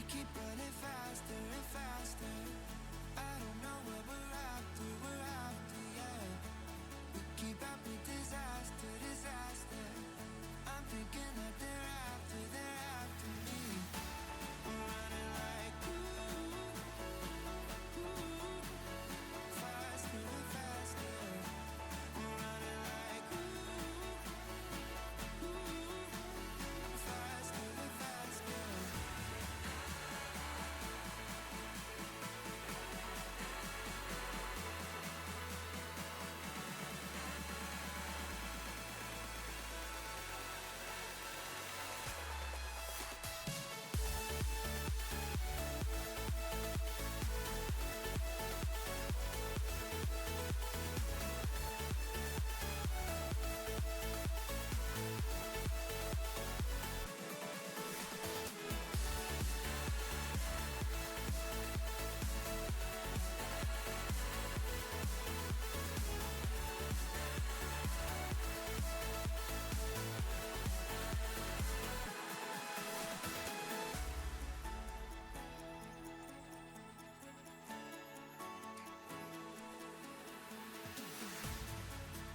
keep running faster and faster. I don't know what we're after, yeah. We keep up with disaster, disaster. I'm thinking that they're after me. We're running like faster and faster. We're running like faster and faster.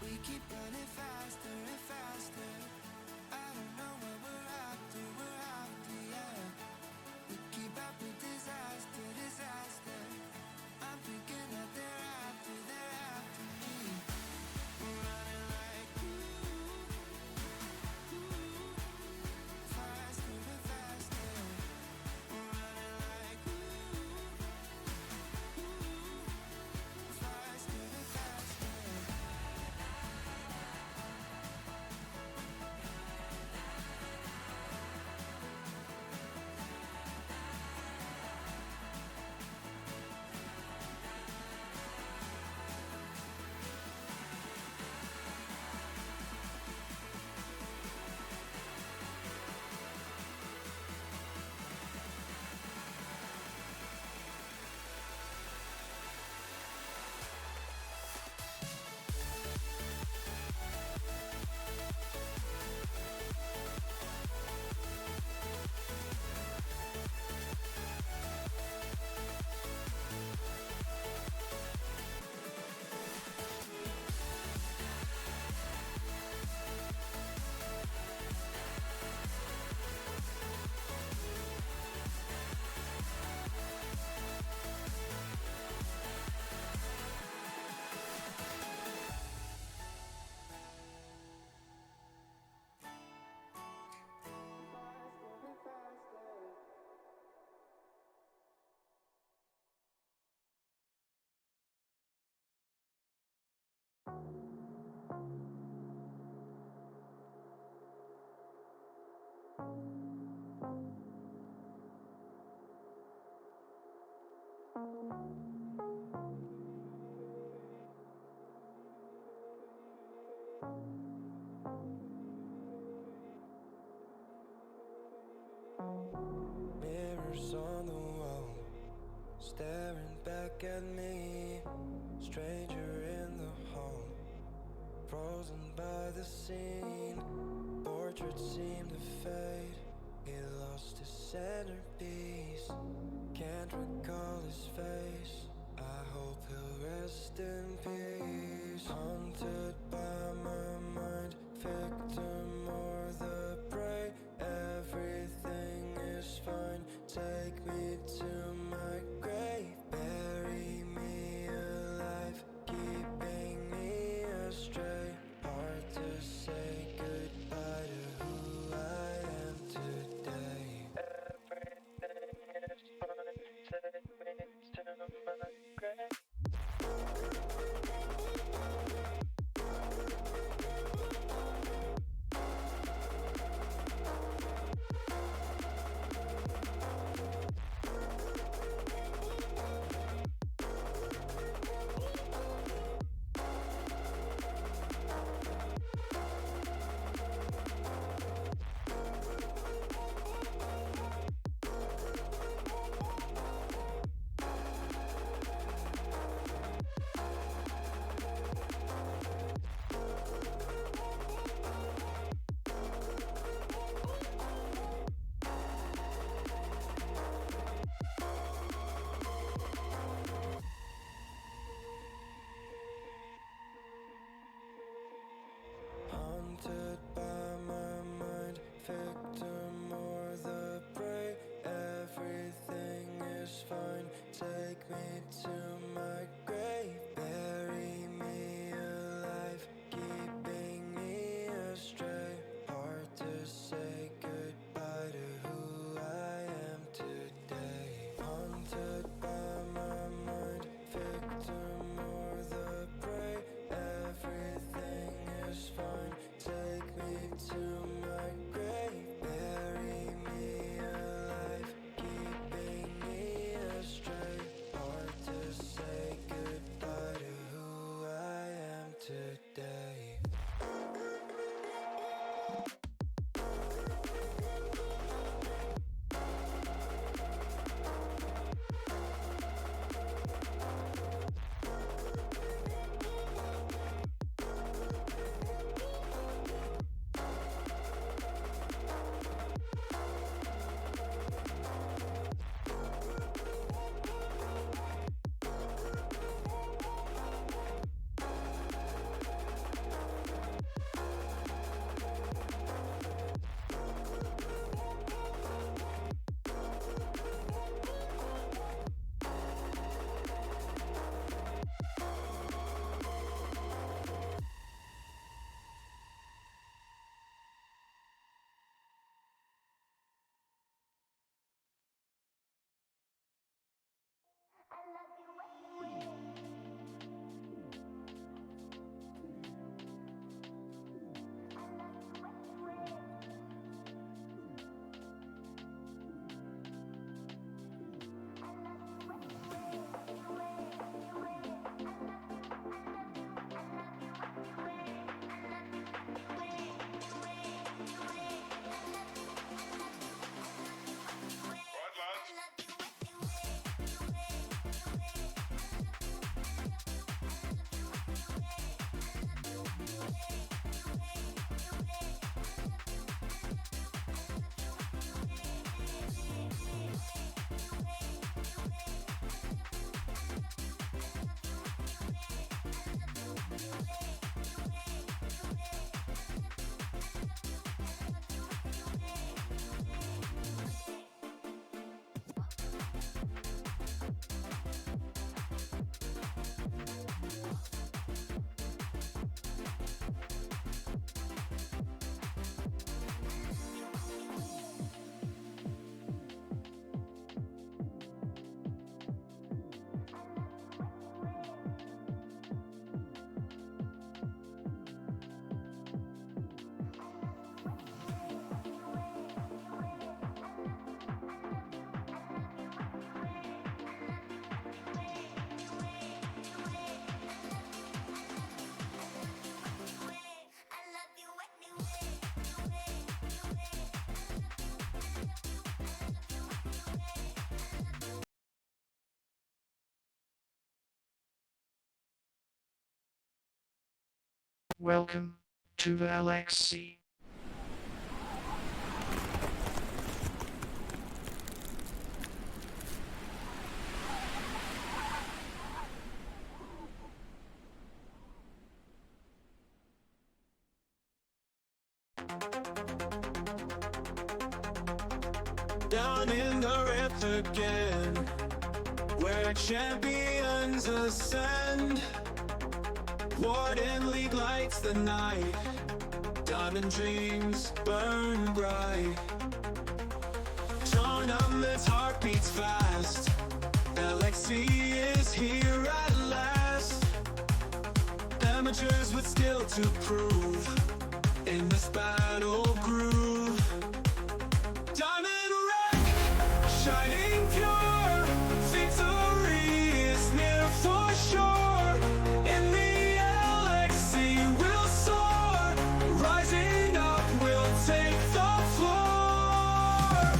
We keep running faster and faster. I don't know what we're after, yeah. We keep up with disaster, disaster. I'm thinking that they're after me. We're running like faster and faster. We're running like faster and faster. Mirrors on the wall, staring back at me. Stranger in the hall, frozen by the scene. Portraits seem to fade, he lost his centerpiece. Can't recall his face, I hope he'll rest in peace. Haunted by my mind, victim or the prey. Everything is fine, take me to my grave. Bury me alive, keeping me astray. Hard to say goodbye to who I am today. Everything is fine, take me to my grave. me to my grave, bury me alive, keeping me astray. Hard to say goodbye to who I am today. Haunted by my mind, victim or the prey. Everything is fine, take me to my grave, bury me alive, keeping me astray. Hard to say goodbye to who I am today. Welcome to the LXC. Down in the rift again, where champions ascend. Warden League lights the night, diamond dreams burn bright. Tournament's heart beats fast, LXC is here at last. Amateurs with skill to prove, in this battle groove. Diamond wreck, shining pure, victory is near for sure. In the LXC we'll soar, rising up we'll take the floor.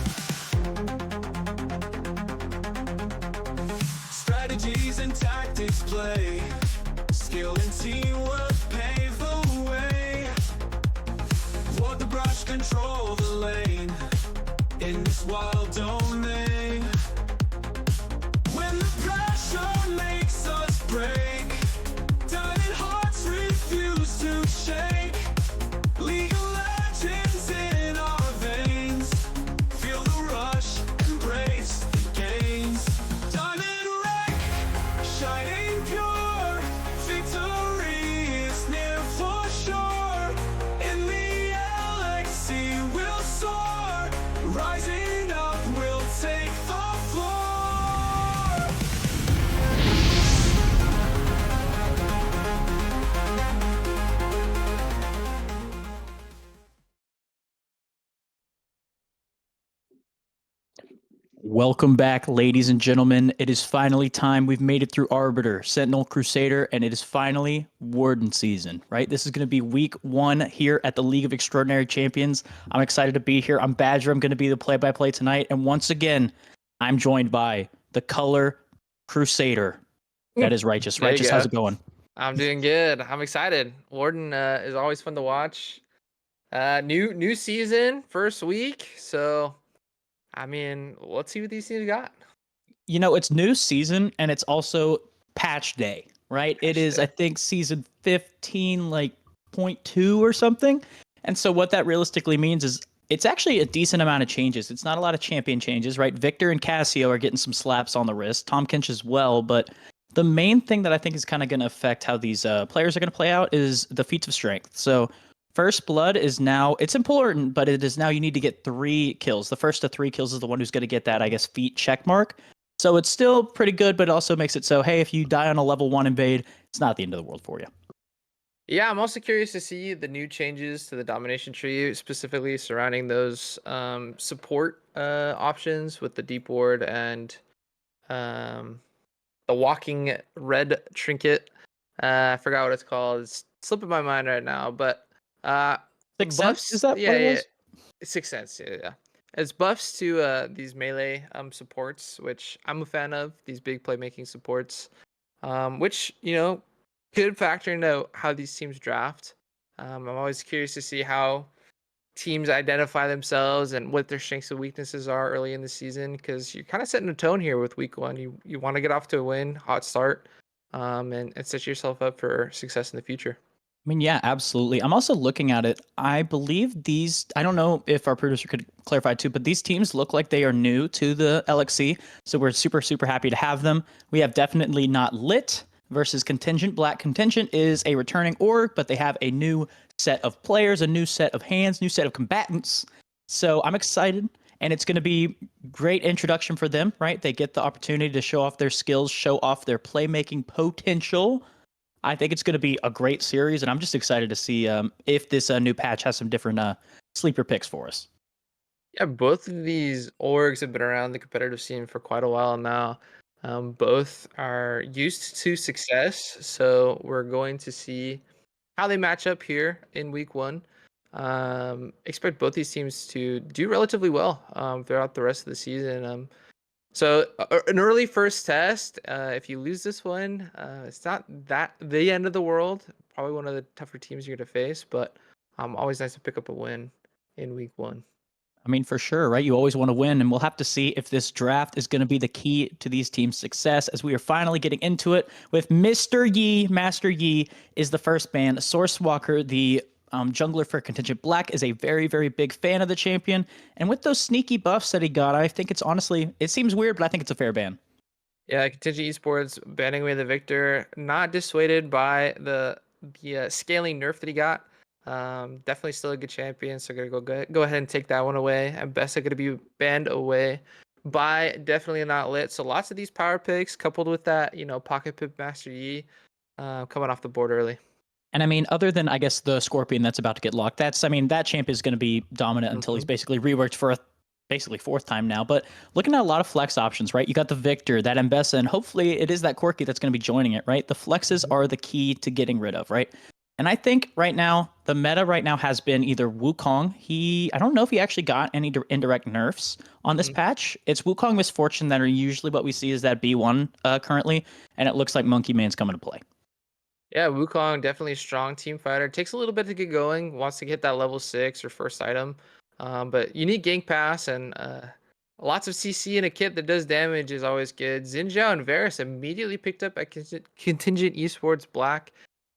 Strategies and tactics play, skill and teamwork pave the way. Ward the brush, control the lane, in this wild domain. When the pressure makes us break, diamond hearts refuse to shake. League of Legends in our veins, feel the rush, embrace the gains. Diamond wreck, Welcome back, ladies and gentlemen. It is finally time. We've made it through Arbiter, Sentinel, Crusader, and it is finally Warden season, right? This is going to be week 1 here at the League of Extraordinary Champions. I'm excited to be here. I'm Badger. I'm going to be the play-by-play tonight. And once again, I'm joined by the color Crusader. That is Righteous. There you Righteous, go. how's it going? I'm doing good. I'm excited. Warden is always fun to watch. New season, first week. So, I mean, let's see what these teams got. You know, it's new season and it's also patch day, right? It Patch is, day. I think, season 15, like 0.2 or something. And so what that realistically means is it's actually a decent amount of changes. It's not a lot of champion changes, right? Victor and Cassio are getting some slaps on the wrist. Tom Kinch as well. But the main thing that I think is kind of going to affect how these players are going to play out is the feats of strength. So First Blood is now, it's important, but it is now you need to get 3 kills. The first to 3 kills is the one who's going to get that, I guess, feat check mark. So it's still pretty good, but it also makes it so, hey, if you die on a level 1 invade, it's not the end of the world for you. Yeah, I'm also curious to see the new changes to the domination tree, specifically surrounding those support options with the deep ward and um, the walking red trinket. I forgot what it's called. It's slipping my mind right now, but Sixth Sense? buffs. Is that what it was? 6th Sense. Yeah. It's buffs to these melee supports, which I'm a fan of. These big playmaking supports, which could factor into how these teams draft. I'm always curious to see how teams identify themselves and what their strengths and weaknesses are early in the season, because you're kind of setting a tone here with week 1. You want to get off to a win, hot start, and set yourself up for success in the future. I mean, yeah, absolutely. I'm also looking at it. I believe these, I don't know if our producer could clarify too, but these teams look like they are new to the LXC. So we're super, super happy to have them. We have definitely not Lit versus Contingent. Black Contingent is a returning org, but they have a new set of players, a new set of hands, new set of combatants. So I'm excited. And it's going to be great introduction for them, right? They get the opportunity to show off their skills, show off their playmaking potential. I think it's going to be a great series, and I'm just excited to see if this new patch has some different sleeper picks for us. Yeah, both of these orgs have been around the competitive scene for quite a while now. Both are used to success, so we're going to see how they match up here in week 1. Expect both these teams to do relatively well throughout the rest of the season. So an early first test, if you lose this one, it's not that the end of the world. Probably one of the tougher teams you're going to face, but always nice to pick up a win in week 1. I mean, for sure, right? You always want to win, and we'll have to see if this draft is going to be the key to these teams' success as we are finally getting into it with Mr. Yi. Master Yi is the first ban. Source Walker, the jungler for Contingent Black, is a very, very big fan of the champion. And with those sneaky buffs that he got, I think it's honestly, it seems weird, but I think it's a fair ban. Yeah, Contingent Esports banning away the Victor, not dissuaded by the scaling nerf that he got. Definitely still a good champion, so gonna go ahead and take that one away. And Bessa gonna be banned away by definitely not Lit. So lots of these power picks coupled with that, pocket pip Master Yi coming off the board early. And I mean, other than I guess the Scorpion that's about to get locked, I mean, that champ is going to be dominant until he's basically reworked for a basically 4th time now. But looking at a lot of flex options, right? You got the Victor, that Mbessa, and hopefully it is that Corki that's going to be joining it, right? The flexes are the key to getting rid of, right? And I think right now, the meta right now has been either Wukong. I don't know if he actually got any indirect nerfs on this patch. It's Wukong Misfortune that are usually what we see is that B1 currently. And it looks like Monkey Man's coming to play. Yeah, Wukong, definitely a strong team fighter. Takes a little bit to get going. Wants to get that level 6 or first item. But you need gank pass and lots of CC in a kit that does damage is always good. Xinjiao and Varus immediately picked up at Contingent Esports Black.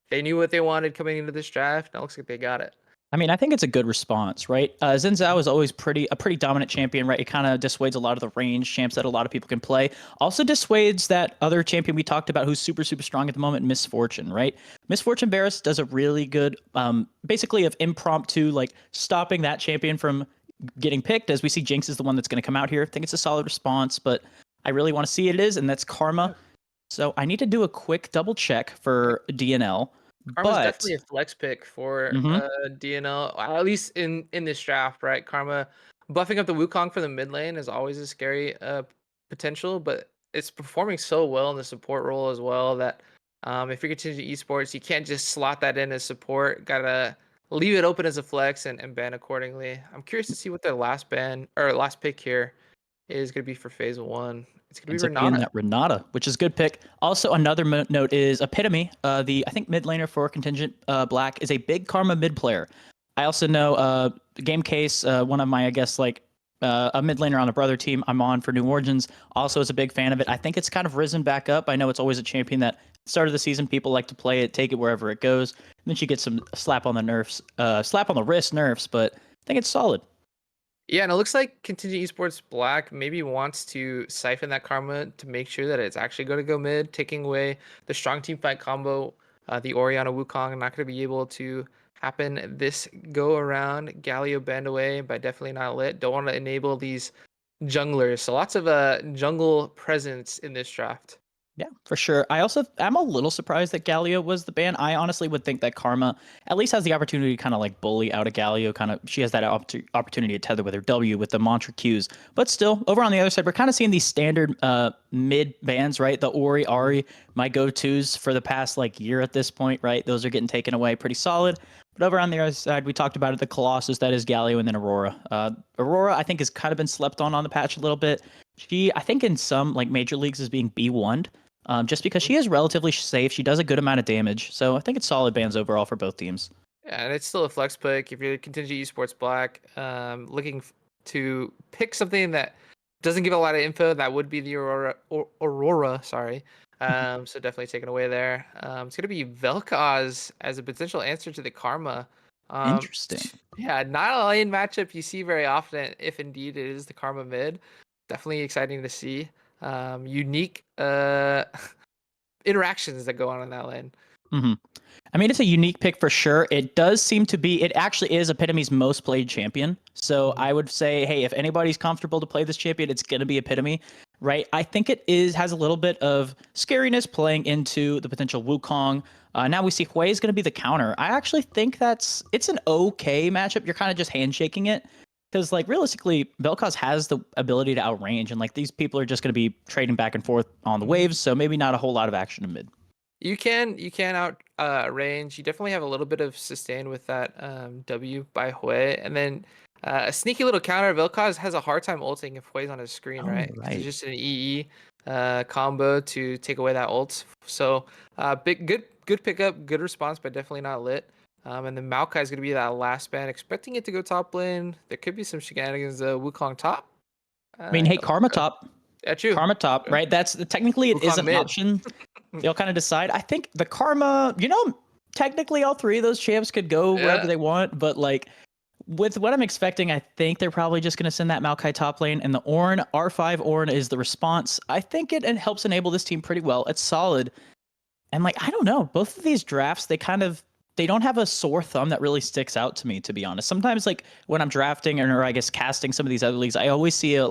They knew what they wanted coming into this draft. Now it looks like they got it. I mean, I think it's a good response, right? Xin Zhao is always a pretty dominant champion, right? It kind of dissuades a lot of the range champs that a lot of people can play. Also dissuades that other champion we talked about who's super, super strong at the moment, Misfortune, right? Misfortune Varus does a really good, basically of impromptu, like stopping that champion from getting picked, as we see Jinx is the one that's going to come out here. I think it's a solid response, but I really want to see it is, and that's Karma. So I need to do a quick double check for DNL. Karma's definitely a flex pick for Mhm. DNL, at least in this draft, right? Karma Buffing up the Wukong for the mid lane is always a scary potential, but it's performing so well in the support role as well that if you're continuing esports, you can't just slot that in as support. Gotta leave it open as a flex and ban accordingly. I'm curious to see what their last ban or last pick here is gonna be for phase one. It's gonna be Ends up being Renata. that Renata, which is a good pick. Also, another note is Epitome. The I think mid laner for Contingent Black is a big Karma mid player. I also know Game Case, one of my I guess like a mid laner on the brother team I'm on for New Origins, also is a big fan of it. I think it's kind of risen back up. I know it's always a champion that start of the season people like to play it, take it wherever it goes. And then she gets some slap on the nerfs, slap on the wrist nerfs, but I think it's solid. Yeah, and it looks like Contingent Esports Black maybe wants to siphon that karma to make sure that it's actually going to go mid, taking away the strong team fight combo. The Oriana Wukong not going to be able to happen this go around. Galio banned away, but definitely not lit. Don't want to enable these junglers. So lots of jungle presence in this draft. Yeah, for sure. I'm a little surprised that Galio was the ban. I honestly would think that Karma at least has the opportunity to kind of like bully out a Galio. Kind of, she has that opportunity to tether with her W with the mantra Qs. But still, over on the other side, we're kind of seeing these standard mid bans, right? The Ori, Ari, my go-tos for the past like year at this point, right? Those are getting taken away pretty solid. But over on the other side, we talked about it, the Colossus, that is Galio, and then Aurora. Aurora, I think, has kind of been slept on the patch a little bit. She, I think, in some like major leagues is being B1'd. Just because she is relatively safe. She does a good amount of damage. So I think it's solid bans overall for both teams. Yeah, and it's still a flex pick. If you're Contingent Esports Black, looking to pick something that doesn't give a lot of info, that would be the Aurora, sorry. So definitely taken away there. It's gonna be Vel'Koz as a potential answer to the Karma. Um, Interesting. yeah, not a lane matchup you see very often. If indeed it is the Karma mid, definitely exciting to see. Unique interactions that go on in that lane. hmm I mean, it's a unique pick for sure. It does seem to be, it actually is Epitomy's most played champion. So Mhm. I would say, hey, if anybody's comfortable to play this champion, it's going to be Epitome, right? I think it has a little bit of scariness playing into the potential Wukong. Now we see Hui is going to be the counter. I actually think it's an okay matchup. You're kind of just handshaking it. Because, like, realistically, Vel'Koz has the ability to outrange, and, like, these people are just going to be trading back and forth on the waves, so maybe not a whole lot of action in mid. You can out range. You definitely have a little bit of sustain with that W by Hui, and then a sneaky little counter. Vel'Koz has a hard time ulting if Hui's on his screen, Oh, right? Because it's right. just an EE combo to take away that ult. So big good pickup, good response, but definitely not lit. And then Maokai is gonna be that last ban. Expecting it to go top lane. There could be some shenanigans. Wukong top. I mean, hey, Don't Karma think so. top. Yeah, true. Karma top, True. right? That's technically it is Wukong an mid. option. They'll kind of decide. I think the Karma, technically all three of those champs could go wherever Yeah. they want, but like with what I'm expecting, I think they're probably just going to send that Maokai top lane, and the Ornn R5 Ornn is the response. I think it helps enable this team pretty well. It's solid, and like I don't know, both of these drafts they don't have a sore thumb that really sticks out to me, to be honest. Sometimes like when I'm drafting or I guess casting some of these other leagues, I always see a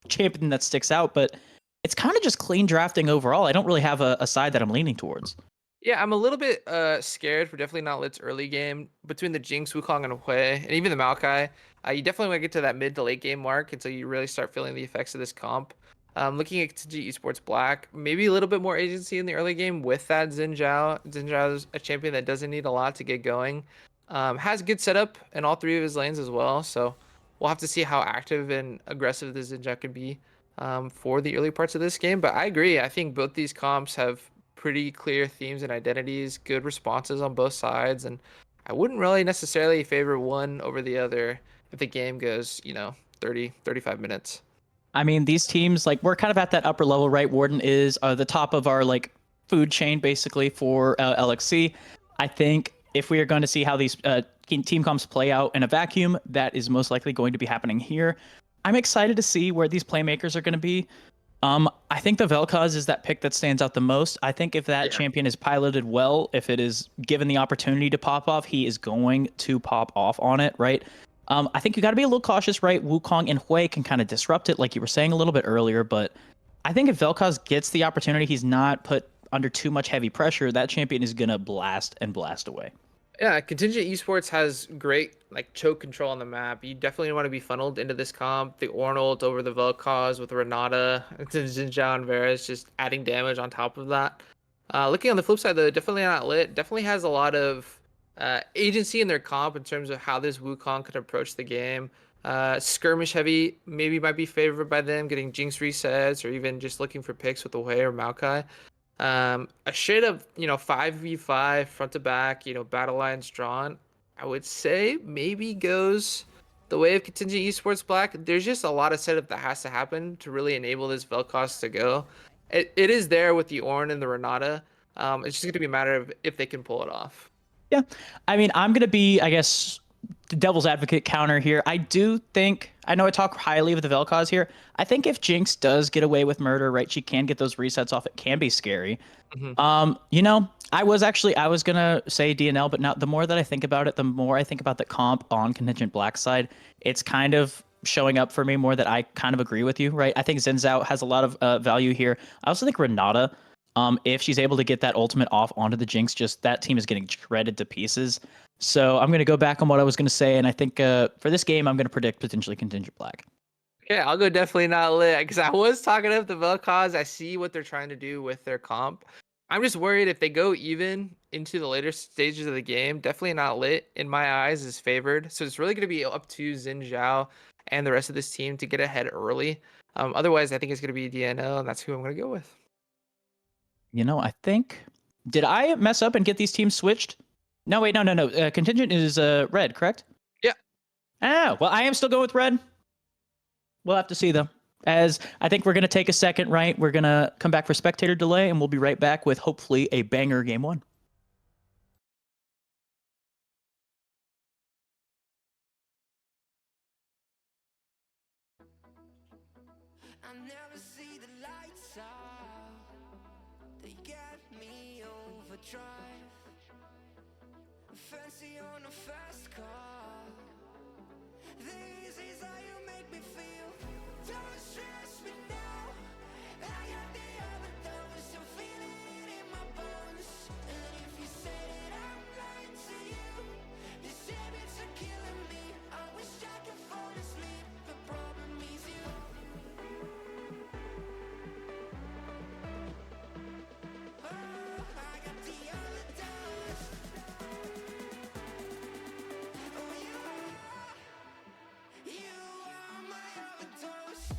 champion that sticks out, but it's kind of just clean drafting overall. I don't really have a side that I'm leaning towards. Yeah, I'm a little bit scared for definitely not Lit's early game between the Jinx, Wukong, and Hui, and even the Maokai. You definitely want to get to that mid to late game mark until you really start feeling the effects of this comp. Looking at TG Esports Black, maybe a little bit more agency in the early game with that Xin Zhao. Xin Zhao is a champion that doesn't need a lot to get going. Has good setup in all three of his lanes as well, so we'll have to see how active and aggressive the Xin Zhao can be for the early parts of this game. But I agree. I think both these comps have pretty clear themes and identities, good responses on both sides, and I wouldn't really necessarily favor one over the other if the game goes, 30, 35 minutes. I mean, these teams, like, we're kind of at that upper level, right? Warden is the top of our, like, food chain, basically, for LXC. I think if we are going to see how these team comps play out in a vacuum, that is most likely going to be happening here. I'm excited to see where these playmakers are going to be. I think the Vel'Koz is that pick that stands out the most. I think if that champion is piloted well, if it is given the opportunity to pop off, he is going to pop off on it, right? I think you got to be a little cautious, right? Wukong and Hui can kind of disrupt it, like you were saying a little bit earlier. But I think if Vel'Koz gets the opportunity, he's not put under too much heavy pressure, that champion is going to blast and blast away. Yeah, Contingent Esports has great like choke control on the map. You definitely want to be funneled into this comp. The Ornult over the Vel'Koz with Renata, Xinjiao and Varus just adding damage on top of that. Looking on the flip side though, definitely not lit. Definitely has a lot of agency in their comp in terms of how this Wukong could approach the game. Skirmish heavy maybe might be favored by them, getting Jinx resets or even just looking for picks with the Wei or Maokai. A shade of 5v5 front to back, battle lines drawn. I would say maybe goes the way of Contingent Esports Black. There's just a lot of setup that has to happen to really enable this Vel'Koz to go. It is there with the Ornn and the Renata. It's just gonna be a matter of if they can pull it off. Yeah. I mean, I'm going to be, I guess, the devil's advocate counter here. I do think, I know I talk highly of the Vel'Koz here. I think if Jinx does get away with murder, right, she can get those resets off. It can be scary. Mhm. I was gonna say DNL, but now the more that I think about it, the more I think about the comp on Contingent Black side. It's kind of showing up for me more that I kind of agree with you, right? I think Zinzao has a lot of value here. I also think Renata, if she's able to get that ultimate off onto the Jinx, just that team is getting shredded to pieces. So I'm gonna go back on what I was gonna say, and I think for this game, I'm gonna predict potentially Contingent Black. Yeah, I'll go definitely not lit because I was talking up the Vel'Koz. I see what they're trying to do with their comp. I'm just worried if they go even into the later stages of the game, definitely not lit in my eyes is favored. So it's really going to be up to Xin Zhao and the rest of this team to get ahead early. Otherwise, I think it's going to be DNL, and that's who I'm going to go with. I think, did I mess up and get these teams switched? No, wait, no. Contingent is red, correct? Yeah. Ah, well, I am still going with red. We'll have to see though. As I think we're gonna take a second, right? We're gonna come back for spectator delay, and we'll be right back with hopefully a banger game one. I never see the lights out. They get me overdrive. Fancy on a fast car. This is how you make me feel. Don't stress me now. I got the overdose. I'm feeling it in my bones. And if you say that I'm lying to you, these habits are killing me. I wish I could fall asleep. The problem is you. Oh, I got the overdose. Oh, you are my overdose.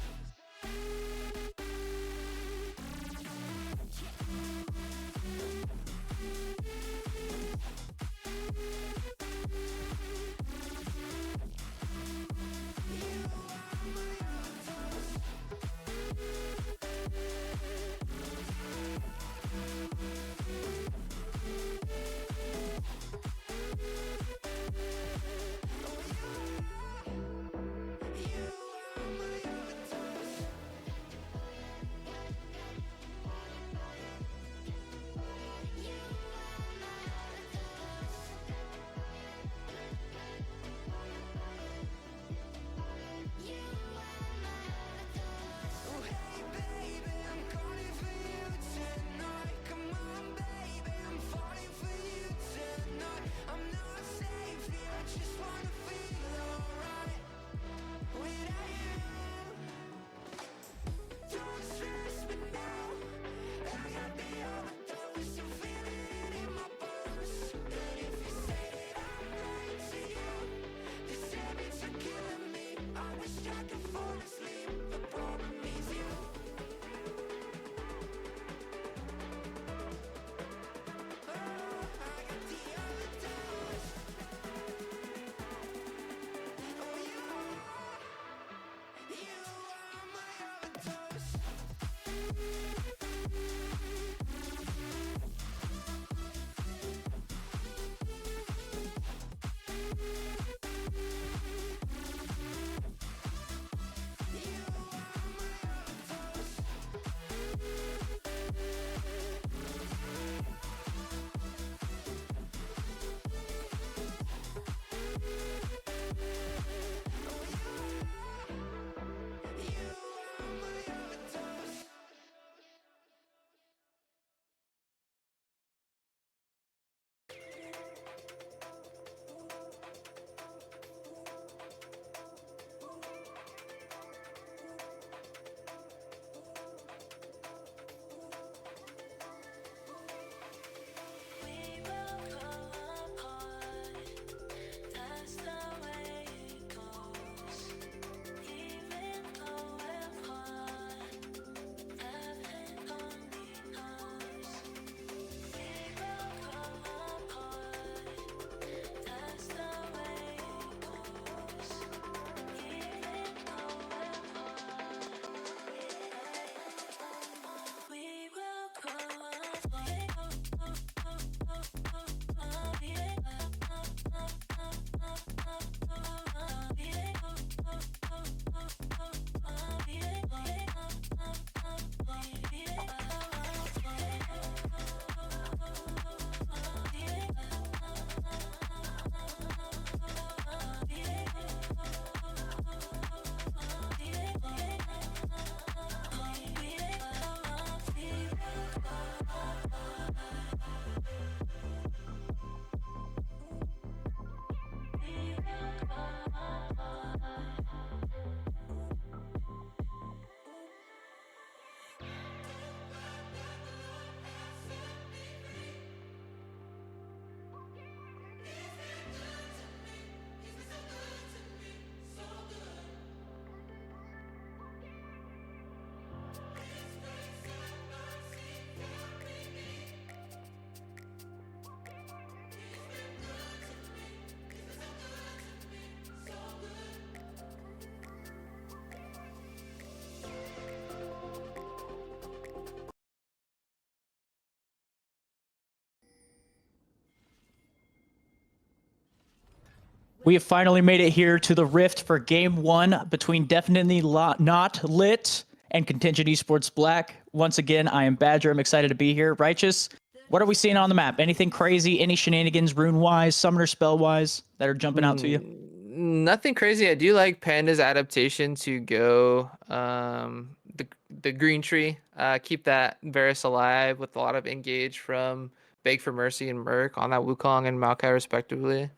We have finally made it here to the Rift for Game 1 between Definitely Not Lit and Contingent Esports Black. Once again, I am Badger. I'm excited to be here. Righteous, what are we seeing on the map? Anything crazy? Any shenanigans, rune-wise, summoner spell-wise, that are jumping out to you? Nothing crazy. I do like Panda's adaptation to go the green tree. Keep that Varus alive with a lot of engage from Beg for Mercy and Merc on that Wukong and Maokai respectively.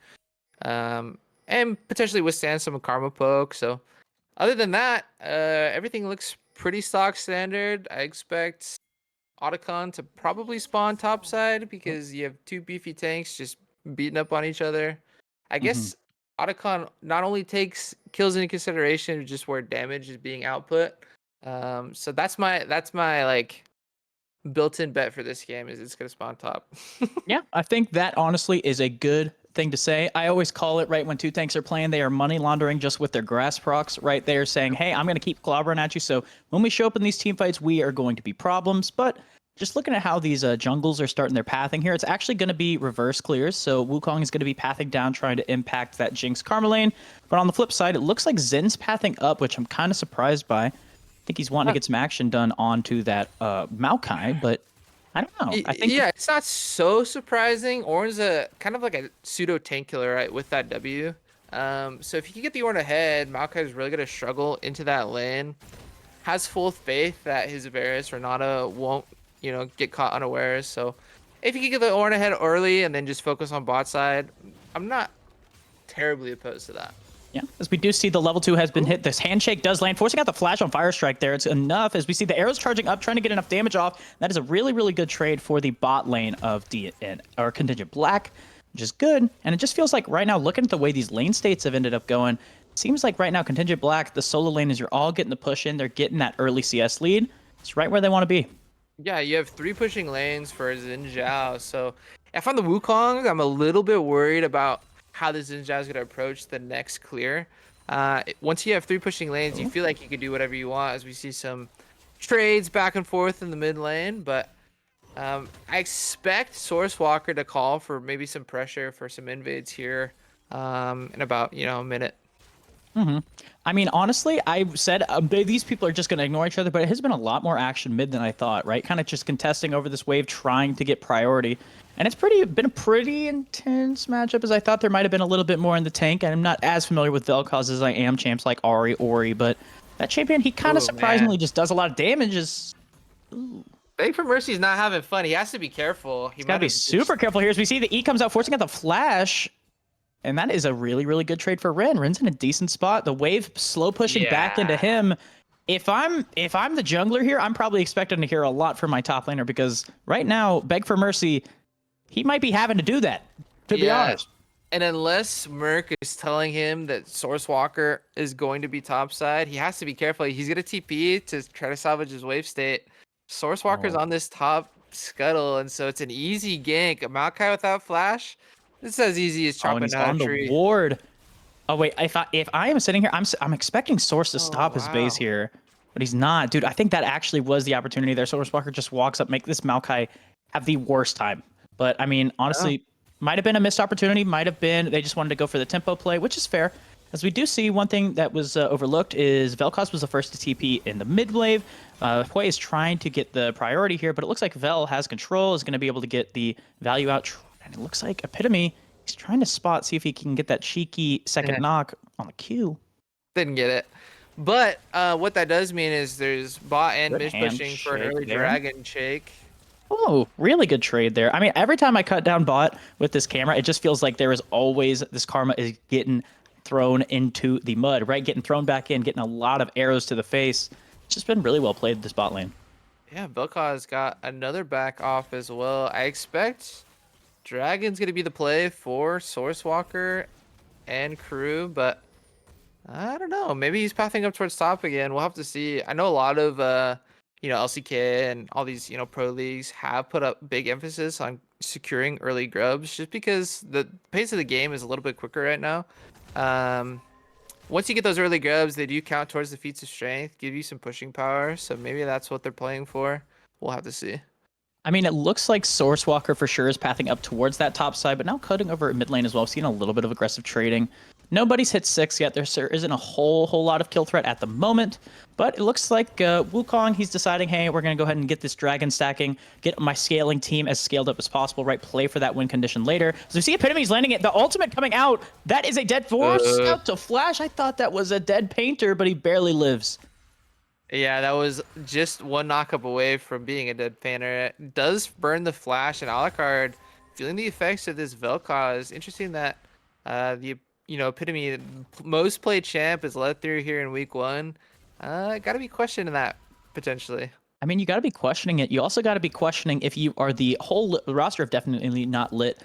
And potentially withstand some Karma poke. So other than that, everything looks pretty stock standard. I expect Otacon to probably spawn topside because you have two beefy tanks just beating up on each other. I guess Otacon not only takes kills into consideration just where damage is being output. So that's my like built-in bet for this game is it's gonna spawn top. Yeah, I think that honestly is a good thing to say. I always call it, right, when two tanks are playing, they are money laundering just with their grass procs, right? They are saying, hey, I'm going to keep clobbering at you. So when we show up in these team fights, we are going to be problems. But just looking at how these jungles are starting their pathing here, it's actually going to be reverse clears. So Wukong is going to be pathing down, trying to impact that Jinx Karma lane. But on the flip side, it looks like Zen's pathing up, which I'm kind of surprised by. I think he's wanting to get some action done onto that Maokai, but I don't know. I think it's not so surprising. Ornn's a kind of like a pseudo tank killer, right, with that W. So if you can get the Ornn ahead, Maokai is really gonna struggle into that lane. Has full faith that his Varus Renata won't, get caught unawares. So if you can get the Ornn ahead early and then just focus on bot side, I'm not terribly opposed to that. Yeah, as we do see the level 2 has been hit. This handshake does land, forcing out the flash on Fire Strike there. It's enough as we see the arrows charging up, trying to get enough damage off. That is a really, really good trade for the bot lane of Contingent Black, which is good. And it just feels like right now, looking at the way these lane states have ended up going, it seems like right now Contingent Black, the solo lane is you're all getting the push in. They're getting that early CS lead. It's right where they want to be. Yeah, you have 3 pushing lanes for Xin Zhao. So if I'm the Wukong, I'm a little bit worried about how the Xin Zhao is going to approach the next clear. Once you have 3 pushing lanes, you feel like you can do whatever you want as we see some trades back and forth in the mid lane. But I expect Source Walker to call for maybe some pressure for some invades here in about, a minute. I mean, honestly, I said these people are just going to ignore each other, but it has been a lot more action mid than I thought, right? Kind of just contesting over this wave, trying to get priority. And it's been a pretty intense matchup, as I thought there might have been a little bit more in the tank. And I'm not as familiar with Vel'Koz as I am champs like Ori, but that champion, he kind of surprisingly just does a lot of damage. Beg for Mercy is not having fun. He has to be careful. He's got to be super careful here. As we see the E comes out, forcing out the flash. And that is a really, really good trade for Ren. Ren's in a decent spot. The wave slow pushing back into him. If I'm the jungler here, I'm probably expecting to hear a lot from my top laner because right now, Beg for Mercy, he might be having to do that, to be honest. And unless Merc is telling him that Source Walker is going to be topside, he has to be careful. He's going to TP to try to salvage his wave state. Source Walker's on this top scuttle, and so it's an easy gank. A Maokai without flash, it's as easy as chopping down a tree. The ward. Oh wait, if I am sitting here, I'm expecting Source to stop his base here, but he's not, dude. I think that actually was the opportunity there. Source Walker just walks up, make this Maokai have the worst time. But I mean, honestly, might have been a missed opportunity. Might have been they just wanted to go for the tempo play, which is fair. As we do see, one thing that was overlooked is Vel'Koz was the first to TP in the mid wave. Hui is trying to get the priority here, but it looks like Vel has control, is going to be able to get the value out. And it looks like Epitome, he's trying to spot, see if he can get that cheeky second knock on the Q. Didn't get it. But what that does mean is there's bot and mid pushing for an early dragon shake. Oh, really good trade there. I mean, every time I cut down bot with this camera, it just feels like there is always this karma is getting thrown into the mud, right? Getting thrown back in, getting a lot of arrows to the face. It's just been really well played this bot lane. Yeah, Vel'Koz got another back off as well. I expect Dragon's going to be the play for Source Walker and crew, but I don't know. Maybe he's pathing up towards top again. We'll have to see. I know a lot of, LCK and all these, pro leagues have put up big emphasis on securing early grubs just because the pace of the game is a little bit quicker right now. Once you get those early grubs, they do count towards the feats of strength, give you some pushing power. So maybe that's what they're playing for. We'll have to see. I mean, it looks like Source Walker for sure is pathing up towards that top side, but now cutting over at mid lane as well. We've seen a little bit of aggressive trading. Nobody's hit 6 yet. There isn't a whole lot of kill threat at the moment, but it looks like Wukong, he's deciding, hey, we're going to go ahead and get this dragon stacking, get my scaling team as scaled up as possible, right? Play for that win condition later. So we see Epitome's landing it. The ultimate coming out. That is a dead force out to Flash. I thought that was a dead painter, but he barely lives. Yeah, that was just one knockup away from being a dead painter. It does burn the Flash, and Alucard feeling the effects of this Vel'Koz. Interesting that the Epitome most played champ is let through here in week 1. Got to be questioning that potentially. I mean, you got to be questioning it. You also got to be questioning if you are the whole roster of definitely not lit.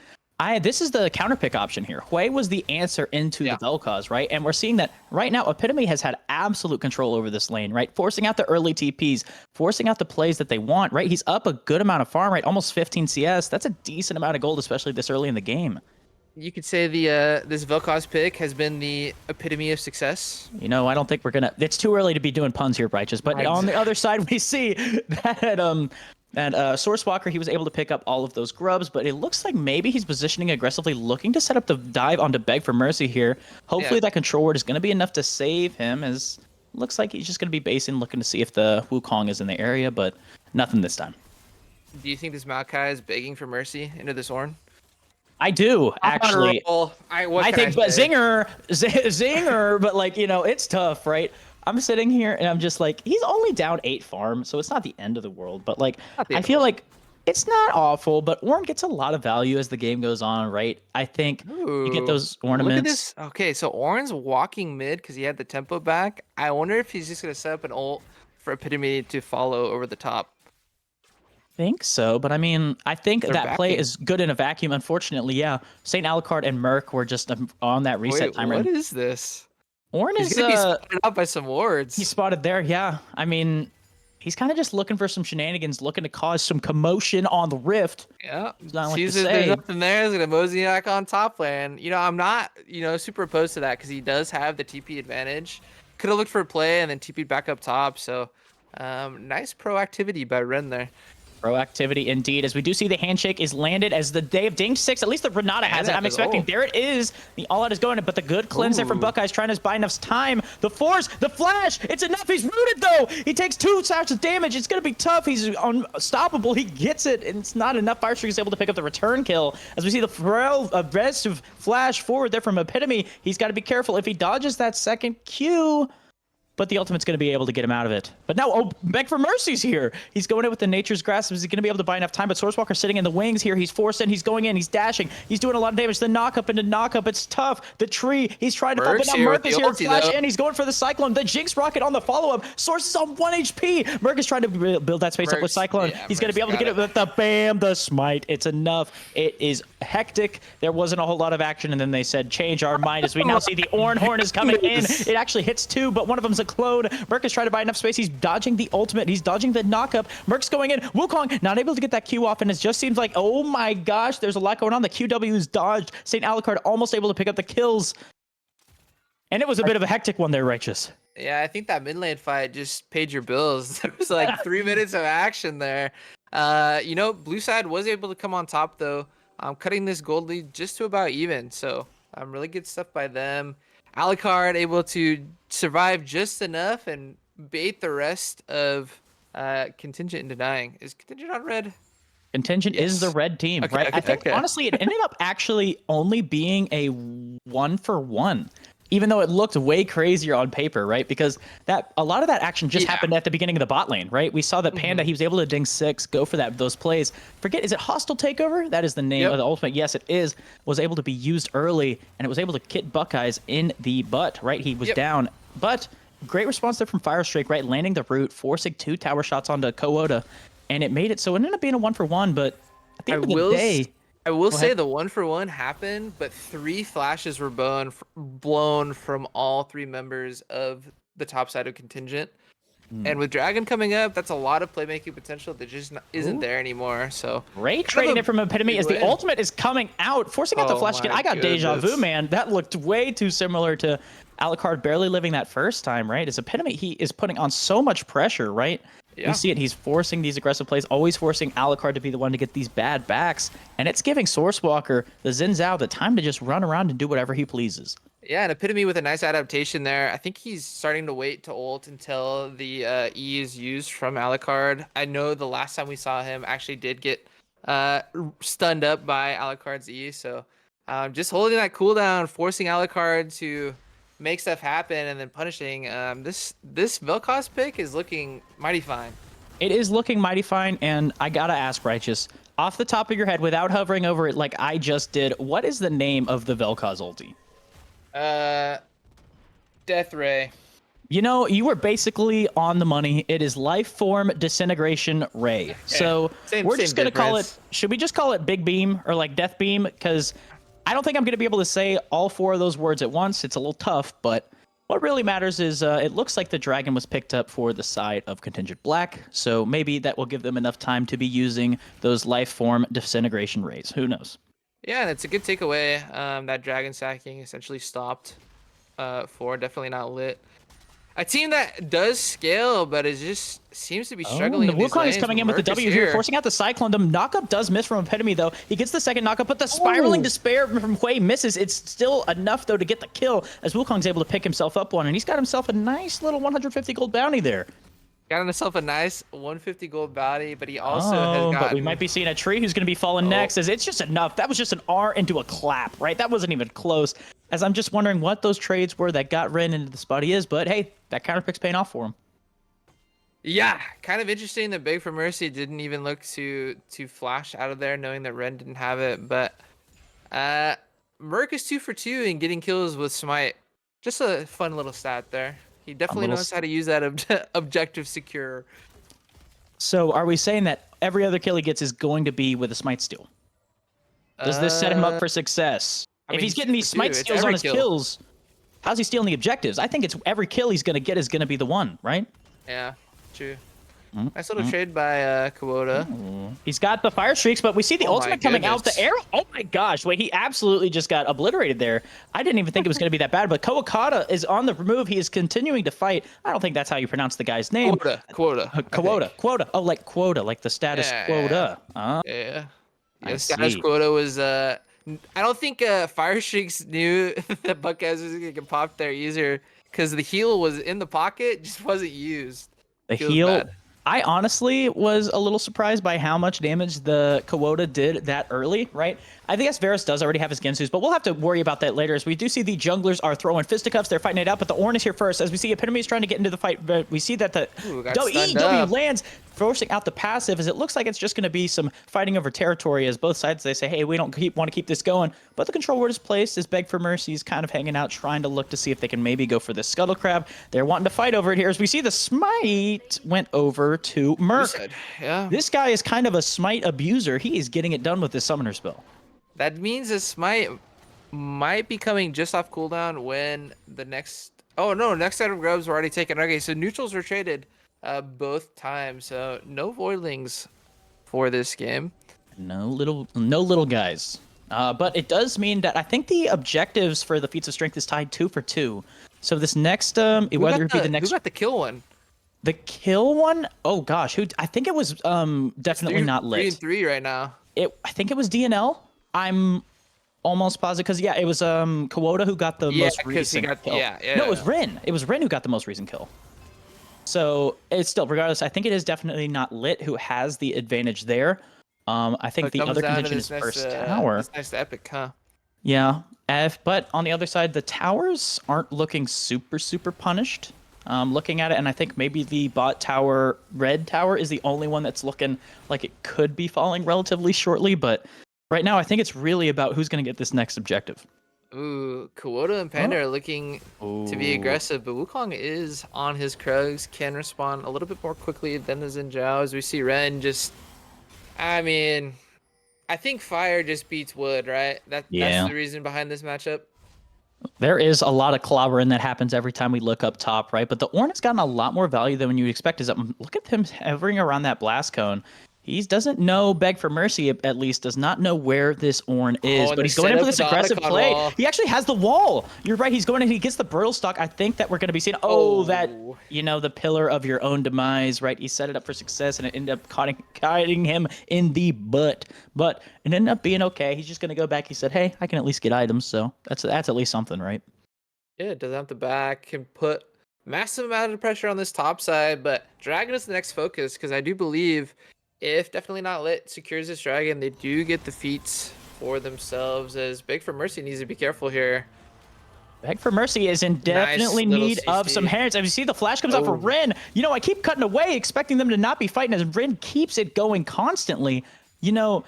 This is the counter pick option here. Hui was the answer into the Vel'Koz, right? And we're seeing that right now, Epitome has had absolute control over this lane, right? Forcing out the early TPs, forcing out the plays that they want, right? He's up a good amount of farm, right? Almost 15 CS. That's a decent amount of gold, especially this early in the game. You could say this Vel'Koz pick has been the epitome of success. You know, I don't think we're gonna. It's too early to be doing puns here, Righteous. But on the other side, we see that Sourcewalker, he was able to pick up all of those grubs, but it looks like maybe he's positioning aggressively, looking to set up the dive onto Beg for Mercy here. Hopefully that control word is going to be enough to save him, as looks like he's just going to be basing, looking to see if the Wukong is in the area, but nothing this time. Do you think this Maokai is begging for mercy into this Ornn? I do, actually. I think, but Zinger, but like, you know, it's tough, right? I'm sitting here and I'm just like, he's only down 8 farm, so it's not the end of the world. But like, I feel like it's not awful, but Ornn gets a lot of value as the game goes on, right? I think you get those ornaments. Look at this. Okay, so Ornn's walking mid because he had the tempo back. I wonder if he's just going to set up an ult for Epitome to follow over the top. Think so, but I mean, I think that play is good in a vacuum. Unfortunately, yeah. St. Alucard and Merc were just on that reset timer. What is this? Ornn is gonna be spotted out by some wards. He's spotted there, yeah. I mean, he's kind of just looking for some shenanigans, looking to cause some commotion on the Rift. Yeah, there's nothing there. He's gonna mosey back on top lane. You know, I'm not, super opposed to that because he does have the TP advantage. Could have looked for a play and then TP'd back up top. So, nice proactivity by Ren there. Proactivity indeed, as we do see the handshake is landed as they have dinged 6. At least the Renata has it. I'm expecting. There it is. The all-out is going, but the good cleanse there from Buckeye's trying to buy enough time. The force, the flash, it's enough. He's rooted though. He takes 2 stacks of damage. It's going to be tough. He's unstoppable. He gets it, and it's not enough. Firestreak is able to pick up the return kill. As we see the rest of flash forward there from Epitome. He's got to be careful if he dodges that second Q. But the ultimate's going to be able to get him out of it. But now, Beg for Mercy's here. He's going in with the Nature's Grasp. Is he going to be able to buy enough time? But Sourcewalker's sitting in the wings here. He's forced in. He's going in. He's dashing. He's doing a lot of damage. The knock-up into knock-up. It's tough. The tree. He's trying to pop it down. Merc is here. Flash in. He's going for the Cyclone. The Jinx Rocket on the follow-up. Source is on 1 HP. Merc is trying to build that space up with Cyclone. He's going to be able to get it with the bam, the smite. It's enough. It is hectic. There wasn't a whole lot of action, and then they said, change our mind, as we now see the Ornn Horn is coming in. It actually hits 2, but one of them's a clone. Merc is trying to buy enough space. He's dodging the ultimate. He's dodging the knockup. Merc's going in. Wukong not able to get that Q off, and it just seems like, oh my gosh, there's a lot going on. The QW is dodged. St. Alucard almost able to pick up the kills. And it was a bit of a hectic one there, Righteous. Yeah, I think that mid lane fight just paid your bills. There was like 3 minutes of action there. Blue side was able to come on top, though. Cutting this gold lead just to about even. So, really good stuff by them. Alucard able to survive just enough and bait the rest of Contingent into dying. Is Contingent on red? Contingent is the red team, right? I think, honestly, it ended up actually only being a 1-for-1. Even though it looked way crazier on paper, right? Because a lot of that action just happened at the beginning of the bot lane, right? We saw that Panda, he was able to ding 6, go for those plays. Forget, is it Hostile Takeover? That is the name of the ultimate. Yes, it is. Was able to be used early, and it was able to hit Buckeyes in the butt, right? He was down. But great response there from Firestreak, right? Landing the root, forcing 2 tower shots onto Koota, and it made it so it ended up being a 1-for-1, but at the end of the day... I will say the 1-for-1 happened, but 3 flashes were blown from all 3 members of the top side of Contingent. And with Dragon coming up, that's a lot of playmaking potential that just isn't there anymore. So great trading it from Epitome as the ultimate is coming out, forcing out the flash again. I got deja vu, man. That looked way too similar to Alucard barely living that first time, right? As Epitome, he is putting on so much pressure, right? Yeah. We see it. He's forcing these aggressive plays, always forcing Alucard to be the one to get these bad backs. And it's giving Sourcewalker, the Xin Zhao, the time to just run around and do whatever he pleases. Yeah, an epitome with a nice adaptation there. I think he's starting to wait to ult until the E is used from Alucard. I know the last time we saw him actually did get stunned up by Alucard's E, so just holding that cooldown, forcing Alucard to make stuff happen, and then punishing. This Vel'Koz pick is looking mighty fine. It is looking mighty fine, and I gotta ask, Righteous, off the top of your head, without hovering over it like I just did, what is the name of the Vel'Koz ulti? Death Ray. You know, you were basically on the money. It is Life Form Disintegration Ray. So we're just going to call it, should we just call it Big Beam or like Death Beam? Because I don't think I'm going to be able to say all 4 of those words at once. It's a little tough, but what really matters is it looks like the dragon was picked up for the side of Contingent Black. So maybe that will give them enough time to be using those Life Form Disintegration Rays. Who knows? Yeah, and it's a good takeaway. That dragon sacking essentially stopped for definitely not lit. A team that does scale, but it just seems to be struggling. The Wukong is coming in with the W here, forcing out the Cyclone. The knockup does miss from Epitome, though. He gets the second knockup, but the Spiraling Despair from Hui misses. It's still enough, though, to get the kill, as Wukong's able to pick himself up one, and he's got himself a nice little 150 gold bounty there. Got himself a nice 150 gold bounty, but he also has gotten... but we might be seeing a tree who's going to be falling next, as it's just enough. That was just an R into a clap, right? That wasn't even close. As I'm just wondering what those trades were that got Ren into the spot he is, but hey, that counter pick's paying off for him. Yeah, kind of interesting that Beg for Mercy didn't even look to flash out of there, knowing that Ren didn't have it. But Merc is 2 for 2 in getting kills with Smite. Just a fun little stat there. He definitely knows how to use that objective secure. So are we saying that every other kill he gets is going to be with a Smite steal? Does this set him up for success? If he's getting these Smite steals on his kills, how's he stealing the objectives? I think it's every kill he's going to get is going to be the one, right? Yeah, true. Nice little trade by Kuota. He's got the fire streaks, but we see the ultimate coming out. The arrow. Oh my gosh. Wait, he absolutely just got obliterated there. I didn't even think it was going to be that bad, but Kawakata is on the move. He is continuing to fight. I don't think that's how you pronounce the guy's name. Quota. Oh, like quota, like the status quota. Yeah. The status quota was... I don't think Fire Streaks knew that Buckeyes was going to get popped there either, because the heal was in the pocket, just wasn't used. The heal... I honestly was a little surprised by how much damage the Quota did that early, right? I think Varus does already have his Gensus, but we'll have to worry about that later, as we do see the junglers are throwing fisticuffs. They're fighting it out, but the Ornn is here first. As we see Epitome is trying to get into the fight, but we see that the EW lands, forcing out the passive, as it looks like it's just going to be some fighting over territory, as both sides, they say, hey, we don't want to keep this going. But the control word is placed as Beg for Mercy is kind of hanging out, trying to look to see if they can maybe go for the Scuttle Crab. They're wanting to fight over it here, as we see the Smite went over to Merc. Yeah. This guy is kind of a Smite abuser. He is getting it done with this Summoner spell. That means the Smite might be coming just off cooldown when the next... Oh, no, next set of grubs were already taken. Okay, so neutrals were traded both times, so no voidlings for this game. No little guys. But it does mean that I think the objectives for the feats of strength is tied 2 for 2. So this next, whether it be the next... Who got the kill one? The kill one? Oh gosh, who? I think it was definitely not lit. 3-3 right now. I think it was DNL. I'm almost positive, because it was Quota who got the most recent kill. No, it was Rin. It was Rin who got the most recent kill. So it's still, regardless, I think it is definitely not lit who has the advantage there. I think the other contingent is first tower. That's nice epic, huh? Yeah, but on the other side, the towers aren't looking super punished. Looking at it, and I think maybe the bot tower, red tower, is the only one that's looking like it could be falling relatively shortly, but right now I think it's really about who's going to get this next objective. Ooh, Kuota and Panda are looking to be aggressive, but Wukong is on his Krugs, can respond a little bit more quickly than the Xin Zhao, as we see Ren just... I mean, I think fire just beats wood, right? That's the reason behind this matchup. There is a lot of clobbering that happens every time we look up top, right? But the Ornn has gotten a lot more value than you would expect. Look at him hovering around that blast cone. He doesn't know, Beg for Mercy at least, does not know where this Ornn is, but he's going in for this aggressive play. Wall. He actually has the wall. You're right, he's going in, he gets the Brittle Stock. I think that we're going to be seeing, the pillar of your own demise, right? He set it up for success, and it ended up cutting him in the butt. But it ended up being okay. He's just going to go back. He said, hey, I can at least get items, so that's at least something, right? Yeah, it doesn't have to back, can put massive amount of pressure on this top side, but Dragon is the next focus because I do believe if Definitely Not Lit secures this Dragon, they do get the feats for themselves, as Big for Mercy needs to be careful here. Beg for Mercy is in Nice definitely little need of some CC. hands. And you see the flash comes out for Oh. Rin. You know, I keep cutting away, expecting them to not be fighting as Rin keeps it going constantly. You know,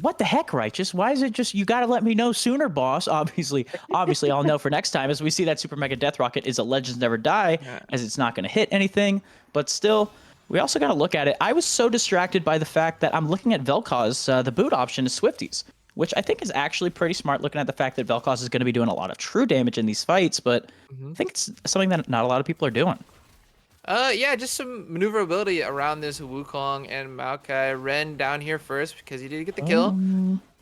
what the heck, Righteous? Why is it just, you gotta let me know sooner, boss? Obviously, I'll know for next time, as we see that Super Mega Death Rocket is a Legends Never Die, Yeah. as it's not gonna hit anything. But still, we also gotta look at it. I was so distracted by the fact that I'm looking at Vel'Koz, the boot option is Swifties, which I think is actually pretty smart, looking at the fact that Vel'Koz is gonna be doing a lot of true damage in these fights, but I think it's something that not a lot of people are doing. Yeah, just some maneuverability around this Wukong and Maokai. Ren down here first because he did get the kill.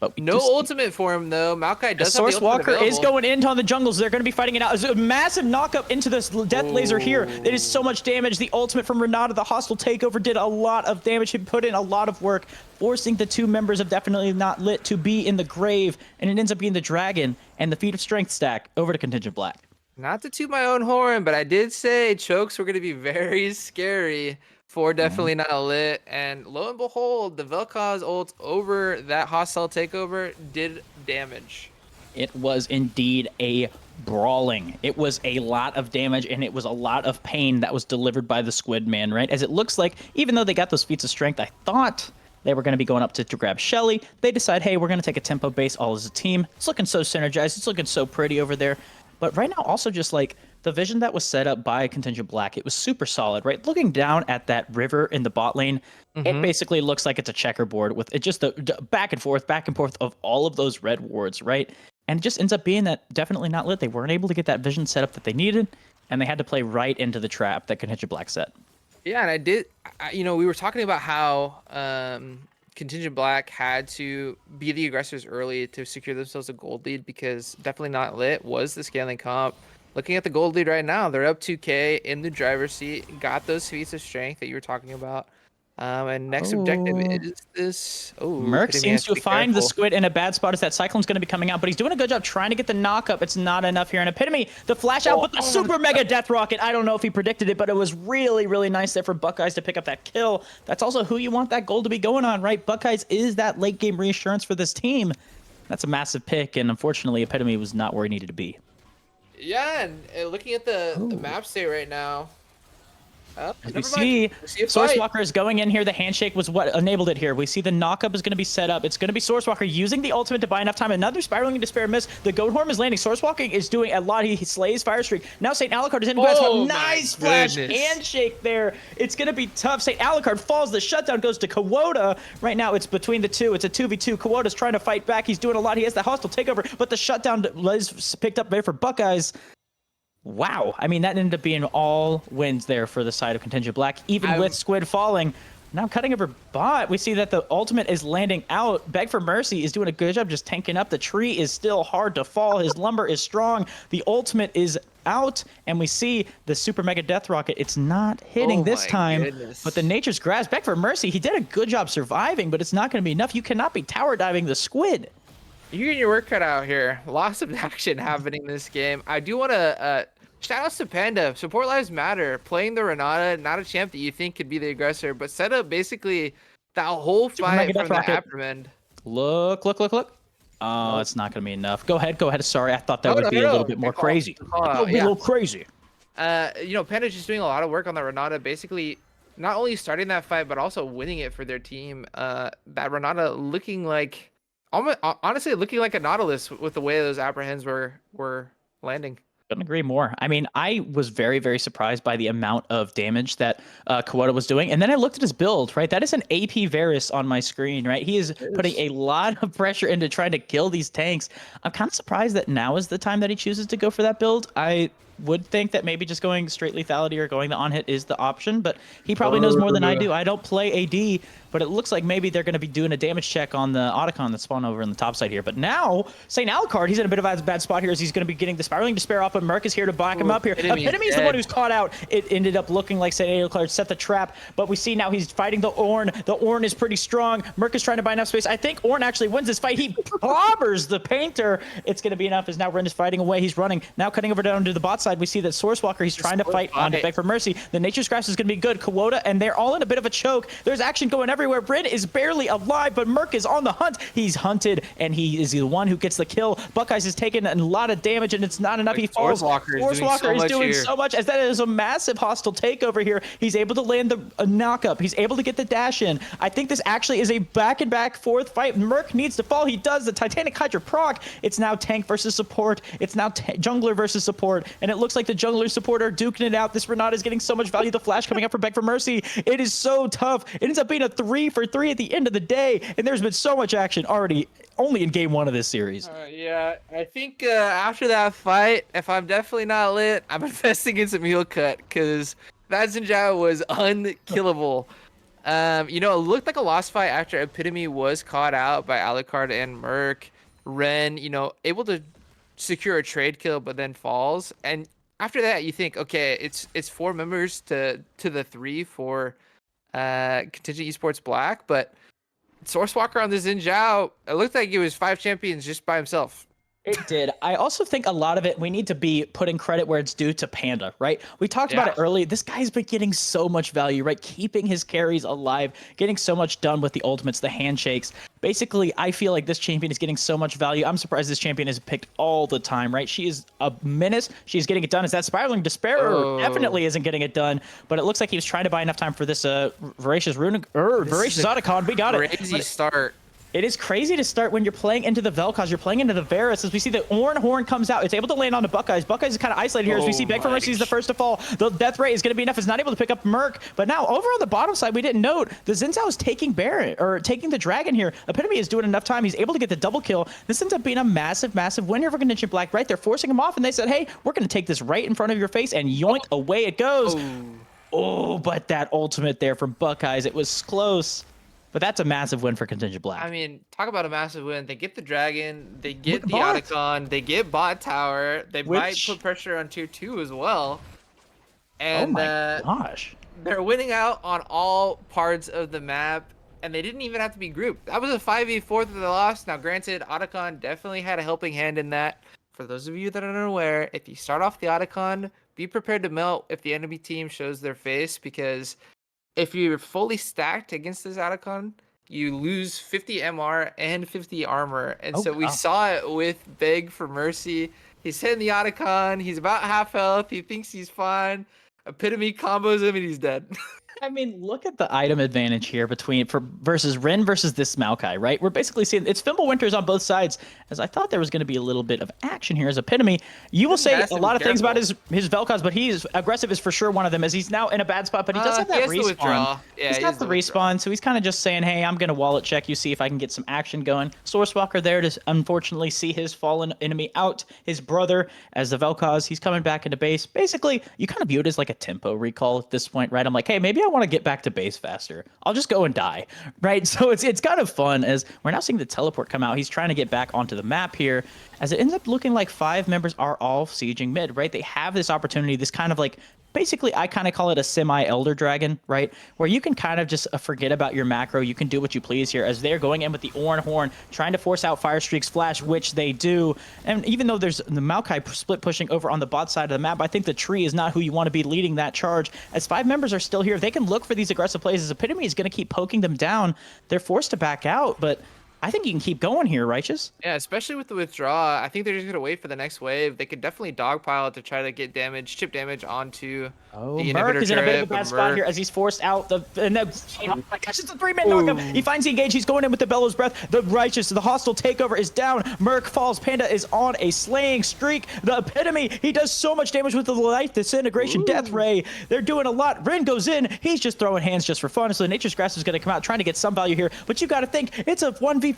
But we No just- ultimate for him though. Maokai The does have the Source ultimate Walker is available. going into on the jungles. They're going to be fighting it out. It's a massive knockup into this death laser here. It is so much damage. The ultimate from Renata, the hostile takeover, did a lot of damage. He put in a lot of work, forcing the two members of Definitely Not Lit to be in the grave. And it ends up being the dragon and the Feat of Strength stack over to Contingent Black. Not to toot my own horn, but I did say chokes were going to be very scary for Definitely Not Lit. And lo and behold, the Vel'Koz ult over that hostile takeover did damage. It was indeed a brawling. It was a lot of damage, and it was a lot of pain that was delivered by the Squid Man, right? As it looks like, even though they got those feats of strength, I thought they were going to be going up to grab Shelly. They decide, hey, we're going to take a tempo base all as a team. It's looking so synergized. It's looking so pretty over there. But right now, also just like the vision that was set up by Contingent Black, it was super solid, right? Looking down at that river in the bot lane, it basically looks like it's a checkerboard with it just the back and forth of all of those red wards, right? And it just ends up being that Definitely Not Lit. They weren't able to get that vision set up that they needed, and they had to play right into the trap that Contingent Black set. Yeah, and we were talking about how Contingent Black had to be the aggressors early to secure themselves a gold lead because Definitely Not Lit was the scaling comp. Looking at the gold lead right now, they're up 2K in the driver's seat, got those feats of strength that you were talking about. And next objective is this. Oh, Merc Epitome seems has to be find the careful. Squid in a bad spot as that Cyclone's going to be coming out, but he's doing a good job trying to get the knock-up. It's not enough here in Epitome. The flash out, but the Super Mega Death Rocket. I don't know if he predicted it, but it was really, really nice there for Buckeyes to pick up that kill. That's also who you want that goal to be going on, right? Buckeyes is that late-game reassurance for this team. That's a massive pick, and unfortunately, Epitome was not where he needed to be. Yeah, and looking at the map state right now. Oh, As never we mind. see, We see a Source fight. Walker is going in here. The handshake was what enabled it here. We see the knockup is going to be set up. It's going to be Source Walker using the ultimate to buy enough time. Another spiraling despair miss. The Goat Horn is landing. Source Walker is doing a lot. He slays Fire Streak. Now St. Alucard is in the bad spot. Oh, my Nice flash goodness. handshake there. It's going to be tough. St. Alucard falls. The shutdown goes to Kawota. Right now it's between the two. It's a 2v2. Kawota's trying to fight back. He's doing a lot. He has the hostile takeover, but the shutdown was picked up there for Buckeyes. Wow. I mean, that ended up being all wins there for the side of Contingent Black, even with Squid falling. Now cutting over bot, we see that the ultimate is landing out. Beg for Mercy is doing a good job just tanking up. The tree is still hard to fall. His lumber is strong. The ultimate is out, and we see the Super Mega Death Rocket. It's not hitting Oh this my time, goodness. but the Nature's Grasp. Beg for Mercy, he did a good job surviving, but it's not going to be enough. You cannot be tower diving the Squid. You're getting your work cut out here. Lots of action happening in this game. I do want to shout outs to Panda. Support lives matter. Playing the Renata, not a champ that you think could be the aggressor, but set up basically that whole fight Mega from the Death Rocket. Aprimend. Look. Oh, it's not going to be enough. Go ahead. Sorry, I thought that No, would no, be a no. little bit more Good call. crazy. Good call It out, would be a yeah. little crazy. Panda's just doing a lot of work on the Renata, basically not only starting that fight, but also winning it for their team. That Renata looking like, honestly, looking like a Nautilus with the way those apprehends were landing. Couldn't agree more. I mean, I was very, very surprised by the amount of damage that Kawota was doing. And then I looked at his build, right? That is an AP Varus on my screen, right? He is putting a lot of pressure into trying to kill these tanks. I'm kind of surprised that now is the time that he chooses to go for that build. I would think that maybe just going straight lethality or going the on-hit is the option, but he probably knows more than I do. I don't play AD, but it looks like maybe they're going to be doing a damage check on the Otacon that's spawned over in the top side here. But now, St. Alucard, he's in a bit of a bad spot here as he's going to be getting the Spiraling Despair off, but Merc is here to back him up here. Epitome is the one who's caught out. It ended up looking like St. Alucard set the trap, but we see now he's fighting the Ornn. The Ornn is pretty strong. Merc is trying to buy enough space. I think Ornn actually wins this fight. He clobbers the Painter. It's going to be enough as now Ren is fighting away. He's running. Now cutting over down to the bot side, we see that Sourcewalker, he's trying to fight on to beg for mercy. The Nature's Grasp is going to be good. Kuota, and they're all in a bit of a choke. There's action going everywhere. Ren is barely alive, but Merc is on the hunt. He's hunted, and he is the one who gets the kill. Buckeyes is taking a lot of damage, and it's not enough. He falls. Sourcewalker is doing so much, as that is a massive hostile takeover here. He's able to land the knock-up. He's able to get the dash in. I think this actually is a back-and-back fourth fight. Merc needs to fall. He does. The Titanic Hydra proc. It's now tank versus support. It's now jungler versus support, and it looks like the jungler support are duking it out. This Renata is getting so much value. The flash coming up for Beg for Mercy. It is so tough. It ends up being a 3-for-3 at the end of the day, and there's been so much action already only in game 1 of this series. Yeah, I think after that fight, if I'm definitely not lit, I'm investing in some heal cut because that Zinjao was unkillable. You know, it looked like a lost fight after Epitome was caught out by Alucard and Merc. Ren, you know, able to secure a trade kill, but then falls. And after that, you think, okay, it's 4 members to the 3 for Contingent Esports Black, but Sourcewalker on the Zinjao, it looked like it was 5 champions just by himself. It did. I also think a lot of it, we need to be putting credit where it's due to Panda, right? We talked about it early. This guy's been getting so much value, right? Keeping his carries alive, getting so much done with the ultimates, the handshakes. Basically, I feel like this champion is getting so much value. I'm surprised this champion is picked all the time, right? She is a menace. She's getting it done. Is that Spiraling Despair? Definitely isn't getting it done, but it looks like he was trying to buy enough time for this Voracious Otacon. We got it. Crazy start. It is crazy to start when you're playing into the Vel'Koz, you're playing into the Varus. As we see the Ornn Horn comes out, it's able to land on the Buckeyes. Buckeyes is kind of isolated here as we see Beg for Mercy is the first to fall. The death rate is going to be enough. It's not able to pick up Merc, but now over on the bottom side, we didn't note the Zinzao is taking Baron or taking the Dragon here. Epitome is doing enough time. He's able to get the double kill. This ends up being a massive, massive win here for Contingent Black. Right, they're forcing him off, and they said, "Hey, we're going to take this right in front of your face," and yoink, away it goes. Oh, but that ultimate there from Buckeyes, it was close. But that's a massive win for Contingent Black. I mean, talk about a massive win. They get the Dragon, they get the Otacon, they get bot tower, they might put pressure on tier 2 as well. And oh my gosh. They're winning out on all parts of the map, and they didn't even have to be grouped. That was a 5v4 that they lost. Now, granted, Otacon definitely had a helping hand in that. For those of you that are unaware, if you start off the Otacon, be prepared to melt if the enemy team shows their face, because if you're fully stacked against this Otacon, you lose 50 MR and 50 armor. And so we saw it with Beg for Mercy. He's hitting the Otacon. He's about half health. He thinks he's fine. Epitome combos him and he's dead. I mean, look at the item advantage here versus Ren versus this Maokai, right? We're basically seeing it's Fimbulwinter's on both sides, as I thought there was going to be a little bit of action here as Epitome. You will say a lot of things about his Vel'Koz, but he's aggressive is for sure one of them, as he's now in a bad spot, but he does have that respawn. Yeah, he's got the respawn, so he's kind of just saying, hey, I'm going to wallet check you, see if I can get some action going. Sourcewalker there to unfortunately see his fallen enemy out, his brother, as the Vel'Koz. He's coming back into base. Basically, you kind of view it as like a tempo recall at this point, right? I'm like, hey, maybe I want to get back to base faster. I'll just go and die, right? So it's kind of fun as we're now seeing the teleport come out. He's trying to get back onto the map here, as it ends up looking like 5 members are all sieging mid, right? They have this opportunity, this kind of like, basically, I kind of call it a semi-Elder Dragon, right? Where you can kind of just forget about your macro. You can do what you please here, as they're going in with the Ornn Horn, trying to force out Fire Streak's flash, which they do. And even though there's the Maokai split pushing over on the bot side of the map, I think the tree is not who you want to be leading that charge. As 5 members are still here, they can look for these aggressive plays. As Epitome is going to keep poking them down. They're forced to back out, but I think you can keep going here, Righteous. Yeah, especially with the withdraw. I think they're just going to wait for the next wave. They could definitely dogpile to try to get damage, chip damage onto the Merc inhibitor is in a bit of a bad spot Merc. here as he's forced out and then oh my gosh, it's a 3-man knockup. He finds the engage. He's going in with the Bellows Breath. The Righteous, the hostile takeover is down. Merc falls. Panda is on a slaying streak. The Epitome, he does so much damage with the Life Disintegration Death Ray. They're doing a lot. Ren goes in. He's just throwing hands just for fun. So the Nature's Grasp is going to come out trying to get some value here. But you got to think, it's a 1v5.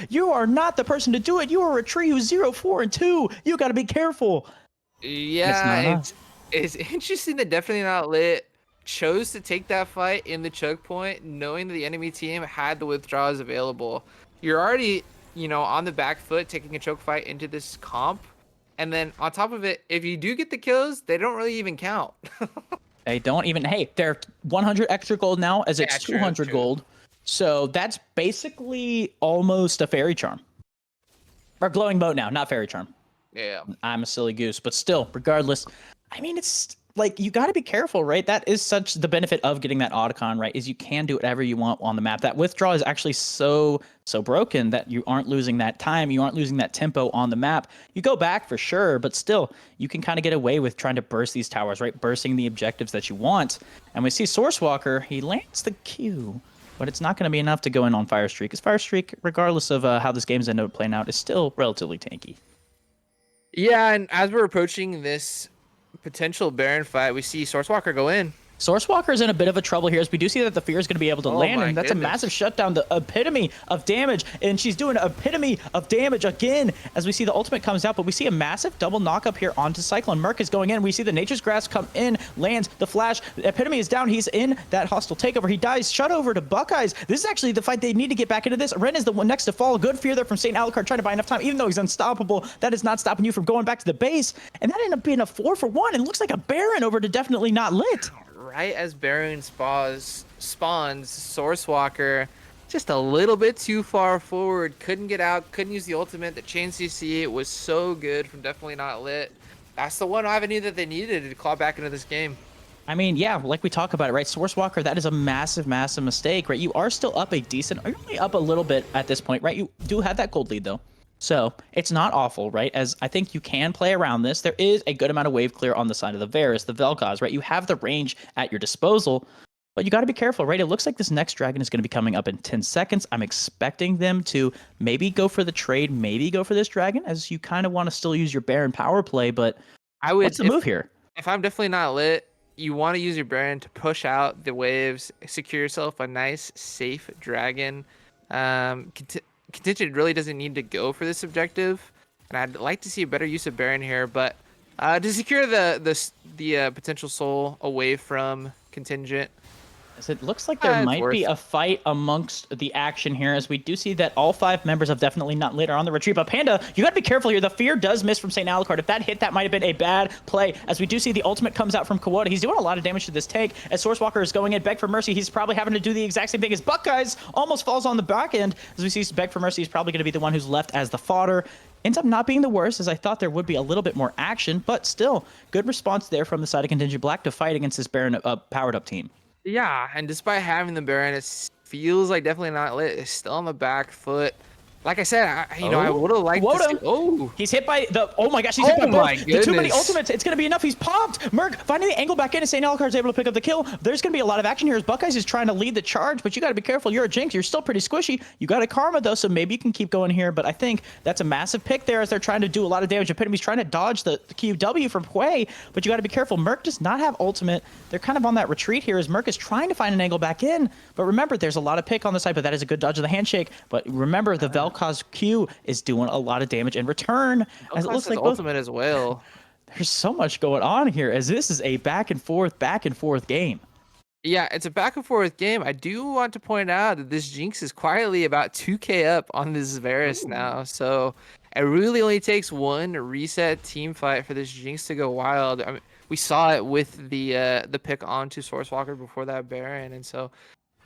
You are not the person to do it. You are a tree who's 0, 4, and 2. You got to be careful. it's Yeah, not enough. it's interesting that Definitely Not Lit chose to take that fight in the choke point, knowing that the enemy team had the withdrawals available. You're already, on the back foot taking a choke fight into this comp, and then on top of it, if you do get the kills, they don't really even count. They don't even. Hey, they're 100 extra gold now, as it's Yeah, true, 200 true. gold. So that's basically almost a fairy charm. Or glowing boat now, not fairy charm. Yeah. I'm a silly goose, but still, regardless, I mean, it's like you got to be careful, right? That is such the benefit of getting that Otacon, right? Is you can do whatever you want on the map. That withdraw is actually so broken that you aren't losing that time, you aren't losing that tempo on the map. You go back for sure, but still, you can kind of get away with trying to burst these towers, right? Bursting the objectives that you want. And we see Sourcewalker, he lands the Q. But it's not going to be enough to go in on Fire Streak, because Fire Streak, regardless of how this game's ended up playing out, is still relatively tanky. Yeah, and as we're approaching this potential Baron fight, we see Sourcewalker go in. Sourcewalker is in a bit of a trouble here, as we do see that the Fear is going to be able to Oh land, my and that's a goodness. massive shutdown, the epitome of damage, and she's doing epitome of damage again, as we see the ultimate comes out, but we see a massive double knock up here onto Cyclone. Merc is going in, we see the Nature's Grasp come in, lands the flash, epitome is down, he's in that hostile takeover, he dies, shut over to Buckeyes. This is actually the fight they need to get back into this. Ren is the one next to fall, good Fear there from St. Alucard, trying to buy enough time, even though he's unstoppable, that is not stopping you from going back to the base, and that ended up being a 4-for-1, and looks like a Baron over to Definitely Not Lit. Right as Baron spawns, Sourcewalker just a little bit too far forward. Couldn't get out, couldn't use the ultimate. The chain CC was so good from Definitely Not Lit. That's the one avenue that they needed to claw back into this game. I mean, yeah, like we talk about it, right? Sourcewalker, that is a massive, massive mistake, right? You are still up a decent, you're only up a little bit at this point, right? You do have that gold lead, though. So it's not awful, right? As I think you can play around this. There is a good amount of wave clear on the side of the Varus, the Vel'Koz, right? You have the range at your disposal, but you got to be careful, right? It looks like this next dragon is going to be coming up in 10 seconds. I'm expecting them to maybe go for the trade, maybe go for this dragon, as you kind of want to still use your Baron power play, but I would. what's the move here? If I'm Definitely Not Lit, you want to use your Baron to push out the waves, secure yourself a nice, safe dragon. Contingent really doesn't need to go for this objective, and I'd like to see a better use of Baron here, but to secure the potential soul away from Contingent. As it looks like there It's might be worth. a fight amongst the action here, as we do see that all 5 members of Definitely Not Lit are on the retreat. But Panda, you got to be careful here. The Fear does miss from St. Alucard. If that hit, that might have been a bad play. As we do see the ultimate comes out from Kawada. He's doing a lot of damage to this tank. As Sourcewalker is going in, Beg for Mercy, he's probably having to do the exact same thing as Buckeyes. Almost falls on the back end. As we see Beg for Mercy, he's probably going to be the one who's left as the fodder. Ends up not being the worst, as I thought there would be a little bit more action, but still, good response there from the side of Contingent Black to fight against this Baron powered up team. Yeah, and despite having the Baron, it feels like Definitely Not Lit is still on the back foot. Like I said, I would have liked to see. Oh, He's hit by the. Oh my gosh, he's hit by Oh my both. The too many goodness. ultimates. It's going to be enough. He's popped. Merc finding the angle back in, and St. Alucard's able to pick up the kill. There's going to be a lot of action here as Buckeyes is trying to lead the charge, but you got to be careful. You're a Jinx. You're still pretty squishy. You got a Karma, though, so maybe you can keep going here, but I think that's a massive pick there as they're trying to do a lot of damage. Epitome's trying to dodge the QW from Hwei, but you got to be careful. Merc does not have ultimate. They're kind of on that retreat here as Merc is trying to find an angle back in, but remember, there's a lot of pick on the side, but that is a good dodge of the handshake. But remember, the Vel'Koz Q is doing a lot of damage in return, as it looks like both. ultimate as well. There's so much going on here, as this is a back and forth game. Yeah, it's a back and forth game. I do want to point out that this Jinx is quietly about 2k up on this Varus now. So it really only takes one reset team fight for this Jinx to go wild. I mean, we saw it with the pick onto Sourcewalker before that Baron. And so,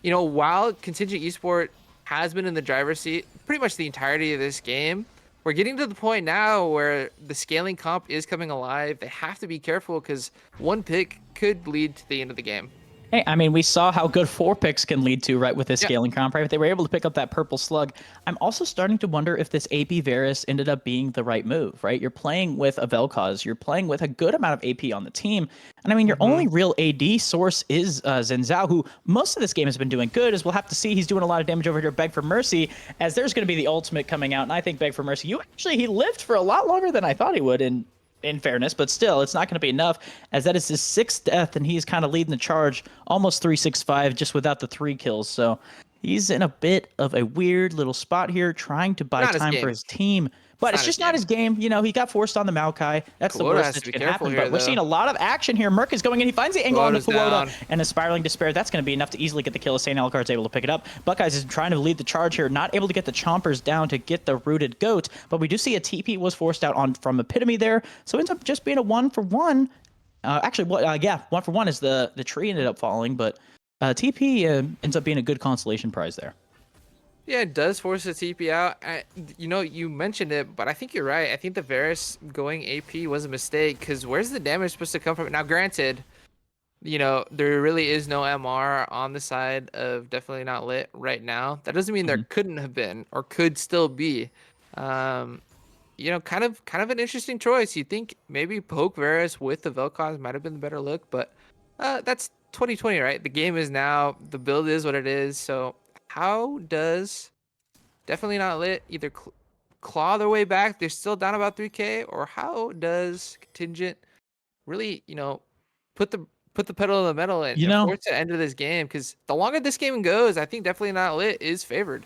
while Contingent Esport has been in the driver's seat pretty much the entirety of this game, we're getting to the point now where the scaling comp is coming alive. They have to be careful because one pick could lead to the end of the game. Hey, I mean, we saw how good 4 picks can lead to, right, with this Yeah. scaling comp, right? If they were able to pick up that purple slug. I'm also starting to wonder if this AP Varus ended up being the right move, right? You're playing with a Vel'Koz. You're playing with a good amount of AP on the team. And I mean, your only real AD source is Xin Zhao, who most of this game has been doing good, as we'll have to see. He's doing a lot of damage over here, Beg for Mercy, as there's going to be the ultimate coming out. And I think Beg for Mercy, he lived for a lot longer than I thought he would, in fairness, but still, it's not going to be enough, as that is his 6th death, and he's kind of leading the charge, almost 365, just without the 3 kills. So He's in a bit of a weird little spot here, trying to buy Not his time for game. his team. It's But not it's his just not game. his game. You know, he got forced on the Maokai. That's the Kuota worst has to that be can careful happen. here, But we're seeing a though. lot of action here. Merc is going in. He finds the angle on the Kuota's Kuota down. and a Spiraling Despair. That's going to be enough to easily get the kill. St. Alucard's able to pick it up. Buckeyes is trying to lead the charge here, not able to get the Chompers down to get the Rooted Goat. But we do see a TP was forced out on from Epitome there. So it ends up just being a 1-for-1. Yeah, 1-for-1 is the tree ended up falling. But TP ends up being a good consolation prize there. Yeah, it does force the TP out. You know, you mentioned it, but I think you're right. I think the Varus going AP was a mistake because where's the damage supposed to come from? Now, granted, you know, there really is no MR on the side of definitely not lit right now. That doesn't mean there couldn't have been or could still be. You know, kind of an interesting choice. You think maybe poke Varus with the Vel'Koz might have been the better look, but that's 2020, right? The game is now, the build is what it is. So how does definitely not lit either claw their way back? They're still down about 3K, or how does Contingent really, you know, put the pedal to the metal and, You know, force the end of this game? Because the longer this game goes, I think definitely not lit is favored.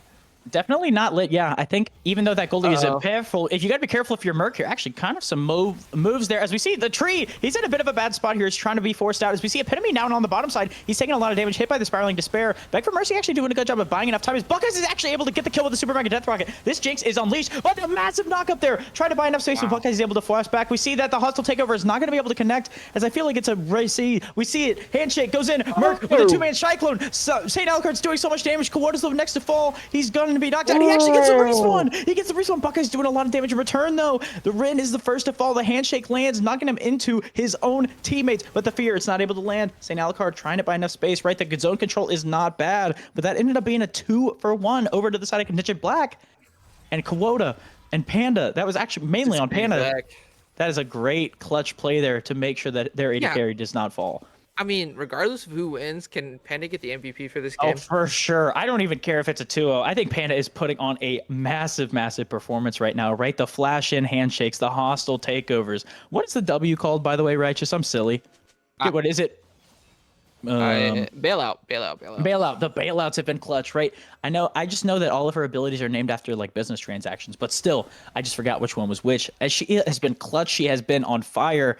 definitely not lit. Yeah, I think even though that goalie is a Uh-oh. careful, if you got to be careful if you're Merc here. Actually, kind of some moves there. As we see the tree, he's in a bit of a bad spot here. He's trying to be forced out. As we see Epitome now on the bottom side, he's taking a lot of damage, hit by the Spiraling Despair. Beg for Mercy actually doing a good job of buying enough time. His Buckeyes is actually able to get the kill with the Super Mega Death Rocket. This Jinx is unleashed. Oh, a massive knock up there. Trying to buy enough space, but Buckeyes is able to flash back. We see that the hostile takeover is not going to be able to connect, as I feel like it's a racy. We see it. Handshake goes in. Merc with a two-man Cyclone. St. Alucard's doing so much damage. Kuota's the next to fall. He's going to be knocked out. He actually gets the respawn. He gets the respawn. Buckeyes doing a lot of damage in return, though. The Rin is the first to fall. The handshake lands, knocking him into his own teammates. But the fear, it's not able to land. St. Alucard trying to buy enough space, right? The zone control is not bad, but that ended up being a 2-for-1 over to the side of Contingent Black. And Kuota and Panda, that was actually mainly on Panda. That is a great clutch play there to make sure that their AD carry does not fall. I mean, regardless of who wins, can Panda get the MVP for this Oh, game? for sure. I don't even care if it's a 2-0. I think Panda is putting on a massive, massive performance right now, right? The flash-in handshakes, the hostile takeovers. What is the W called, by the way, Righteous? I'm silly. What is it? Bailout. Bailout. The bailouts have been clutch, right? I just know that all of her abilities are named after like business transactions, but still, I just forgot which one was which. As she has been clutch, she has been on fire.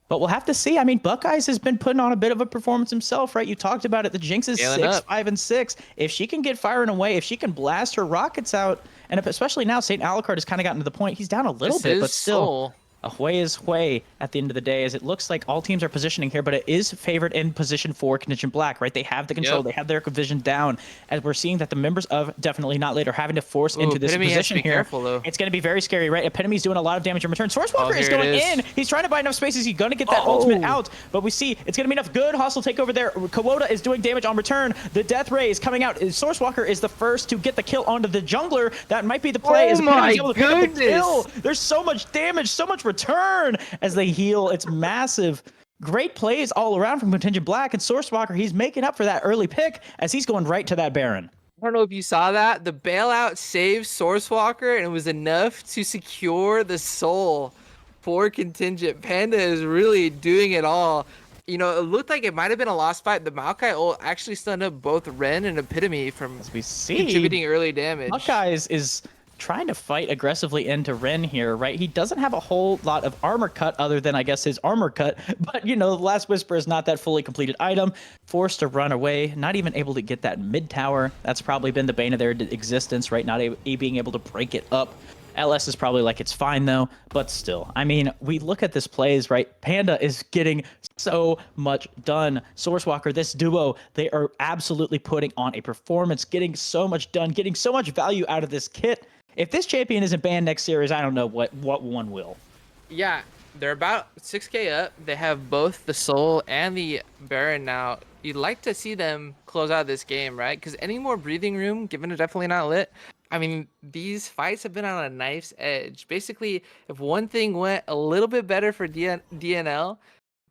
But we'll have to see. I mean, Buckeyes has been putting on a bit of a performance himself, right? You talked about it. The Jinx is 6, 5, and 6. If she can get firing away, if she can blast her rockets out, and especially now, St. Alucard has kind of gotten to the point. He's down a little bit, but still. A Hui is Hui at the end of the day, as it looks like all teams are positioning here, but it is favored in position for Contingent Black, right? They have the control, they have their vision down, as we're seeing that the members of Definitely Not Late are having to force into this position here. Careful, it's going to be very scary, right? Epitomy's doing a lot of damage in return. Sourcewalker is going in. He's trying to buy enough space. Is he going to get that ultimate out? But we see it's going to be enough. Good hostile takeover there. Kuota is doing damage on return. The Death Ray is coming out. Sourcewalker is the first to get the kill onto the jungler. That might be the play. Oh my goodness! There's so much damage, so much return. As they heal, it's massive. Great plays all around from Contingent Black, and Sourcewalker, he's making up for that early pick as he's going right to that Baron. I don't know if you saw that. The bailout saved Sourcewalker, and it was enough to secure the soul for Contingent. Panda is really doing it all. You know, it looked like it might have been a lost fight. The Maokai ult actually stunned up both Ren and Epitome from as we see, contributing early damage. Maokai is trying to fight aggressively into Ren here, right? He doesn't have a whole lot of armor cut other than, I guess, his armor cut. But, you know, the Last Whisper is not that fully completed item. Forced to run away, not even able to get that mid tower. That's probably been the bane of their existence, right? Not being able to break it up. LS is probably like, it's fine though, but still. I mean, we look at this plays, right? Panda is getting so much done. Sourcewalker, this duo, they are absolutely putting on a performance, getting so much done, getting so much value out of this kit. If this champion isn't banned next series, I don't know what one will. Yeah, they're about 6K up. They have both the Soul and the Baron now. You'd like to see them close out this game, right? Because any more breathing room, given it Definitely Not Lit, I mean, these fights have been on a knife's edge. Basically, if one thing went a little bit better for DNL,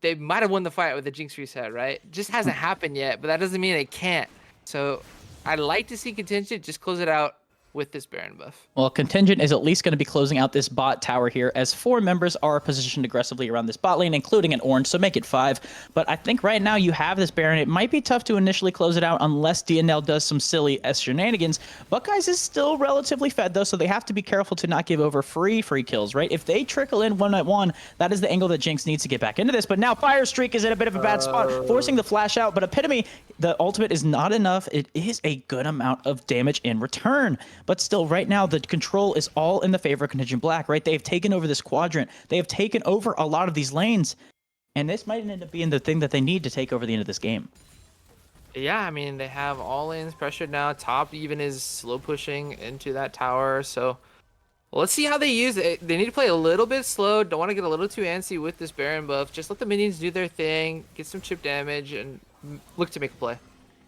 they might have won the fight with the Jinx reset, right? Just hasn't happened yet, but that doesn't mean it can't. So I'd like to see Contingent just close it out with this Baron buff. Well, Contingent is at least going to be closing out this bot tower here, as 4 members are positioned aggressively around this bot lane, including an orange, so make it 5. But I think right now you have this Baron. It might be tough to initially close it out unless DNL does some silly S shenanigans. Buckeyes is still relatively fed, though, so they have to be careful to not give over free kills, right? If they trickle in 1-1, that is the angle that Jinx needs to get back into this. But now Fire Streak is in a bit of a bad spot, forcing the flash out. But Epitome, the ultimate is not enough. It is a good amount of damage in return. But still, right now, the control is all in the favor of Contingent Black, right? They've taken over this quadrant. They have taken over a lot of these lanes. And this might end up being the thing that they need to take over the end of this game. Yeah, I mean, they have all lanes pressured now. Top even is slow pushing into that tower. So let's see how they use it. They need to play a little bit slow. Don't want to get a little too antsy with this Baron buff. Just let the minions do their thing, get some chip damage, and look to make a play.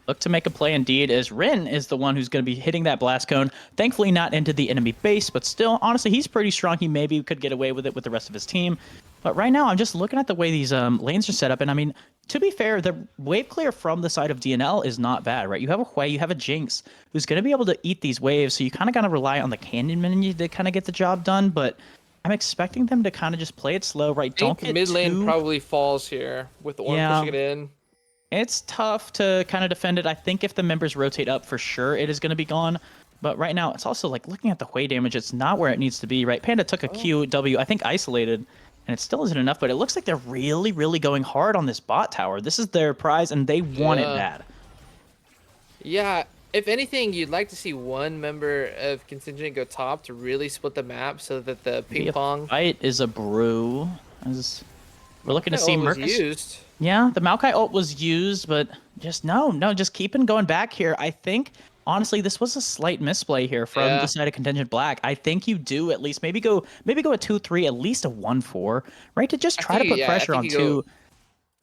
Look to make a play indeed, as Rin is the one who's going to be hitting that blast cone. Thankfully not into the enemy base, but still, honestly, he's pretty strong. He maybe could get away with it with the rest of his team. But right now, I'm just looking at the way these lanes are set up, and I mean, to be fair, the wave clear from the side of DNL is not bad, right? You have a Hui, you have a Jinx, who's going to be able to eat these waves, so you kind of got to rely on the Canyon minion to kind of get the job done, but I'm expecting them to kind of just play it slow, right? Don't get mid lane probably falls here with the Ornn pushing it in. It's tough to kind of defend it. I think if the members rotate up, for sure, it is going to be gone. But right now, it's also like looking at the Hui damage, it's not where it needs to be, right? Panda took a QW, I think isolated, and it still isn't enough, but it looks like they're really, really going hard on this bot tower. This is their prize, and they want it bad. Yeah, if anything, you'd like to see one member of Contingent go top to really split the map so that the ping pong fight is a brew. We're looking to see Mercus used. Yeah, the Maokai ult was used, but just just keeping going back here. I think, honestly, this was a slight misplay here from the side of Contingent Black. I think you do at least maybe go a 2-3, at least a 1-4, right? To just try to put pressure on 2.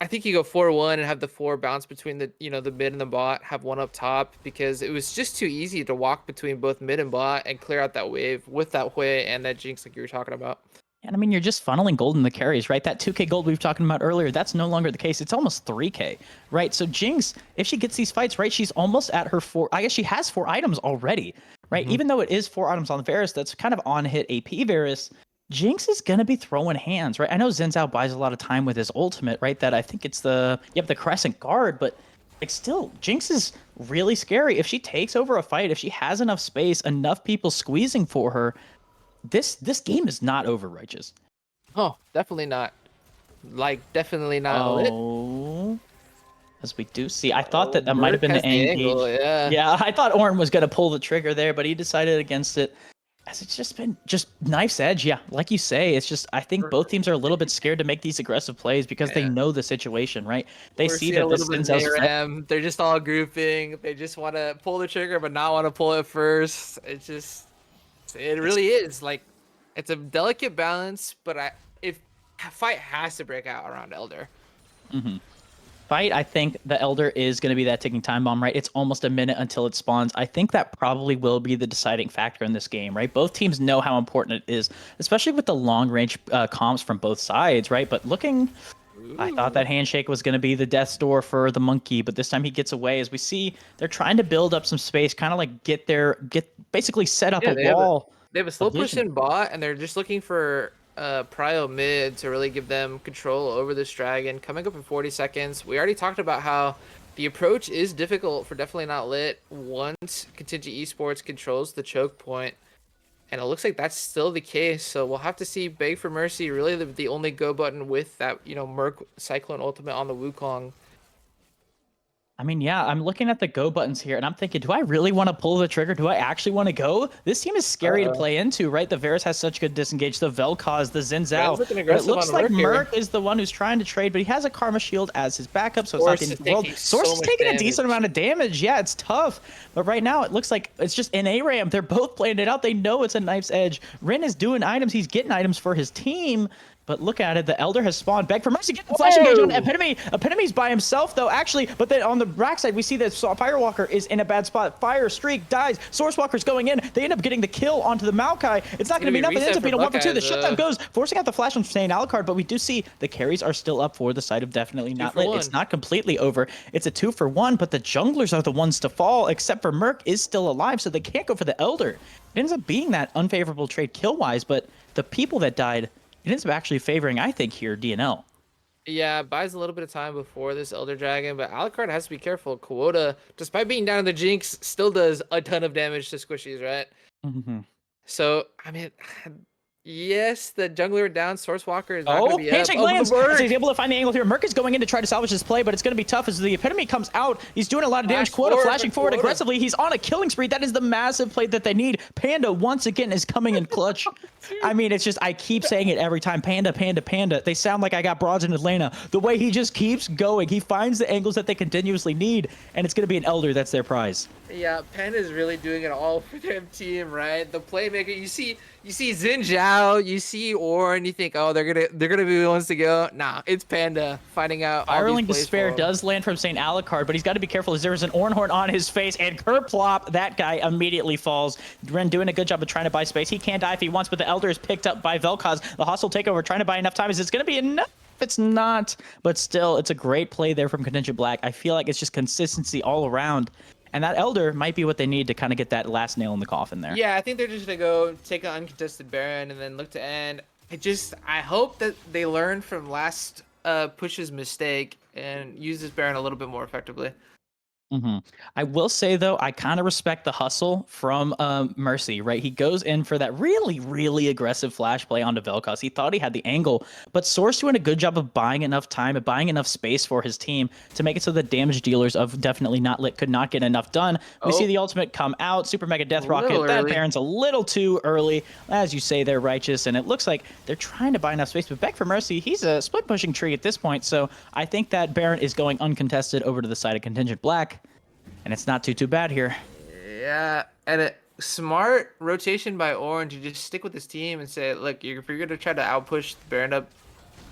I think you go 4-1 and have the 4 bounce between the the mid and the bot, have one up top, because it was just too easy to walk between both mid and bot and clear out that wave with that Hui and that Jinx like you were talking about. And I mean, you're just funneling gold in the carries, right? That 2k gold we were talking about earlier, that's no longer the case. It's almost 3k, right? So Jinx, if she gets these fights, right, she's almost at her 4. I guess she has 4 items already, right? Even though it is 4 items on Varus, that's kind of on hit AP Varus. Jinx is going to be throwing hands, right? I know Xin Zhao buys a lot of time with his ultimate, right? That I think it's the Crescent Guard, but like still, Jinx is really scary. If she takes over a fight, if she has enough space, enough people squeezing for her, this game is not over, Righteous. Oh, definitely not. Like, definitely not lit. As we do see, I thought that might have been the angle. Yeah, I thought Ornn was going to pull the trigger there, but he decided against it. As it's just been knife's edge. Yeah, like you say, it's just, I think both teams are a little bit scared to make these aggressive plays because they know the situation, right? They see that this Zinzal's they're just all grouping. They just want to pull the trigger, but not want to pull it first. It really is like, it's a delicate balance, but if fight has to break out around Elder. Fight, I think the Elder is going to be that ticking time bomb, right? It's almost a minute until it spawns. I think that probably will be the deciding factor in this game, right? Both teams know how important it is, especially with the long range comps from both sides, right? But I thought that handshake was going to be the death's door for the monkey, but this time he gets away. As we see, they're trying to build up some space, kind of like basically set up a wall. They have a slow push in bot, and they're just looking for prio mid to really give them control over this dragon. Coming up in 40 seconds. We already talked about how the approach is difficult for Definitely Not Lit once Contingent Esports controls the choke point. And it looks like that's still the case. So we'll have to see Beg for Mercy, really the only go button with that, Merc Cyclone Ultimate on the Wukong. I mean, yeah, I'm looking at the go buttons here, and I'm thinking, do I really want to pull the trigger? Do I actually want to go? This team is scary to play into, right? The Varus has such good disengage, the Vel'Koz, the Xin Zhao. It looks like Merc is the one who's trying to trade, but he has a Karma Shield as his backup, so it's not the end of the world. Source is taking a decent amount of damage. Yeah, it's tough. But right now, it looks like it's just an A-Ram. They're both playing it out. They know it's a knife's edge. Rin is doing items. He's getting items for his team. But look at it, the Elder has spawned. Beg for mercy, get the flash engage on Epitome. Epitomy's by himself though, actually. But then on the backside, we see that Firewalker is in a bad spot. Fire Streak dies. Sourcewalker's going in. They end up getting the kill onto the Maokai. It's not going to be enough. It ends up being a 1-for-2. The shutdown goes, forcing out the flash on Saiyan Alucard. But we do see the carries are still up for the side of definitely not lit. It's not completely over. It's a 2-for-1, but the junglers are the ones to fall, except for Merc is still alive, so they can't go for the Elder. It ends up being that unfavorable trade kill-wise, but the people that died, it ends up actually favoring, I think, here, DNL. Yeah, buys a little bit of time before this Elder Dragon, but Alucard has to be careful. Kuota, despite being down in the Jinx, still does a ton of damage to squishies, right? Mm-hmm. So, I mean, yes, the jungler down, Sourcewalker is not going to be handshake up. lands. He's able to find the angle here. Merc is going in to try to salvage this play, but it's going to be tough as the Epitome comes out. He's doing a lot of damage. Kuota flashing forward aggressively. He's on a killing spree. That is the massive play that they need. Panda once again is coming in clutch. I mean, it's just, I keep saying it every time. Panda, Panda, Panda. They sound like I got broads in Atlanta. The way he just keeps going. He finds the angles that they continuously need, and it's going to be an Elder that's their prize. Yeah, Panda is really doing it all for their team, right? The playmaker, you see Xin Zhao, you see Ornn, you think, oh, they're gonna be the ones to go. Nah, it's Panda finding out. Spiraling Despair does land from St. Alucard, but he's got to be careful as there is an Ornhorn on his face, and Kerplop, that guy immediately falls. Ren doing a good job of trying to buy space. He can die if he wants, but the Elder is picked up by Vel'Koz. The hostile takeover trying to buy enough time. Is it's going to be enough? It's not, but still, it's a great play there from Contingent Black. I feel like it's just consistency all around. And that Elder might be what they need to kind of get that last nail in the coffin there. Yeah, I think they're just going to go take an uncontested Baron and then look to end. I hope that they learn from last push's mistake and use this Baron a little bit more effectively. Mm-hmm. I will say, though, I kind of respect the hustle from Mercy, right? He goes in for that really, really aggressive flash play onto Vel'Koz. He thought he had the angle, but Source doing a good job of buying enough time and buying enough space for his team to make it so the damage dealers of Definitely Not Lit could not get enough done. We see the ultimate come out, Super Mega Death Rocket. That Baron's a little too early. As you say, they're righteous, and it looks like they're trying to buy enough space, but Beg for Mercy, he's a split-pushing tree at this point, so I think that Baron is going uncontested over to the side of Contingent Black. And it's not too bad here. Yeah, and a smart rotation by Ornn to just stick with his team and say, look, if you're going to try to outpush the Baron up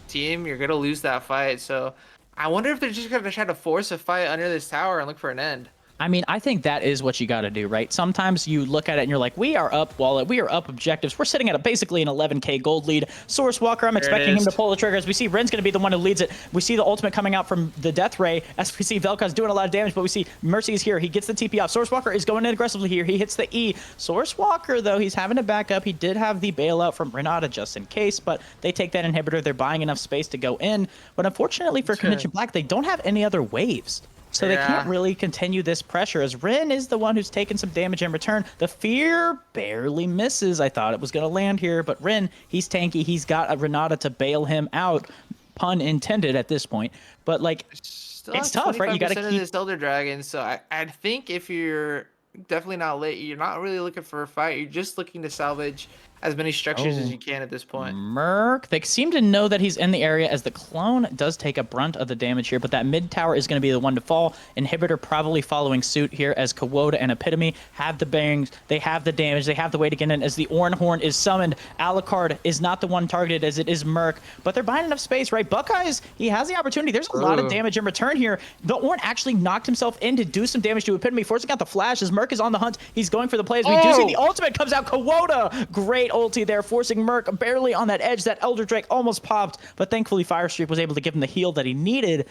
team, you're going to lose that fight. So I wonder if they're just going to try to force a fight under this tower and look for an end. I mean, I think that is what you got to do, right? Sometimes you look at it and you're like, we are up wallet, we are up objectives. We're sitting at basically an 11k gold lead. Sourcewalker, I'm expecting him to pull the triggers. We see Ren's going to be the one who leads it. We see the ultimate coming out from the Death Ray, as we see Vel'Koz doing a lot of damage, but we see Mercy is here. He gets the TP off. Sourcewalker is going in aggressively here. He hits the E. Sourcewalker, though, he's having to back up. He did have the bailout from Renata just in case, but they take that inhibitor. They're buying enough space to go in. But unfortunately for Contingent Black, they don't have any other waves. So they can't really continue this pressure, as Ren is the one who's taken some damage in return. The Fear barely misses. I thought it was going to land here, but Ren, he's tanky. He's got a Renata to bail him out, pun intended at this point. But, like, it's tough, right? You got to keep this Elder Dragon, so I think if you're Definitely Not Lit, you're not really looking for a fight. You're just looking to salvage as many structures as you can at this point. Merc, they seem to know that he's in the area, as the clone does take a brunt of the damage here, but that mid tower is going to be the one to fall. Inhibitor probably following suit here, as Kuota and Epitome have the bangs, they have the damage, they have the way to get in, as the Ornhorn is summoned. Alucard is not the one targeted, as it is Merc, but they're buying enough space, right? Buckeyes, he has the opportunity. There's a lot of damage in return here. The Ornn actually knocked himself in to do some damage to Epitome, forcing out the flash, as Merc is on the hunt. He's going for the plays. We do see the ultimate comes out. Kuota, great ulti there, forcing Merc barely on that edge. That Elder Drake almost popped, but thankfully Fire Streak was able to give him the heal that he needed.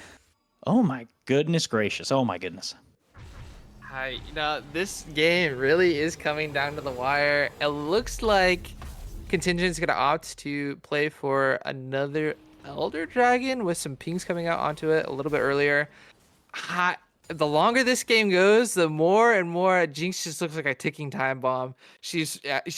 Oh my goodness gracious. Oh my goodness. This game really is coming down to the wire. It looks like Contingent's going to opt to play for another Elder Dragon with some pings coming out onto it a little bit earlier. The longer this game goes, the more and more Jinx just looks like a ticking time bomb. She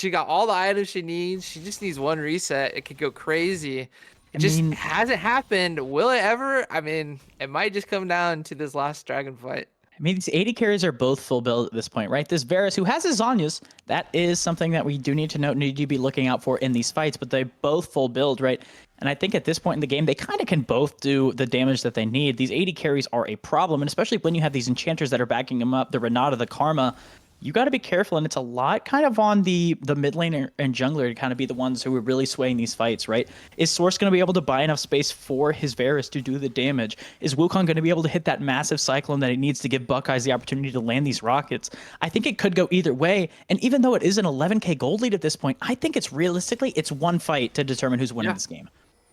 got all the items she needs. She just needs one reset. It could go crazy. It just hasn't happened. Will it ever? I mean, it might just come down to this last dragon fight. I mean, these 80 carries are both full build at this point, right? This Varus, who has his Zanyas, that is something that we do need to note, need to be looking out for in these fights, but they both full build, right? And I think at this point in the game, they kind of can both do the damage that they need. These 80 carries are a problem, and especially when you have these enchanters that are backing them up, the Renata, the Karma, you got to be careful, and it's a lot kind of on the mid laner and jungler to kind of be the ones who are really swaying these fights, right? Is Source going to be able to buy enough space for his Varus to do the damage? Is Wukong going to be able to hit that massive cyclone that he needs to give Buckeyes the opportunity to land these rockets? I think it could go either way, and even though it is an 11k gold lead at this point, I think it's realistically it's one fight to determine who's winning this game.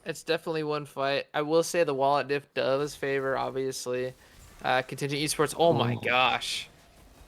It's definitely one fight. I will say the wallet diff does favor, obviously, Contingent Esports. Oh my gosh.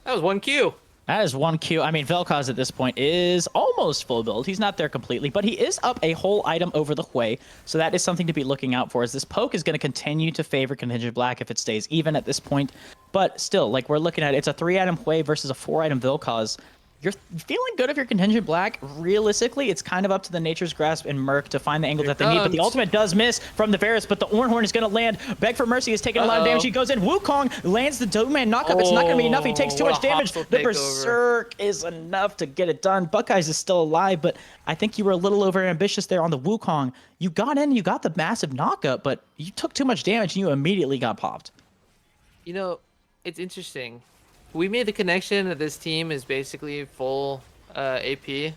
That was 1Q. That is 1Q. I mean, Vel'Koz at this point is almost full build. He's not there completely, but he is up a whole item over the Hui. So that is something to be looking out for, as this poke is going to continue to favor Contingent Black if it stays even at this point. But still, like we're looking at, it's a 3-item Hui versus a 4-item Vel'Koz. You're feeling good if you're Contingent Black. Realistically, it's kind of up to the Nature's Grasp and Merc to find the angle that they need. But the ultimate does miss from the Varus, but the Ornhorn is going to land. Beg for Mercy is taking a lot of damage. He goes in. Wukong lands the two-man knockup. It's not going to be enough. He takes too much damage. The Berserk is enough to get it done. Buckeyes is still alive, but I think you were a little over-ambitious there on the Wukong. You got in, you got the massive knockup, but you took too much damage and you immediately got popped. You know, it's interesting. We made the connection that this team is basically full AP.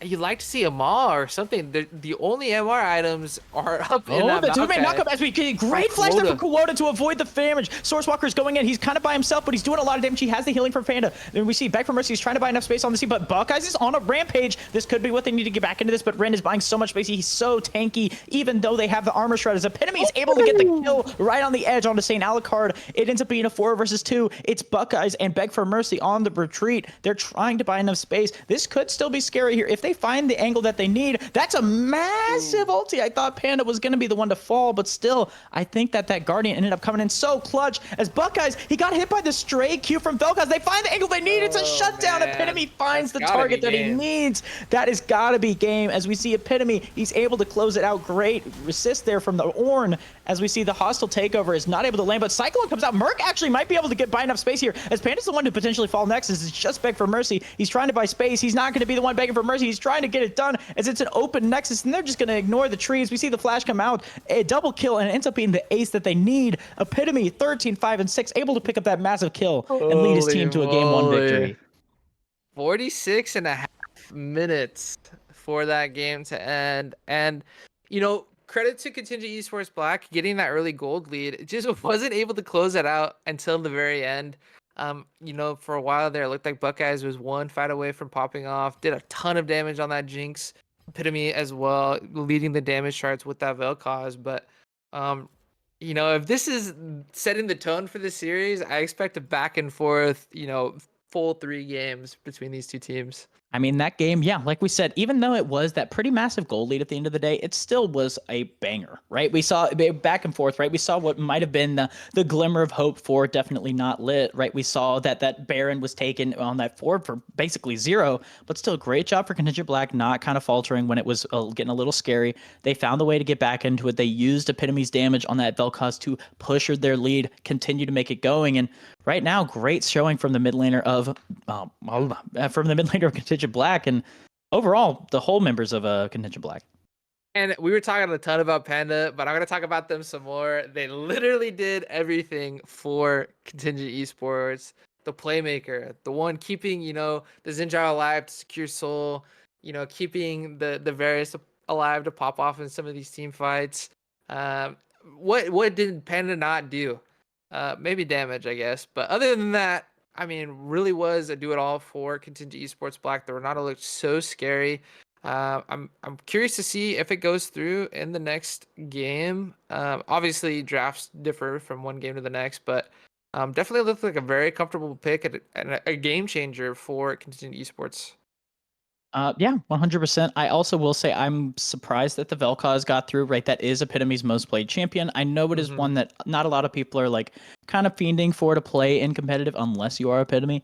You'd like to see a Maw or something. The only MR items are up in that the two-man knockup as we get great flash there from Kuwoda to avoid the damage. Sourcewalker's going in. He's kind of by himself, but he's doing a lot of damage. He has the healing from Panda. Then we see Beg for Mercy is trying to buy enough space on the scene, but Buckeyes is on a rampage. This could be what they need to get back into this, but Ren is buying so much space. He's so tanky, even though they have the armor shred. As Epitome is able to get the kill right on the edge onto St. Alucard. It ends up being a 4 versus 2. It's Buckeyes and Beg for Mercy on the retreat. They're trying to buy enough space. This could still be scary here. If they find the angle that they need, that's a massive ulti. I thought Panda was going to be the one to fall, but still, I think that Guardian ended up coming in so clutch as Buckeyes, he got hit by the stray Q from Vel'Koz. They find the angle they need. It's a shutdown. Man. Epitome finds the target that he needs. That has got to be game. As we see Epitome, he's able to close it out. Great resist there from the Ornn. As we see the hostile takeover is not able to land, but Cyclone comes out. Merc actually might be able to get by enough space here, as Panda's the one to potentially fall next. It's just Beg for Mercy. He's trying to buy space. He's not going to be the one begging for mercy. He's trying to get it done, as it's an open nexus, and they're just going to ignore the trees. We see the flash come out, a double kill, and it ends up being the ace that they need. Epitome 13, 5, and 6, able to pick up that massive kill and lead his team to a game 1 victory. 46 and a half minutes for that game to end. And, you know, credit to Contingent Esports Black getting that early gold lead. It just wasn't able to close that out until the very end. You know, for a while there, it looked like Buckeyes was one fight away from popping off. Did a ton of damage on that Jinx. Epitome as well, leading the damage charts with that Vel'Koz. But, you know, if this is setting the tone for the series, I expect a back and forth, you know, full 3 games between these two teams. I mean, that game, yeah, like we said, even though it was that pretty massive goal lead at the end of the day, it still was a banger, right? We saw back and forth, right? We saw what might have been the glimmer of hope for Definitely Not Lit, right? We saw that Baron was taken on that Ford for basically 0, but still great job for Contingent Black, not kind of faltering when it was getting a little scary. They found the way to get back into it. They used Epitome's damage on that Vel'Koz to push their lead, continue to make it going, and right now, great showing from the mid laner of Contingent Black, and overall the whole members of Contingent Black. And we were talking a ton about Panda, but I'm going to talk about them some more. They literally did everything for Contingent Esports. The playmaker, the one keeping, you know, the Zinjar alive to secure soul, you know, keeping the Varus alive to pop off in some of these team fights. What did Panda not do? Maybe damage, I guess. But other than that, I mean, really was a do-it-all for Contingent Esports Black. The Renata looked so scary. I'm curious to see if it goes through in the next game. Obviously, drafts differ from one game to the next, but definitely looked like a very comfortable pick and a game changer for Contingent Esports. Yeah, 100%. I also will say I'm surprised that the Vel'Koz got through, right? That is Epitome's most played champion. I know it is one that not a lot of people are like kind of fiending for to play in competitive unless you are Epitome.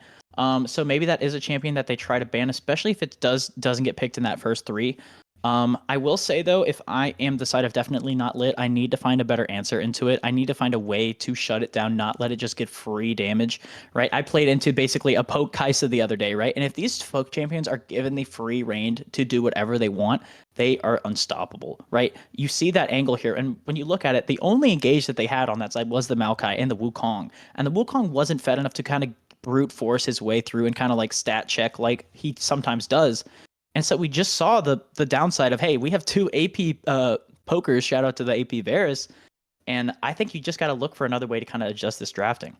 So maybe that is a champion that they try to ban, especially if it doesn't get picked in that first 3. I will say though, if I am the side of Definitely Not Lit, I need to find a better answer into it. I need to find a way to shut it down, not let it just get free damage, right? I played into basically a poke Kaisa the other day, right? And if these folk champions are given the free reign to do whatever they want, they are unstoppable, right? You see that angle here, and when you look at it, the only engage that they had on that side was the Maokai and the Wukong, and the Wukong wasn't fed enough to kind of brute force his way through and kind of like stat check like he sometimes does. And so we just saw the downside of, hey, we have two AP pokers. Shout out to the AP Varus. And I think you just got to look for another way to kind of adjust this drafting.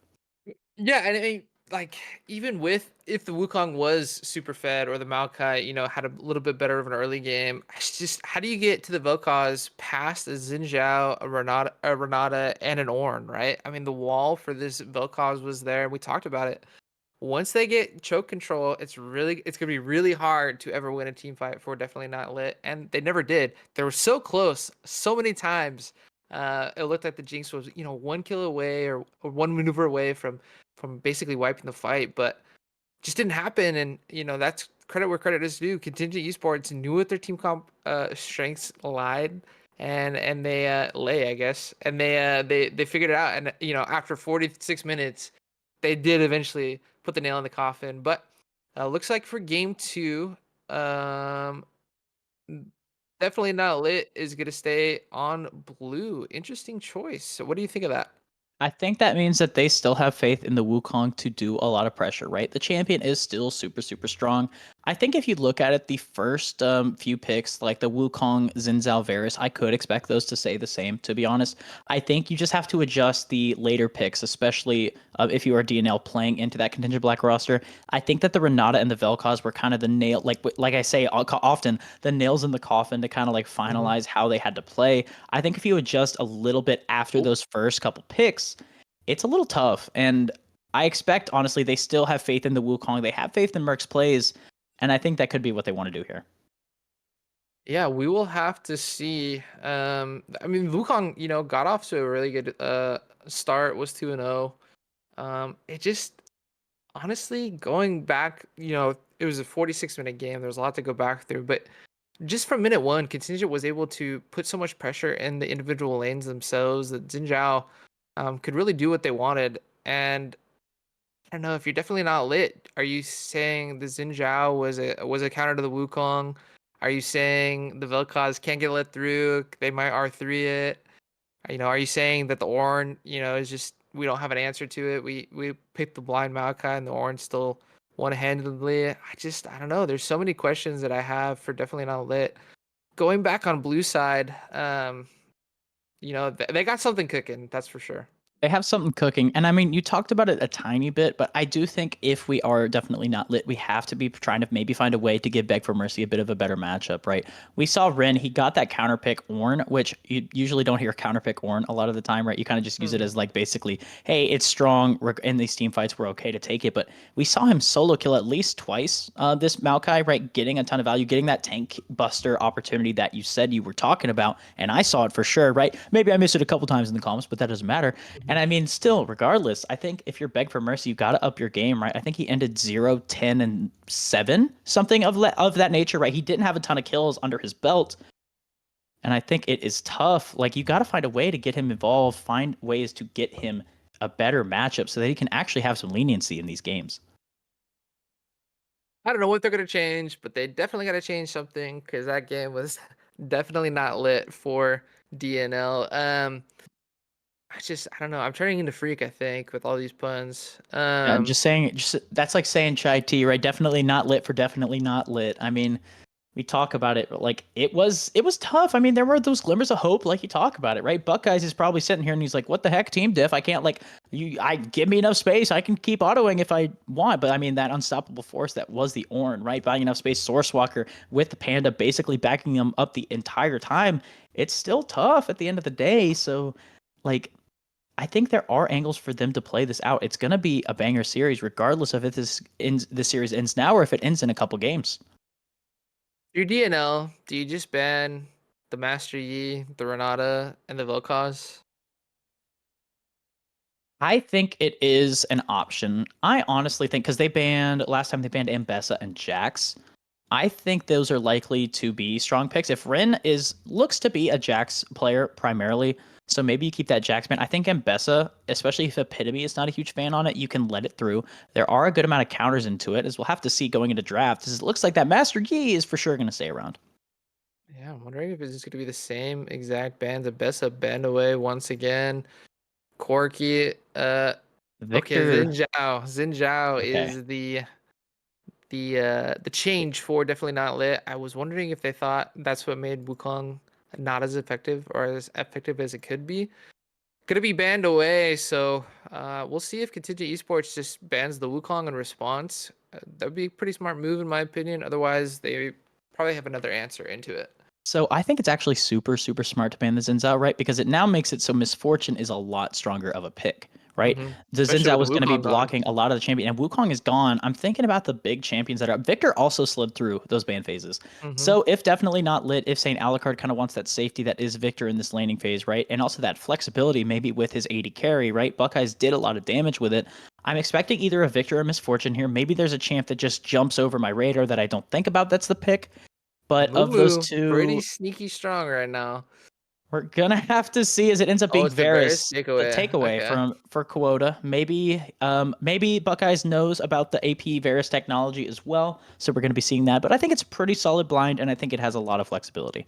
Yeah, and I mean, like, even with if the Wukong was super fed or the Maokai, had a little bit better of an early game, it's just how do you get to the Vel'Koz past a Xin Zhao, a Renata, and an Ornn, right? I mean, the wall for this Vel'Koz was there, and we talked about it. Once they get choke control, it's gonna be really hard to ever win a team fight for Definitely Not Lit, and they never did. They were so close, so many times. It looked like the Jinx was, one kill away or one maneuver away from basically wiping the fight, but just didn't happen. And that's credit where credit is due. Contingent Esports knew what their team comp strengths lied, and they I guess, and they figured it out. And after 46 minutes, they did eventually put the nail in the coffin. But looks like for game two, um, Definitely Not Lit is gonna stay on blue. Interesting choice. So what do you think of that? I think that means that they still have faith in the Wukong to do a lot of pressure, right? The champion is still super, super strong. I think if you look at it, the first few picks, like the Wukong, Xin Zhao, Varus, I could expect those to stay the same, to be honest. I think you just have to adjust the later picks, especially if you are DNL playing into that contingent black roster. I think that the Renata and the Vel'Koz were kind of the nail, like I say often, the nails in the coffin to kind of like Mhm. finalize how they had to play. I think if you adjust a little bit after those first couple picks, it's a little tough. And I expect, honestly, they still have faith in the Wukong. They have faith in Merc's plays. And I think that could be what they want to do here. Yeah, we will have to see. I mean, Wukong, got off to a really good start, was 2-0. It just honestly going back, it was a 46-minute game. There was a lot to go back through, but just from minute one, Contingent was able to put so much pressure in the individual lanes themselves that Xin Zhao could really do what they wanted. And I don't know if you're definitely not lit. Are you saying the Xin Zhao was a counter to the Wukong? Are you saying the Vel'Koz can't get let through? They might R3 it. Are you saying that the Ornn, is just we don't have an answer to it? We picked the blind Maokai and the Ornn still one-handedly. I don't know. There's so many questions that I have for definitely not lit. Going back on blue side, they got something cooking, that's for sure. They have something cooking. And I mean, you talked about it a tiny bit, but I do think if we are definitely not lit, we have to be trying to maybe find a way to give Beg for Mercy a bit of a better matchup, right? We saw Ren, he got that counter pick Ornn, which you usually don't hear counter pick Ornn a lot of the time, right? You kind of just use it Mhm. as like basically, hey, it's strong. We're in these team fights, we're okay to take it. But we saw him solo kill at least twice this Maokai, right? Getting a ton of value, getting that tank buster opportunity that you said you were talking about. And I saw it for sure, right? Maybe I missed it a couple times in the comments, but that doesn't matter. And I mean, still, regardless, I think if you're Beg for Mercy, you got to up your game, right? I think he ended 0, 10, and 7, something of that nature, right? He didn't have a ton of kills under his belt. And I think it is tough. Like, you got to find a way to get him involved, find ways to get him a better matchup so that he can actually have some leniency in these games. I don't know what they're gonna change, but they definitely gotta change something because that game was definitely not lit for DNL. I don't know. I'm turning into freak, I think, with all these puns. Yeah, I'm just saying, just that's like saying chai tea, right? Definitely not lit for definitely not lit. I mean, we talk about it, but like it was tough. I mean, there were those glimmers of hope, like you talk about it, right? Buckeyes is probably sitting here and he's like, "What the heck, team diff? I can't like I give me enough space. I can keep autoing if I want." But I mean, that unstoppable force that was the Ornn, right? Buying enough space, Source Walker with the Panda basically backing them up the entire time. It's still tough at the end of the day. So, like, I think there are angles for them to play this out. It's gonna be a banger series, regardless of if this series ends now or if it ends in a couple games. Your DNL, do you just ban the Master Yi, the Renata, and the Vel'Koz? I think it is an option. I honestly think because they banned last time they banned Ambessa and Jax. I think those are likely to be strong picks. If Ren looks to be a Jax player primarily, so maybe you keep that Jax ban. I think Ambessa, especially if Epitome is not a huge fan on it, you can let it through. There are a good amount of counters into it, as we'll have to see going into draft. As it looks like that Master Yi is for sure going to stay around. Yeah, I'm wondering if it's just gonna be the same exact bans. Ambessa banned away once again. Corky, Okay, Victor. Xin Zhao Okay. is the change for definitely not lit. I was wondering if they thought that's what made Wukong not as effective or as effective as it could be. Gonna be banned away, so we'll see if Contingent Esports just bans the Wukong in response. That would be a pretty smart move in my opinion. Otherwise, they probably have another answer into it. So I think it's actually super, super smart to ban the Xin Zhao, right? Because it now makes it so Misfortune is a lot stronger of a pick, right? The Xin Especially Zhao with the was going to be Wukong gone. blocking a lot of the champion, and Wukong is gone. I'm thinking about the big champions that are up. Victor also slid through those ban phases. So if definitely not lit, if St. Alucard kind of wants that safety that is Victor in this laning phase, right? And also that flexibility maybe with his 80 carry, right? Buckeyes did a lot of damage with it. I'm expecting either a Victor or Misfortune here. Maybe there's a champ that just jumps over my radar that I don't think about that's the pick. But of those Moo pretty two, sneaky strong right now. we're gonna have to see as it ends up Oh, being it's the Varus Varys, the takeaway. takeaway Okay. from for quota. Maybe Buckeyes knows about the AP Varys technology as well, so we're gonna be seeing that. But I think it's a pretty solid blind, and I think it has a lot of flexibility.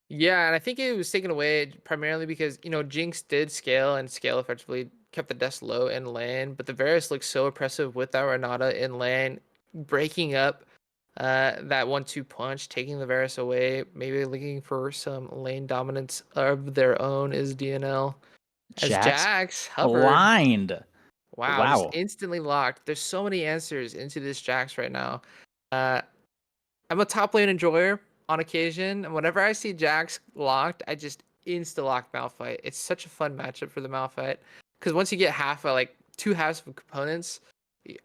Yeah, and I think it was taken away primarily because, Jinx did scale and scale effectively, kept the deaths low in lane, but the Varus looks so oppressive with that Renata in lane, breaking up that 1-2 punch, taking the Varus away, maybe looking for some lane dominance of their own is DNL. As Jax Jax hovered, blind. wow, just Wow. instantly locked. There's so many answers into this Jax right now. Uh, I'm a top lane enjoyer on occasion, and whenever I see Jax locked, I just insta lock Malphite. It's such a fun matchup for the Malphite because once you get two halves of components,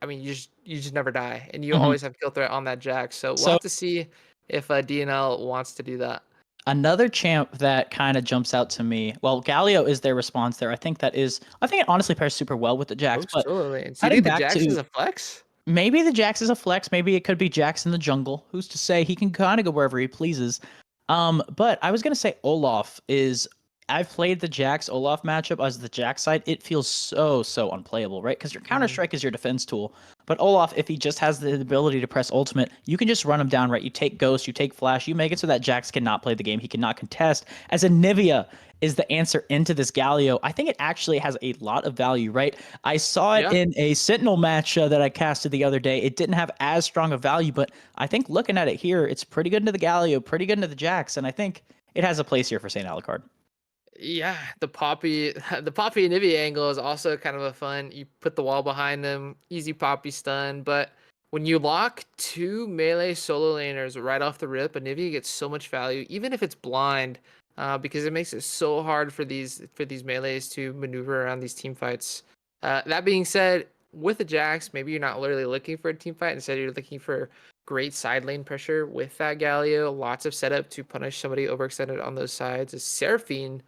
I mean you just never die, and you Mhm. always have kill threat on that Jax. So we'll So have to see if DNL wants to do that. another champ that kind of jumps out to me. Well, Galio is their response there. I think that is. I think it honestly pairs super well with the Jax. Oh, But solo lanes. Do you heading think the back Jax is to a flex? maybe the Jax is a flex. Maybe it could be Jax in the jungle. Who's to say? He can kind of go wherever he pleases. But I was gonna say Olaf is. I've played the Jax Olaf matchup as the Jax side. It feels so unplayable, right? Because your Counter Strike is your defense tool. But Olaf, if he just has the ability to press ultimate, you can just run him down, right? You take Ghost, you take Flash, you make it so that Jax cannot play the game. He cannot contest. As a Nivea is the answer into this Galio, I think it actually has a lot of value, right? I saw it Yeah. in a Sentinel match that I casted the other day. It didn't have as strong a value, but I think looking at it here, it's pretty good into the Galio, pretty good into the Jax, and I think it has a place here for St. Alucard. Yeah, the Poppy, the Poppy and Nivea angle is also kind of a fun. You put the wall behind them, easy Poppy stun. But when you lock two melee solo laners right off the rip, Anivia gets so much value, even if it's blind, because it makes it so hard for these melees to maneuver around these team fights. That being said, with the Jax, maybe you're not literally looking for a team fight. Instead, you're looking for great side lane pressure with that Galio. Lots of setup to punish somebody overextended on those sides. As Seraphine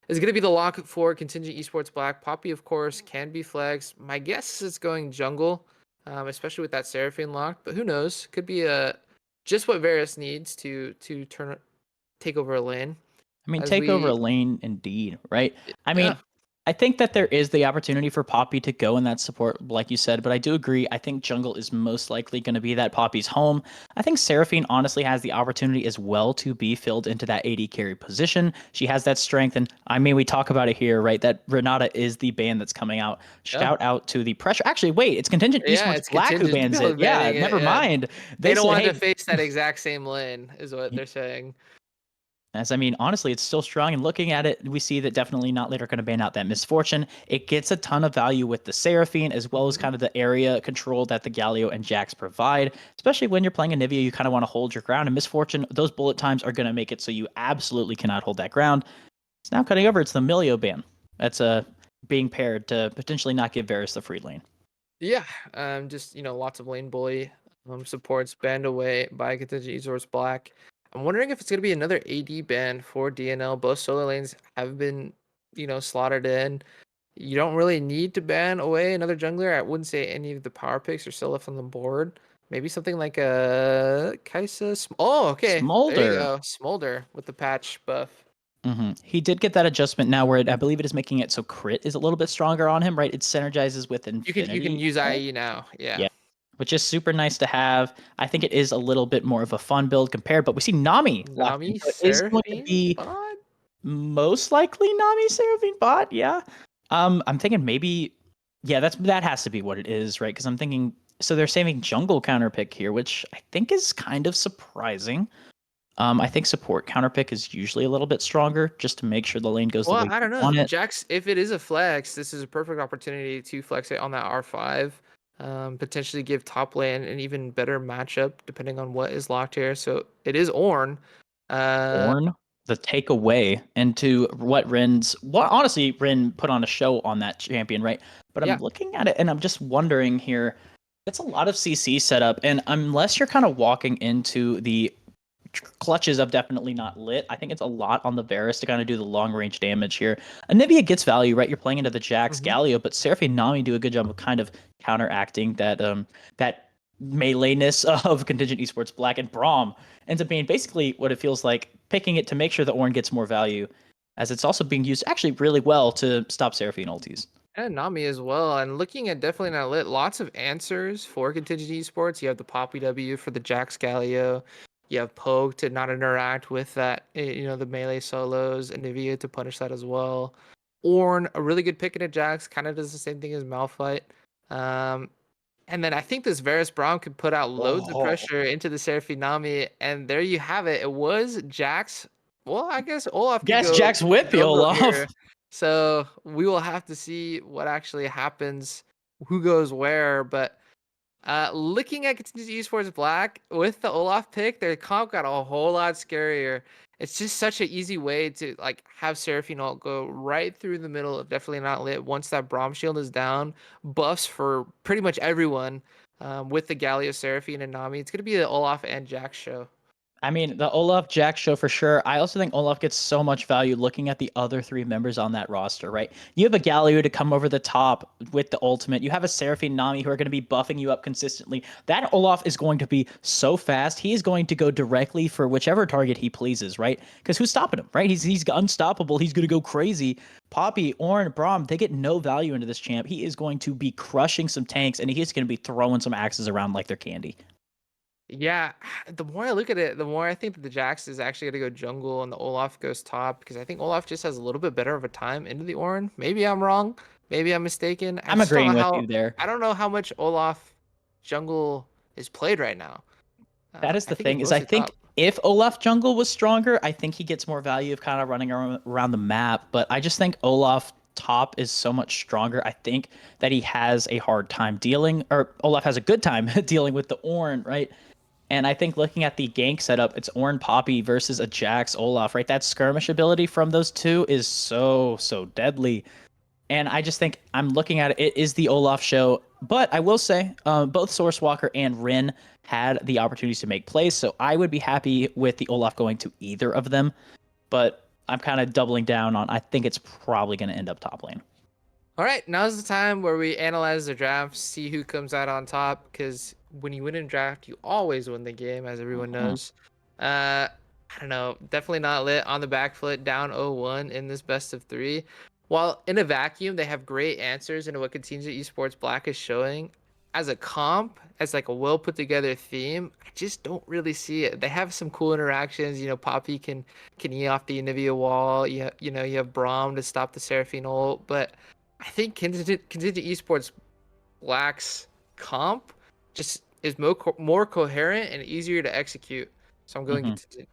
is going to be the lock for Contingent Esports Black. Poppy, of course, can be flags. My guess is it's going jungle, especially with that Seraphine lock. But who knows? Could be just what Varus needs to take over a lane. I mean, As take over a we lane indeed, right? I mean, yeah I think that there is the opportunity for Poppy to go in that support, like you said, but I do agree. I think jungle is most likely going to be that Poppy's home. I think Seraphine honestly has the opportunity as well to be filled into that AD carry position. She has that strength, and I mean, we talk about it here, right? That Renata is the ban that's coming out. yeah Shout out to the pressure. Actually, wait, it's Contingent yeah Esports it's Black who Contingent bans it. Yeah, banning it. never Yeah, mind. they They don't said, want to hey, face that exact same lane, is what they're saying. as I mean, honestly, it's still strong. And looking at it, we see that definitely not later going to ban out that Misfortune. It gets a ton of value with the Seraphine, as well as kind of the area control that the Galio and Jax provide. Especially when you're playing a Nivea, you kind of want to hold your ground. And Misfortune, those bullet times are going to make it so you absolutely cannot hold that ground. It's now cutting over. It's the Milio ban. That's being paired to potentially not give Varus the free lane. Yeah, just lots of lane bully supports banned away by Contingent Esports Black. I'm wondering if it's gonna be another AD ban for DNL. Both solo lanes have been, slaughtered in. You don't really need to ban away another jungler. I wouldn't say any of the power picks are still left on the board. Maybe something like a Kaisa. Oh, okay. There you Smolder. go. Smolder with the patch buff. He did get that adjustment now where I believe it is making it so crit is a little bit stronger on him, right? It synergizes with You can Infinity. use IE now. Yeah. Yeah, which is super nice to have. I think it is a little bit more of a fun build compared, but we see Nami locked in. Nami, So it is going to Seraphine, be bot. most likely Nami Seraphine bot, yeah. I'm thinking maybe Yeah, that has to be what it is, right? Because I'm thinking, so they're saving jungle counter pick here, which I think is kind of surprising. I think support counter pick is usually a little bit stronger, just to make sure the lane goes the Well, way I you don't know. want it. Jax, if it is a flex, this is a perfect opportunity to flex it on that R5. Potentially give top lane an even better matchup depending on what is locked here. So it is Ornn. Ornn, the takeaway into what honestly, Rin put on a show on that champion, right? But I'm Yeah. looking at it and I'm just wondering here, it's a lot of CC setup, and unless you're kind of walking into the clutches of definitely not lit. I think it's a lot on the Varus to kind of do the long range damage here. Anivia gets value, right? You're playing into the Jax Mhm. Galio, but Seraph and Nami do a good job of kind of counteracting that meleeness of Contingent Esports Black, and Braum ends up being basically what it feels like, picking it to make sure the Ornn gets more value, as it's also being used actually really well to stop Seraphine ultis. And Nami as well. And looking at definitely not lit, lots of answers for Contingent Esports. You have the Poppy W for the Jax Galio. You have Poke to not interact with that, the melee solos, and Nivea to punish that as well. Ornn, a really good pick in a Jax, kind of does the same thing as Malphite. Um, and then I think this Varus Braum could put out loads of Oh, pressure into the Seraphine Nami, and there you have it. It was Jax. Well, I guess Olaf could yes, go Jax with the jungle Olaf. here. So we will have to see what actually happens, who goes where. But looking at Contingent Esports Black with the Olaf pick, their comp got a whole lot scarier. It's just such an easy way to like have Seraphine ult go right through the middle of definitely not lit. Once that Braum shield is down, buffs for pretty much everyone. With the Galio, Seraphine, and Nami, it's gonna be the Olaf and Jax show. I mean, the Olaf Jack show for sure. I also think Olaf gets so much value looking at the other three members on that roster, right? You have a Galio to come over the top with the ultimate. You have a Seraphine Nami who are going to be buffing you up consistently. That Olaf is going to be so fast. He is going to go directly for whichever target he pleases, right? Because who's stopping him, right? He's unstoppable. He's going to go crazy. Poppy, Ornn, Braum, they get no value into this champ. He is going to be crushing some tanks, and he's going to be throwing some axes around like they're candy. Yeah, the more I look at it, the more I think that the Jax is actually gonna go jungle and the Olaf goes top because I think Olaf just has a little bit better of a time into the Ornn. Maybe I'm wrong. Maybe I'm mistaken. I I'm just don't agreeing know with you how. there. I don't know how much Olaf jungle is played right now. That is I the think it's thing, is I mostly think top. if Olaf jungle was stronger, I think he gets more value of kind of running around the map. But I just think Olaf top is so much stronger. I think that he has a hard time dealing, or Olaf has a good time dealing with the Ornn, right? And I think looking at the gank setup, it's Ornn Poppy versus a Jax Olaf, right? That skirmish ability from those two is so deadly. And I just think I'm looking at it. It is the Olaf show, but I will say both Sourcewalker and Rin had the opportunities to make plays, so I would be happy with the Olaf going to either of them. But I'm kind of doubling down on. I think it's probably going to end up top lane. All right, now's the time where we analyze the draft, see who comes out on top. Because when you win in draft, you always win the game, as everyone Mhm. knows. I don't know, definitely not lit on the back foot, down 0-1 in this best of three. While in a vacuum, they have great answers into what Contingent Esports Black is showing. As a comp, as like a well put together theme, I just don't really see it. They have some cool interactions. Poppy can E off the Anivia wall. You have Braum to stop the Seraphine ult, but I think Contingent Esports lacks comp, just is more coherent and easier to execute. So I'm going Mhm. Contingent.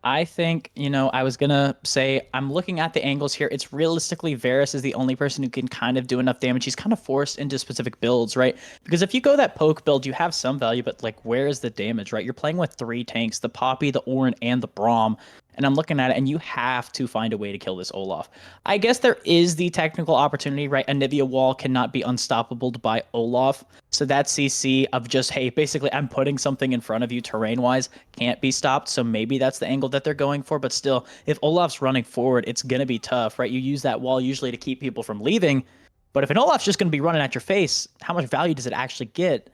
I think, I was gonna say I'm looking at the angles here. It's realistically Varus is the only person who can kind of do enough damage. He's kind of forced into specific builds, right? Because if you go that poke build, you have some value, but like where is the damage, right? You're playing with three tanks, the Poppy, the Ornn, and the Braum. And I'm looking at it, and you have to find a way to kill this Olaf. I guess there is the technical opportunity, right? Anivia Wall cannot be unstoppable by Olaf. So that CC of just, hey, basically I'm putting something in front of you terrain-wise can't be stopped. So maybe that's the angle that they're going for. But still, if Olaf's running forward, it's going to be tough, right? You use that wall usually to keep people from leaving. But if an Olaf's just going to be running at your face, how much value does it actually get?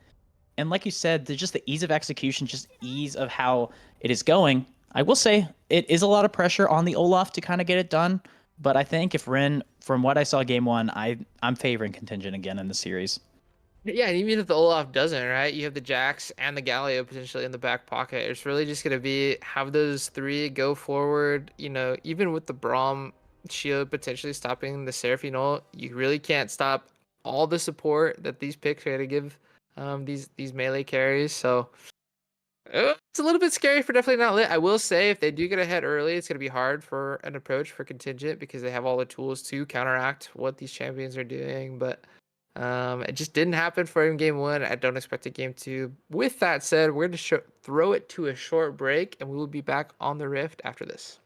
And like you said, there's just the ease of execution, just ease of how it is going. I will say it is a lot of pressure on the Olaf to kind of get it done. But I think if Ren, from what I saw game one, I'm favoring Contingent again in the series. Yeah, and even if the Olaf doesn't, right? You have the Jax and the Galio potentially in the back pocket. It's really just gonna be have those three go forward. Even with the Braum shield potentially stopping the Seraphine ult, you really can't stop all the support that these picks are gonna give these melee carries. So it's a little bit scary for definitely not lit. I will say if they do get ahead early, it's gonna be hard for an approach for Contingent because they have all the tools to counteract what these champions are doing. But it just didn't happen for him game one. I don't expect a game two. With that said, we're gonna throw it to a short break, and we will be back on the Rift after this.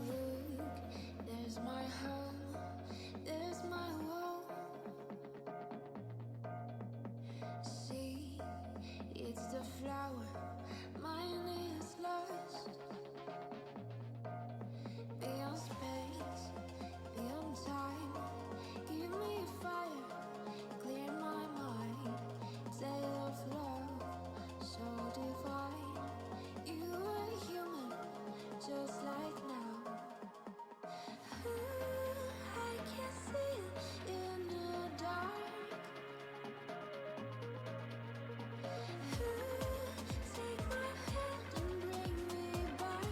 Look, there's my home, there's my wall. See, it's the flower, mine is lost. Beyond space, beyond time, give me a fire, clear my mind. Tale of love, so divine. You are human, just like now. I can see it in the dark. Take my hand and bring me back.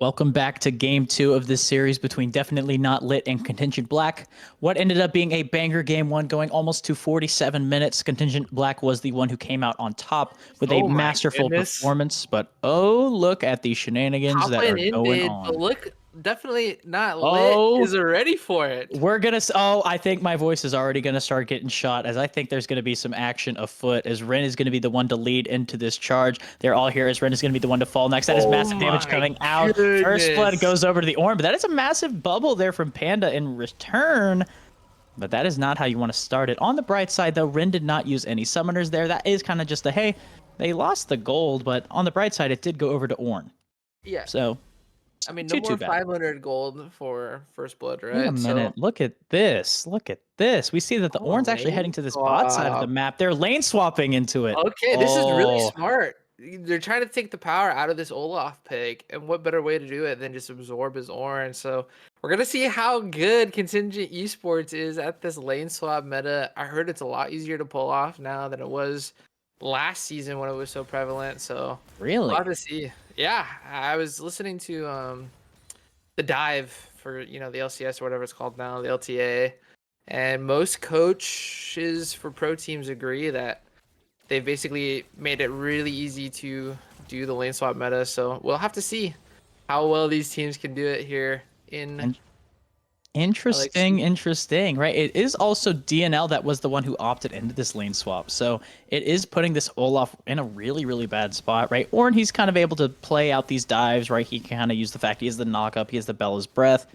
Welcome back to game 2 of this series between Definitely Not Lit and Contingent Black. What ended up being a banger game 1 going almost to 47 minutes. Contingent Black was the one who came out on top with a Oh my masterful goodness. performance, but oh, look at the shenanigans Top that are lane going ended, but on. look, Definitely Not Lit Oh, is ready for it. we're gonna. Oh, I think my voice is already gonna start getting shot, as I think there's gonna be some action afoot. As Ren is gonna be the one to lead into this charge. They're all here. As Ren is gonna be the one to fall next. That is Oh massive damage my coming out. First blood goodness. goes over to the Orn, but that is a massive bubble there from Panda in return. But that is not how you want to start it. On the bright side, though, Ren did not use any summoners there. That is kind of just a hey, they lost the gold, but on the bright side, it did go over to Orn. Yeah. So I mean, no too more bad. 500 gold for First Blood, Wait a right? So, minute. Look at this. Look at this. We see that the oh, Orn's actually lane heading to this bot side of the swap. map. They're lane swapping into it. Okay, this is really Oh, smart. They're trying to take the power out of this Olaf pick, and what better way to do it than just absorb his Orange? So we're gonna see how good Contingent Esports is at this lane swap meta. I heard it's a lot easier to pull off now than it was last season when it was so prevalent. So we'll have really? to see. Yeah, I was listening to the dive for the LCS or whatever it's called now, the LTA, and most coaches for pro teams agree that they've basically made it really easy to do the lane swap meta. So we'll have to see how well these teams can do it here in And interesting, LXC. interesting, right? It is also DNL that was the one who opted into this lane swap. So it is putting this Olaf in a really, really bad spot, right? Orn, he's kind of able to play out these dives, right? He can kind of use the fact he has the knock up, he has the Bella's Breath,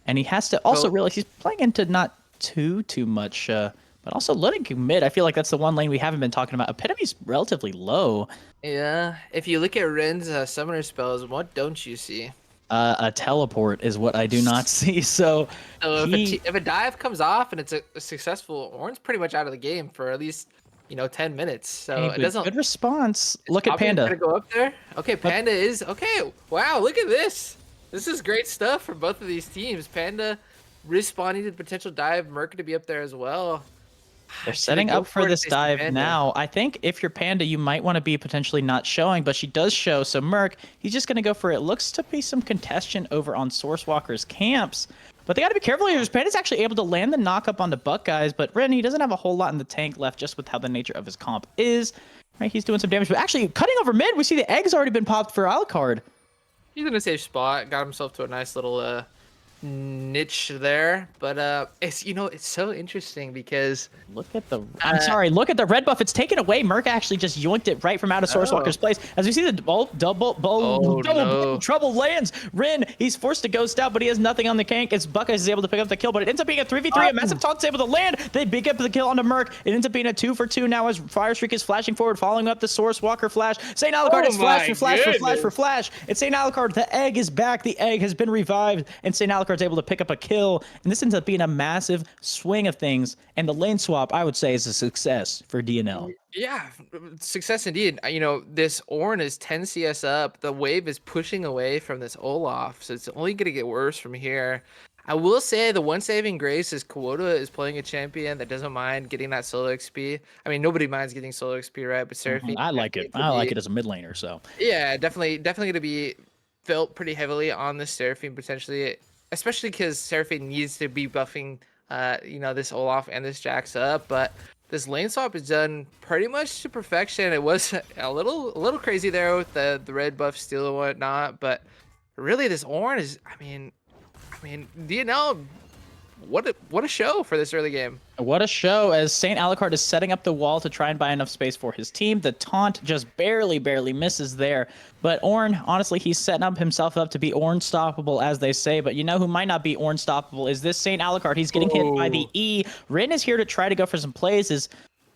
and he has to also So realize he's playing into not too much, but also letting mid. I feel like that's the one lane we haven't been talking about. Epitomy's relatively low. yeah, if you look at Ren's summoner spells, what don't you see? A teleport is what I do not see. So So he, if a dive comes off and it's a successful, Orn's pretty much out of the game for at least 10 minutes. So hey, it but doesn't. good response. Is Look at Poppy Panda. gonna go up there? Okay, But Panda is okay. Wow, look at this. This is great stuff for both of these teams. Panda responding to the potential dive. Merc to be up there as well. they're Should they setting go up for for it if this they see dive Panda? now. I think if you're Panda, you might want to be potentially not showing, but she does show. So Merc, he's just going to go for it. Looks to be some contention over on Source Walker's camps. But they got to be careful here. Panda's actually able to land the knock up on the Buck guys, but Ren, he doesn't have a whole lot in the tank left just with how the nature of his comp is. Right, he's doing some damage, but actually cutting over mid, we see the egg's already been popped for Alucard. He's in a safe spot. Got himself to a nice little niche there. But it's so interesting because Look at the. I'm uh sorry. Look at the red buff. It's taken away. Merc actually just yoinked it right from out of Source oh Walker's place. As we see the oh no. trouble lands. Rin, he's forced to ghost out, but he has nothing on the gank. It's Buckeyes is able to pick up the kill, but it ends up being a 3v3. A massive taunt's able to land. They pick up the kill onto Merc. It ends up being a 2-for-2 now as Fire Streak is flashing forward, following up the Source Walker flash. St. Alucard is flash for flash for flash for flash. It's St. Alucard. The egg is back. The egg has been revived, and St. Alucard's able to pick up a kill. And this ends up being a massive swing of things. And the lane swap, I would say, is a success for DNL. Yeah, success indeed. This Ornn is 10 CS up. The wave is pushing away from this Olaf, so it's only going to get worse from here. I will say the one saving grace is Kuota is playing a champion that doesn't mind getting that solo XP. I mean, nobody minds getting solo XP, right? But Seraphine, I like it. I like it as a mid laner. So yeah, definitely going to be felt pretty heavily on this Seraphine potentially, especially because Seraphine needs to be buffing, this Olaf and this Jax up. But this lane swap is done pretty much to perfection. It was a little crazy there with the red buff steal and whatnot, but really this Ornn is, I mean, DNL, what a show for this early game. what a show as St. Alucard is setting up the wall to try and buy enough space for his team. The taunt just barely misses there. But Ornn, honestly, he's setting up himself up to be Ornn-stoppable, as they say. But you know who might not be Ornn-stoppable is this St. Alucard. He's getting hit by the E. Rin is here to try to go for some plays.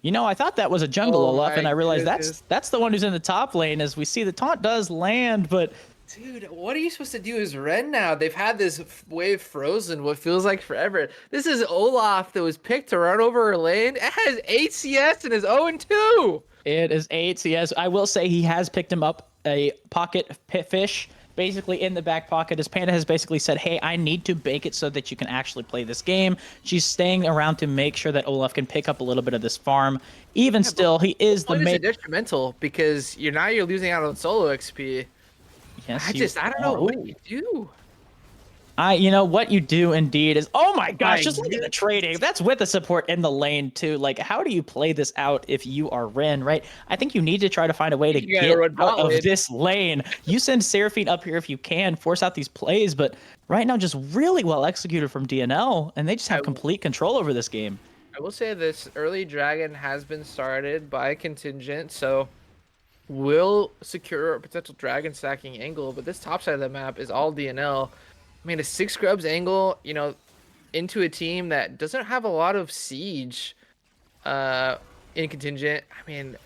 I thought that was a jungle Oh Olaf, my and I realized goodness. that's the one who's in the top lane. As we see, the taunt does land, but Dude, what are you supposed to do as Ren now? They've had this wave frozen what feels like forever. This is Olaf that was picked to run over her lane. It has 8 CS and is 0-2. it is 8 CS. I will say he has picked him up a pocket fish, basically in the back pocket, as Panda has basically said, hey, I need to bake it so that you can actually play this game. She's staying around to make sure that Olaf can pick up a little bit of this farm. Still, he is the Point is main. detrimental because you're losing out on solo XP. Yes, I don't know what oh. you do. You know what you do indeed is, oh my gosh, My just look at the goodness. trading. That's with the support in the lane too. Like, how do you play this out if you are Ren, right? I think you need to try to find a way to You gotta get run out bot of lane. this lane. You send Seraphine up here if you can, force out these plays, but right now just really well executed from DNL, and they just have complete control over this game. I will say this early dragon has been started by Contingent, so will secure a potential dragon stacking angle, but this top side of the map is all DNL. I mean, a 6 scrubs angle, you know, into a team that doesn't have a lot of siege in Contingent. I mean,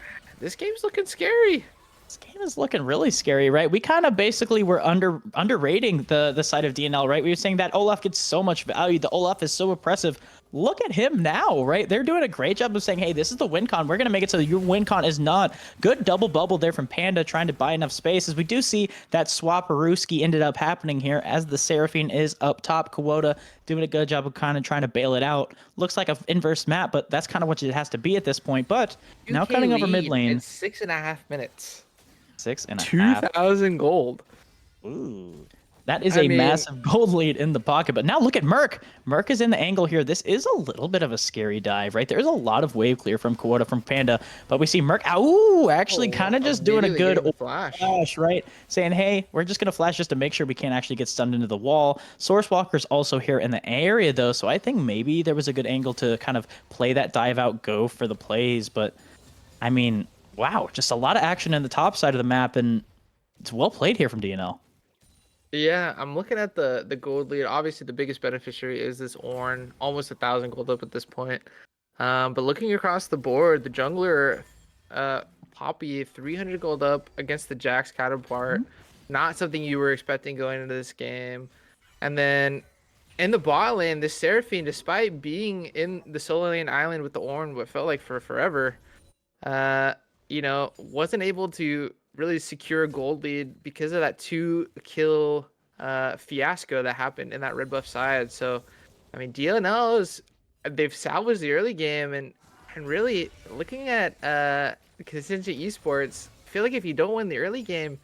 this game's looking scary. This game is looking really scary, right? We kind of basically were underrating the side of DNL, right? We were saying that Olaf gets so much value. The Olaf is so oppressive. Look at him now, right? They're doing a great job of saying, hey, this is the win con. We're going to make it so that your win con is not. Good double bubble there from Panda trying to buy enough space. As we do see that Swaparooski ended up happening here as the Seraphine is up top. Kuota doing a good job of kind of trying to bail it out. Looks like an inverse map, but that's kind of what it has to be at this point. But now 2K cutting over mid lead lane. in 6.5 minutes. 6.5. 2,000 gold. Ooh. That is I a mean- massive gold lead in the pocket. But now look at Merc. Merc is in the angle here. This is a little bit of a scary dive, right? There's a lot of wave clear from Kuota, from Panda. But we see Merc, actually kind of just doing a Immediately good getting the flash. right? Saying, hey, we're just going to flash just to make sure we can't actually get stunned into the wall. Sourcewalker's also here in the area, though. So I think maybe there was a good angle to kind of play that dive out, go for the plays. But, I mean, wow, just a lot of action in the top side of the map. And it's well played here from DNL. Yeah, I'm looking at the gold lead. Obviously, the biggest beneficiary is this Ornn, almost 1,000 gold up at this point. But looking across the board, the jungler, Poppy, 300 gold up against the Jax counterpart. Not something you were expecting going into this game. And then in the bot lane, this Seraphine, despite being in the solo lane island with the Ornn, what felt like for forever, you know, wasn't able to really secure a gold lead because of that 2-kill fiasco that happened in that red buff side. So, I mean, DNL's, they've salvaged the early game, and really looking at Contingent Esports, I feel like if you don't win the early game,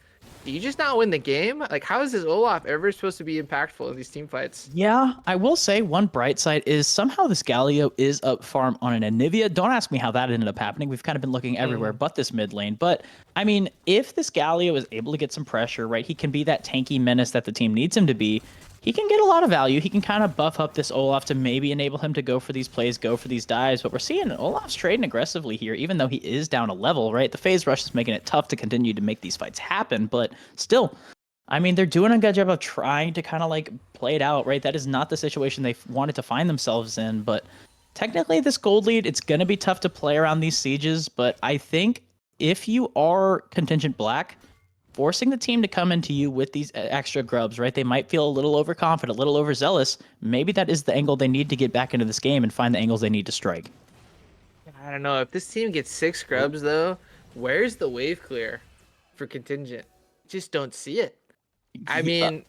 do you just not win the game? Like, how is this Olaf ever supposed to be impactful in these team fights? Yeah, I will say one bright side is somehow this Galio is up farm on an Anivia. Don't ask me how that ended up happening. We've kind of been looking everywhere but this mid lane. But, I mean, if this Galio is able to get some pressure, right, he can be that tanky menace that the team needs him to be. He can get a lot of value. He can kind of buff up this Olaf to maybe enable him to go for these plays, go for these dives. But we're seeing Olaf's trading aggressively here, even though he is down a level, right? The phase rush is making it tough to continue to make these fights happen. But still, I mean, they're doing a good job of trying to kind of like play it out, right? That is not the situation they wanted to find themselves in. But technically, this gold lead, it's going to be tough to play around these sieges. But I think if you are Contingent Black, forcing the team to come into you with these extra grubs, right? They might feel a little overconfident, a little overzealous. Maybe that is the angle they need to get back into this game and find the angles they need to strike. I don't know. If this team gets 6 scrubs, though, where's the wave clear for Contingent? Just don't see it. I mean,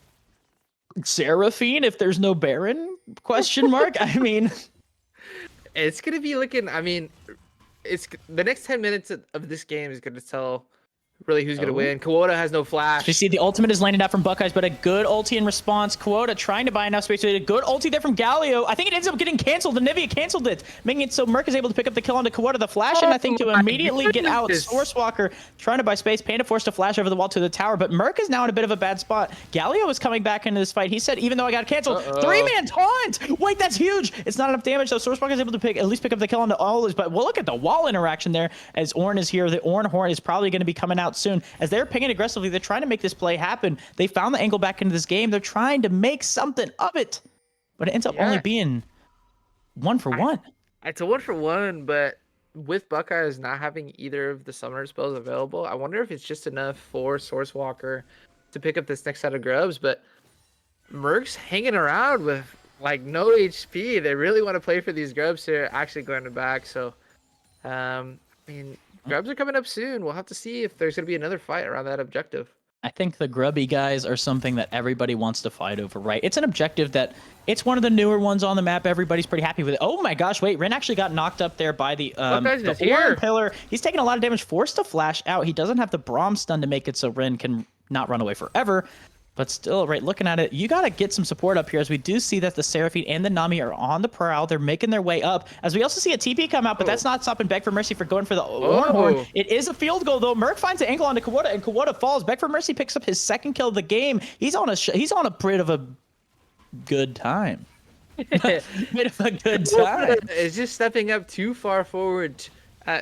Seraphine, if there's no Baron? Question mark. I mean, it's gonna be looking. I mean, it's the next 10 minutes of this game is gonna tell really who's gonna win. Kuota has no flash. you see the ultimate is landing out from Buckeyes, but a good ulti in response. Kuota trying to buy enough space. A good ulti there from Galio. I think it ends up getting canceled. The Nivea canceled it, making it so Merc is able to pick up the kill onto Kuota. The flash, and I think to my immediately get out. goodness. Sourcewalker trying to buy space. Panda forced to flash over the wall to the tower, but Merc is now in a bit of a bad spot. Galio is coming back into this fight. He said, even though I got canceled, 3-man taunt. Wait, that's huge. It's not enough damage, though. Sourcewalker is able to at least pick up the kill onto all those. But we'll look at the wall interaction there as Ornn is here. The Ornn horn is probably going to be coming out soon as they're pinging aggressively. They're trying to make this play happen. They found the angle back into this game. They're trying to make something of it, but it ends up only being 1-for-1. It's a 1-for-1, but with Buckeyes not having either of the summoner spells available, I wonder if it's just enough for Sourcewalker to pick up this next set of grubs. But Merc's hanging around with like no HP. They really want to play for these grubs here, actually going to back. So, I mean, grubs are coming up soon. We'll have to see if there's going to be another fight around that objective. I think the grubby guys are something that everybody wants to fight over, right? It's an objective that it's one of the newer ones on the map. Everybody's pretty happy with it. Oh my gosh, wait, Ren actually got knocked up there by the Warden pillar. He's taking a lot of damage, forced to flash out. He doesn't have the Braum stun to make it so Ren can not run away forever. But still, right, looking at it, you got to get some support up here as we do see that the Seraphine and the Nami are on the prowl. They're making their way up as we also see a TP come out, but that's not stopping Beg for Mercy for going for the Horn. It is a field goal, though. Merc finds an angle onto Kawada, and Kawada falls. Beg for Mercy picks up his second kill of the game. He's on a bit of a good time. Bit of a good time. It's just stepping up too far forward.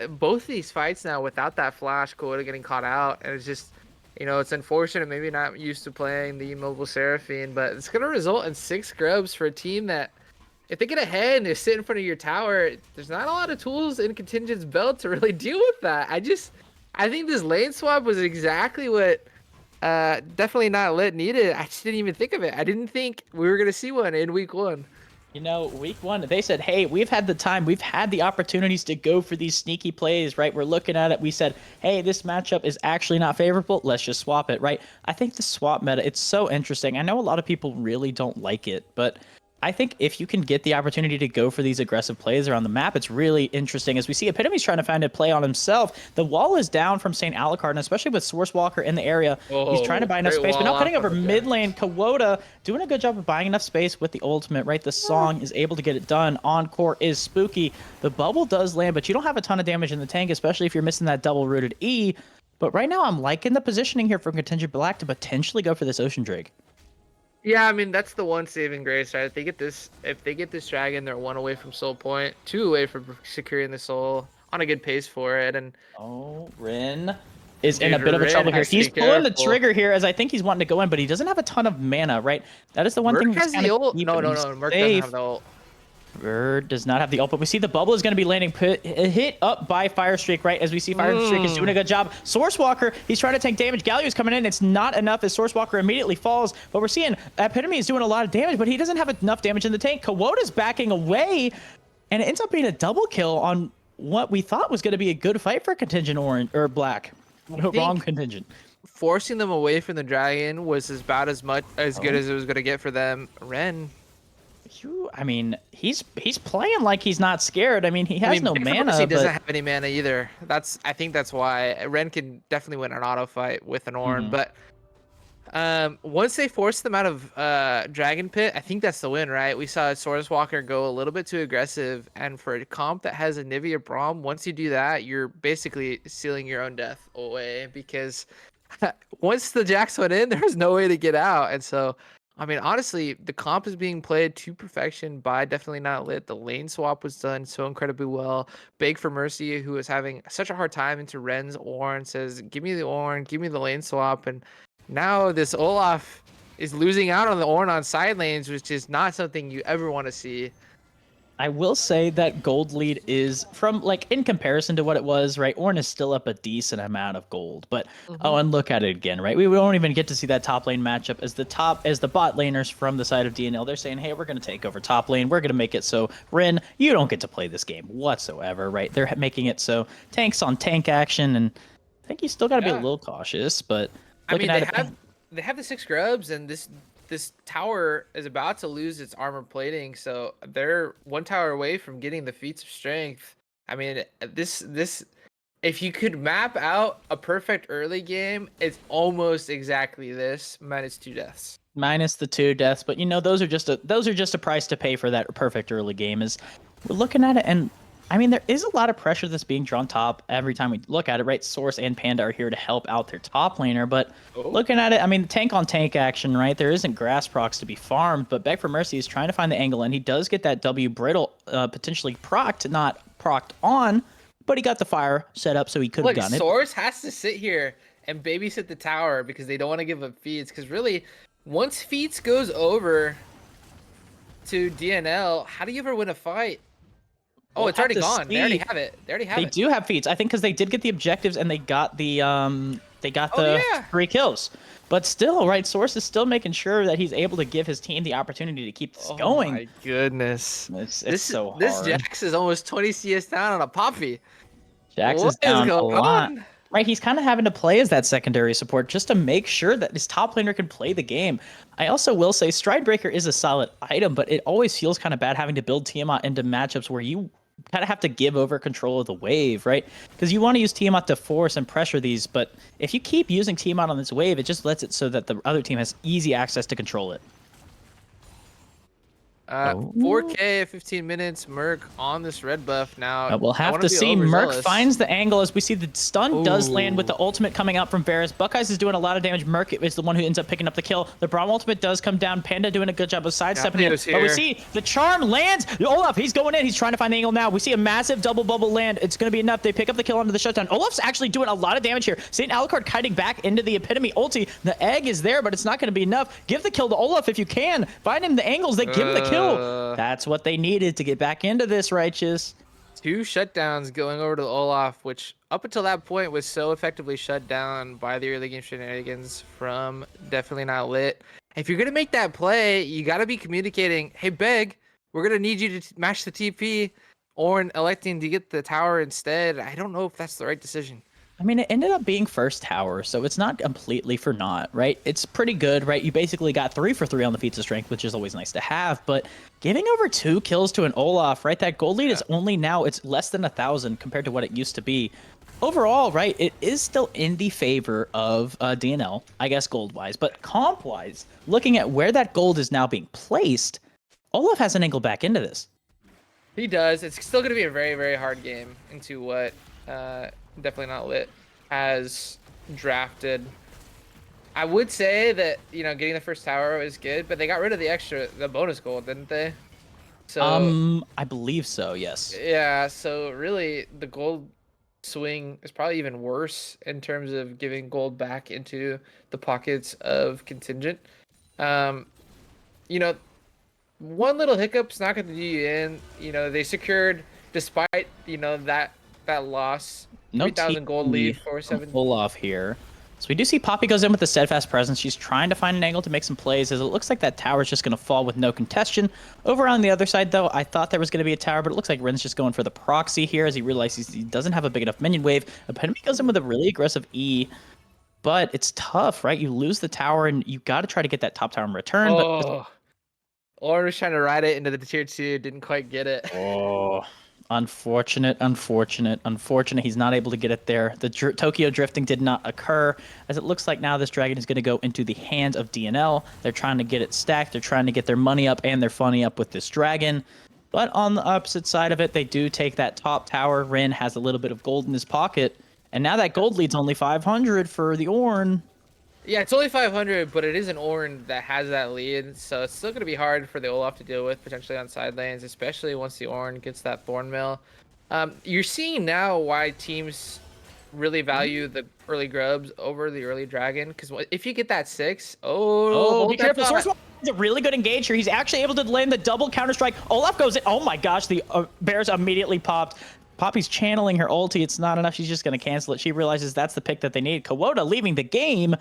Both these fights now without that flash, Kawada getting caught out, and it's just, you know, it's unfortunate. Maybe not used to playing the mobile Seraphine, but it's going to result in 6 grubs for a team that, if they get ahead and they sit in front of your tower, there's not a lot of tools in Contingent's belt to really deal with that. I think this lane swap was exactly what definitely not lit needed. I just didn't even think of it. I didn't think we were going to see one in week 1. You know, week 1, they said, hey, we've had the time, we've had the opportunities to go for these sneaky plays, right? We're looking at it. We said, hey, this matchup is actually not favorable. Let's just swap it, right? I think the swap meta, it's so interesting. I know a lot of people really don't like it, but I think if you can get the opportunity to go for these aggressive plays around the map, it's really interesting. As we see Epitomy's trying to find a play on himself. The wall is down from St. Alucard, and especially with Source Walker in the area, he's trying to buy enough space, but now cutting over mid lane. Kawada doing a good job of buying enough space with the ultimate, right? The song is able to get it done. Encore is spooky. The bubble does land, but you don't have a ton of damage in the tank, especially if you're missing that double-rooted E. But right now, I'm liking the positioning here from Contingent Black to potentially go for this Ocean Drake. Yeah, I mean, that's the one saving grace, right? If they get this dragon, they're 1 away from soul point, 2 away from securing the soul, on a good pace for it. And Ren is in a bit of a trouble here. He's pulling the trigger here as I think he's wanting to go in, but he doesn't have a ton of mana, right? That is the one thing that's kind of keeping him safe. Merc doesn't have the ult. Bird does not have the ult, but we see the bubble is going to be landing hit up by Firestreak, right? As we see Firestreak is doing a good job. Source Walker, he's trying to take damage. Galio's coming in. It's not enough as Source Walker immediately falls, but we're seeing Epitome is doing a lot of damage, but he doesn't have enough damage in the tank. Kawada's backing away, and it ends up being a double kill on what we thought was going to be a good fight for Contingent Orange or Black. Wrong Contingent. Forcing them away from the dragon was about as good as it was going to get for them. Ren. I mean, he's playing like he's not scared. I mean, he has no mana. He doesn't have any mana either. I think that's why Ren can definitely win an auto fight with an Ornn. But once they force them out of Dragon Pit, I think that's the win, right? We saw Source Walker go a little bit too aggressive, and for a comp that has a Nivea Braum, once you do that, you're basically sealing your own death away, because once the Jax went in, there's no way to get out. And so, I mean, honestly, the comp is being played to perfection by Definitely Not Lit. The lane swap was done so incredibly well. Beg for Mercy, who was having such a hard time into Ren's Ornn, says, give me the Ornn, give me the lane swap. And now this Olaf is losing out on the Ornn on side lanes, which is not something you ever want to see. I will say that gold lead is, from like in comparison to what it was, right? Ornn is still up a decent amount of gold, but oh, and look at it again, right? We won't even get to see that top lane matchup as the bot laners from the side of DNL. They're saying, hey, we're going to take over top lane. We're going to make it so Ren, you don't get to play this game whatsoever, right? They're making it so tanks on tank action, and I think you still got to be a little cautious, but I mean, they have the 6 grubs, and this tower is about to lose its armor plating, so they're 1 tower away from getting the feats of strength. I mean, this if you could map out a perfect early game, it's almost exactly this, minus 2 deaths. Minus the 2 deaths, but you know, those are just a price to pay for that perfect early game. Is we're looking at it, and I mean, there is a lot of pressure that's being drawn top every time we look at it, right? Source and Panda are here to help out their top laner, but looking at it, I mean, tank on tank action, right? There isn't grass procs to be farmed, but Beg for Mercy is trying to find the angle, and he does get that W brittle potentially procced, not procced on, but he got the fire set up, so he could have done it. Source has to sit here and babysit the tower because they don't want to give up feeds, because really, once feeds goes over to DNL, how do you ever win a fight? Oh, it's already gone. They already have it. They do have feats. I think because they did get the objectives and they got the 3 kills. But still, right? Source is still making sure that he's able to give his team the opportunity to keep this going. Oh my goodness. It's so hard. This Jax is almost 20 CS down on a Poppy. Jax is down a lot. Right, he's kind of having to play as that secondary support just to make sure that his top laner can play the game. I also will say Stridebreaker is a solid item, but it always feels kind of bad having to build Tiamat into matchups where you kind of have to give over control of the wave, right? Because you want to use Tiamat to force and pressure these, but if you keep using Tiamat on this wave, it just lets it so that the other team has easy access to control it. 4K, 15 minutes. Merc on this red buff now. We'll I have want to be see. Merc overzealous. finds the angle as we see the stun does land with Ooh. the ultimate coming out from Varus. Buckeyes is doing a lot of damage. Merc is the one who ends up picking up the kill. The Braum ultimate does come down. Panda doing a good job of sidestepping it. But we see the charm lands. Olaf, he's going in. He's trying to find the angle now. We see a massive double bubble land. It's going to be enough. They pick up the kill onto the shutdown. Olaf's actually doing a lot of damage here. St. Alucard kiting back into the epitome ulti. The egg is there, but it's not going to be enough. Give the kill to Olaf if you can. Find him the angles that give him the kill. That's what they needed to get back into this, Righteous. 2 shutdowns going over to Olaf, which up until that point was so effectively shut down by the early game shenanigans from Definitely Not Lit. If you're going to make that play, you got to be communicating, hey, Beg, we're going to need you to match the TP, or electing to get the tower instead. I don't know if that's the right decision. I mean, it ended up being first tower, so it's not completely for naught, right? It's pretty good, right? You basically got 3 for 3 on the feats of strength, which is always nice to have, but giving over 2 kills to an Olaf, right? That gold lead is only now, it's less than 1,000 compared to what it used to be. Overall, right, it is still in the favor of DNL, I guess gold-wise, but comp-wise, looking at where that gold is now being placed, Olaf has an angle back into this. He does. It's still going to be a very, very hard game into what... Definitely Not Lit has drafted. I would say that, you know, getting the first tower is good, but they got rid of the bonus gold, didn't they? So I believe so, yes. yeah, so really the gold swing is probably even worse in terms of giving gold back into the pockets of Contingent. You know, one little hiccup's not going to do you in. You know, they secured, despite, you know, that loss, No 3,000 gold lead for 7. Pull off here. So we do see Poppy goes in with the steadfast presence. She's trying to find an angle to make some plays, as it looks like that tower is just going to fall with no contestation. Over on the other side, though, I thought there was going to be a tower, but it looks like Rin's just going for the proxy here as he realizes he doesn't have a big enough minion wave. Epitome goes in with a really aggressive E, but it's tough, right? You lose the tower, and you got to try to get that top tower in return. Oh, Lauren was trying to ride it into the tier 2, didn't quite get it. Oh, unfortunate. He's not able to get it there. The Tokyo drifting did not occur, as it looks like now this dragon is going to go into the hands of DNL. They're trying to get it stacked. They're trying to get their money up and their funny up with this dragon. But on the opposite side of it, they do take that top tower. Rin has a little bit of gold in his pocket. And now that gold lead's only 500 for the Ornn. Yeah, it's only 500, but it is an Ornn that has that lead, so it's still going to be hard for the Olaf to deal with, potentially on side lanes, especially once the Ornn gets that Thorn Mill. You're seeing now why teams really value the early grubs over the early dragon, because if you get that 6, be careful. Source is a really good engage here. He's actually able to land the double counter-strike. Olaf goes in. Oh my gosh, the bears immediately popped. Poppy's channeling her ulti. It's not enough. She's just going to cancel it. She realizes that's the pick that they need. Kuwoda leaving the game.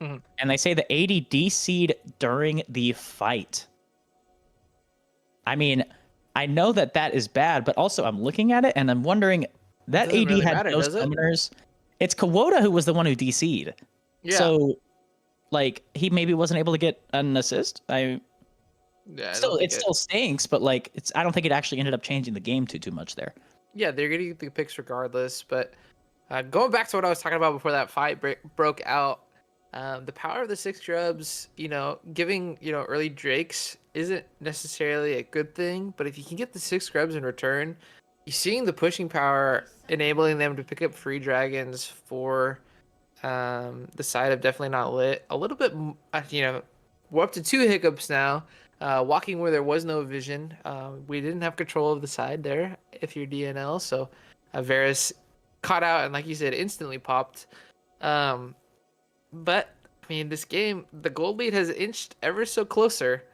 And they say the AD DC'd during the fight. I mean, I know that that is bad, but also I'm looking at it and I'm wondering, that AD really had matter, no does it? summoners. It's Kuwoda who was the one who DC'd. Yeah. So, like, he maybe wasn't able to get an assist. Yeah, It still stinks, but like, I don't think it actually ended up changing the game too much there. Yeah, they're getting the picks regardless. But going back to what I was talking about before that fight broke out, the power of the 6 grubs, you know, giving, you know, early drakes isn't necessarily a good thing. But if you can get the 6 grubs in return, you're seeing the pushing power enabling them to pick up free dragons for the side of Definitely Not Lit. A little bit, you know, we're up to 2 hiccups now. Walking where there was no vision. We didn't have control of the side there if you're DNL. So Varus caught out and, like you said, instantly popped. But, I mean, this game, the gold lead has inched ever so closer.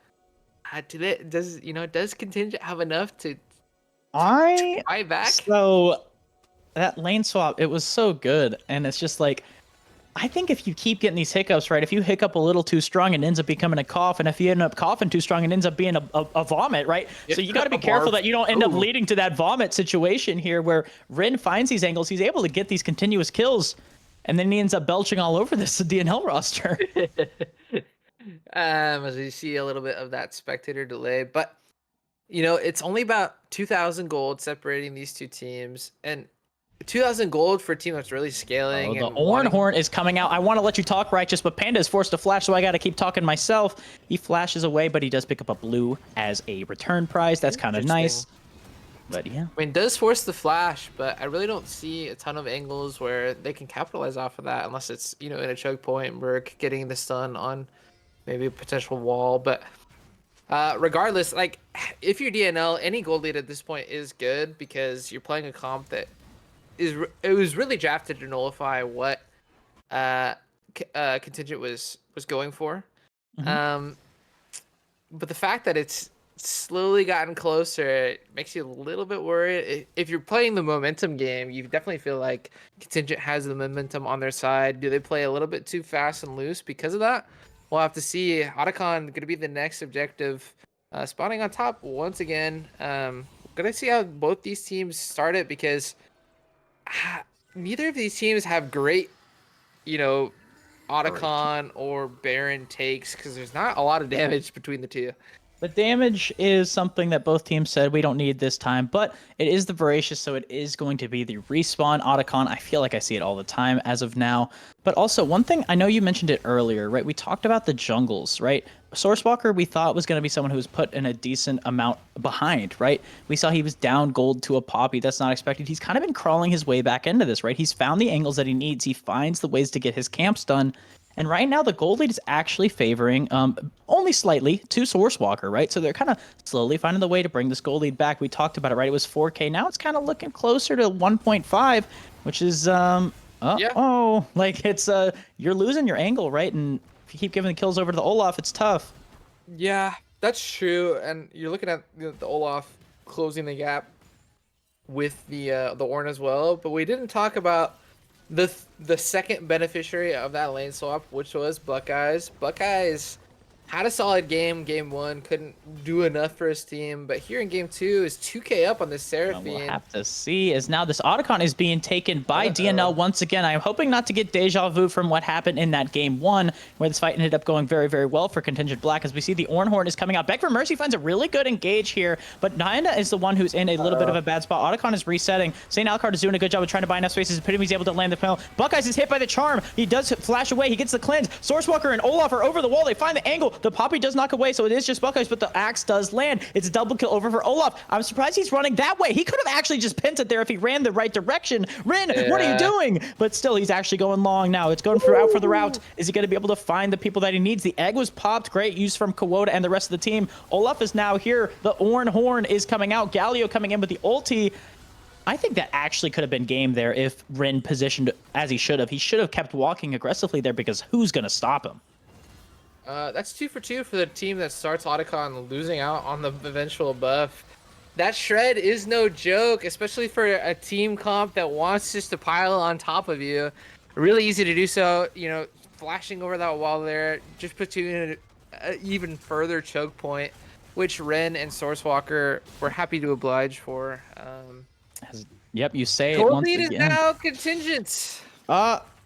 Does Contingent have enough to buy back? So, that lane swap, it was so good. And it's just like, I think if you keep getting these hiccups, right, if you hiccup a little too strong, it ends up becoming a cough. And if you end up coughing too strong, it ends up being a vomit, right? So you got to be careful that you don't end up leading to that vomit situation here where Rin finds these angles. He's able to get these continuous kills, and then he ends up belching all over this DNL roster. As we see a little bit of that spectator delay. But it's only about 2,000 gold separating these two teams, and 2,000 gold for a team that's really Oh, scaling the and wanting. Horn is coming out. I want to let you talk, Righteous, but Panda is forced to flash, so I got to keep talking myself. He flashes away, but he does pick up a blue as a return prize. That's kind of nice. But yeah. I mean, does force the flash, but I really don't see a ton of angles where they can capitalize off of that unless it's, in a choke point, Merc getting the stun on maybe a potential wall. But regardless, like, if you're DNL, any gold lead at this point is good because you're playing a comp that it was really drafted to nullify what Contingent was going for. Mhm. But the fact that it's slowly gotten closer, it makes you a little bit worried. If you're playing the momentum game, you definitely feel like Contingent has the momentum on their side. Do they play a little bit too fast and loose because of that? We'll have to see. Otacon going to be the next objective, spawning on top once again. Gonna see how both these teams start it because neither of these teams have great, you know, Otacon or Baron takes because there's not a lot of damage between the two. The damage is something that both teams said we don't need this time, but it is the Voracious, so it is going to be the respawn Otacon. I feel like I see it all the time as of now. But also, one thing, I know you mentioned it earlier, right? We talked about the jungles, right? Sourcewalker, we thought was going to be someone who was put in a decent amount behind, right? We saw he was down gold to a Poppy. That's not expected. He's kind of been crawling his way back into this, right? He's found the angles that he needs. He finds the ways to get his camps done. And right now, the gold lead is actually favoring, only slightly, to Sourcewalker, right? So they're kind of slowly finding the way to bring this gold lead back. We talked about it, right? It was 4K. Now it's kind of looking closer to 1.5, which is, Yeah. like it's, you're losing your angle, right? And if you keep giving the kills over to the Olaf, it's tough. Yeah, that's true. And you're looking at the Olaf closing the gap with the Ornn as well. But we didn't talk about the second beneficiary of that lane swap, which was Buckeyes. Buckeyes had a solid game one, couldn't do enough for his team, but here in game two is 2K up on this We'll Seraphine. have to see as now this Otacon is being taken by DNL once again. I'm hoping not to get deja vu from what happened in that game one, where this fight ended up going very, very well for Contingent Black. As we see the Ornhorn is coming out. Beg for Mercy finds a really good engage here, but Nyanda is the one who's in a little bit of a bad spot. Otacon is resetting. St. Alucard is doing a good job of trying to buy enough spaces. Epitome's able to land the panel. Buckeyes is hit by the charm. He does flash away. He gets the cleanse. Sourcewalker and Olaf are over the wall. They find the angle. The Poppy does knock away, so it is just Buckeyes, but the axe does land. It's a double kill over for Olaf. I'm surprised he's running that way. He could have actually just pinned it there if he ran the right direction. Rin, what are you doing? But still, he's actually going long now. It's going out for the route. Is he going to be able to find the people that he needs? The egg was popped. Great use from Kawota and the rest of the team. Olaf is now here. The Ornhorn is coming out. Galio coming in with the ulti. I think that actually could have been game there if Rin positioned as he should have. He should have kept walking aggressively there because who's going to stop him? That's 2 for 2 for the team that starts Otacon losing out on the eventual buff. That shred is no joke, especially for a team comp that wants just to pile on top of you. Really easy to do so, flashing over that wall there just puts you in an even further choke point, which Ren and Sourcewalker were happy to oblige for. Yep, you say it Gold once lead again. is now Contingent.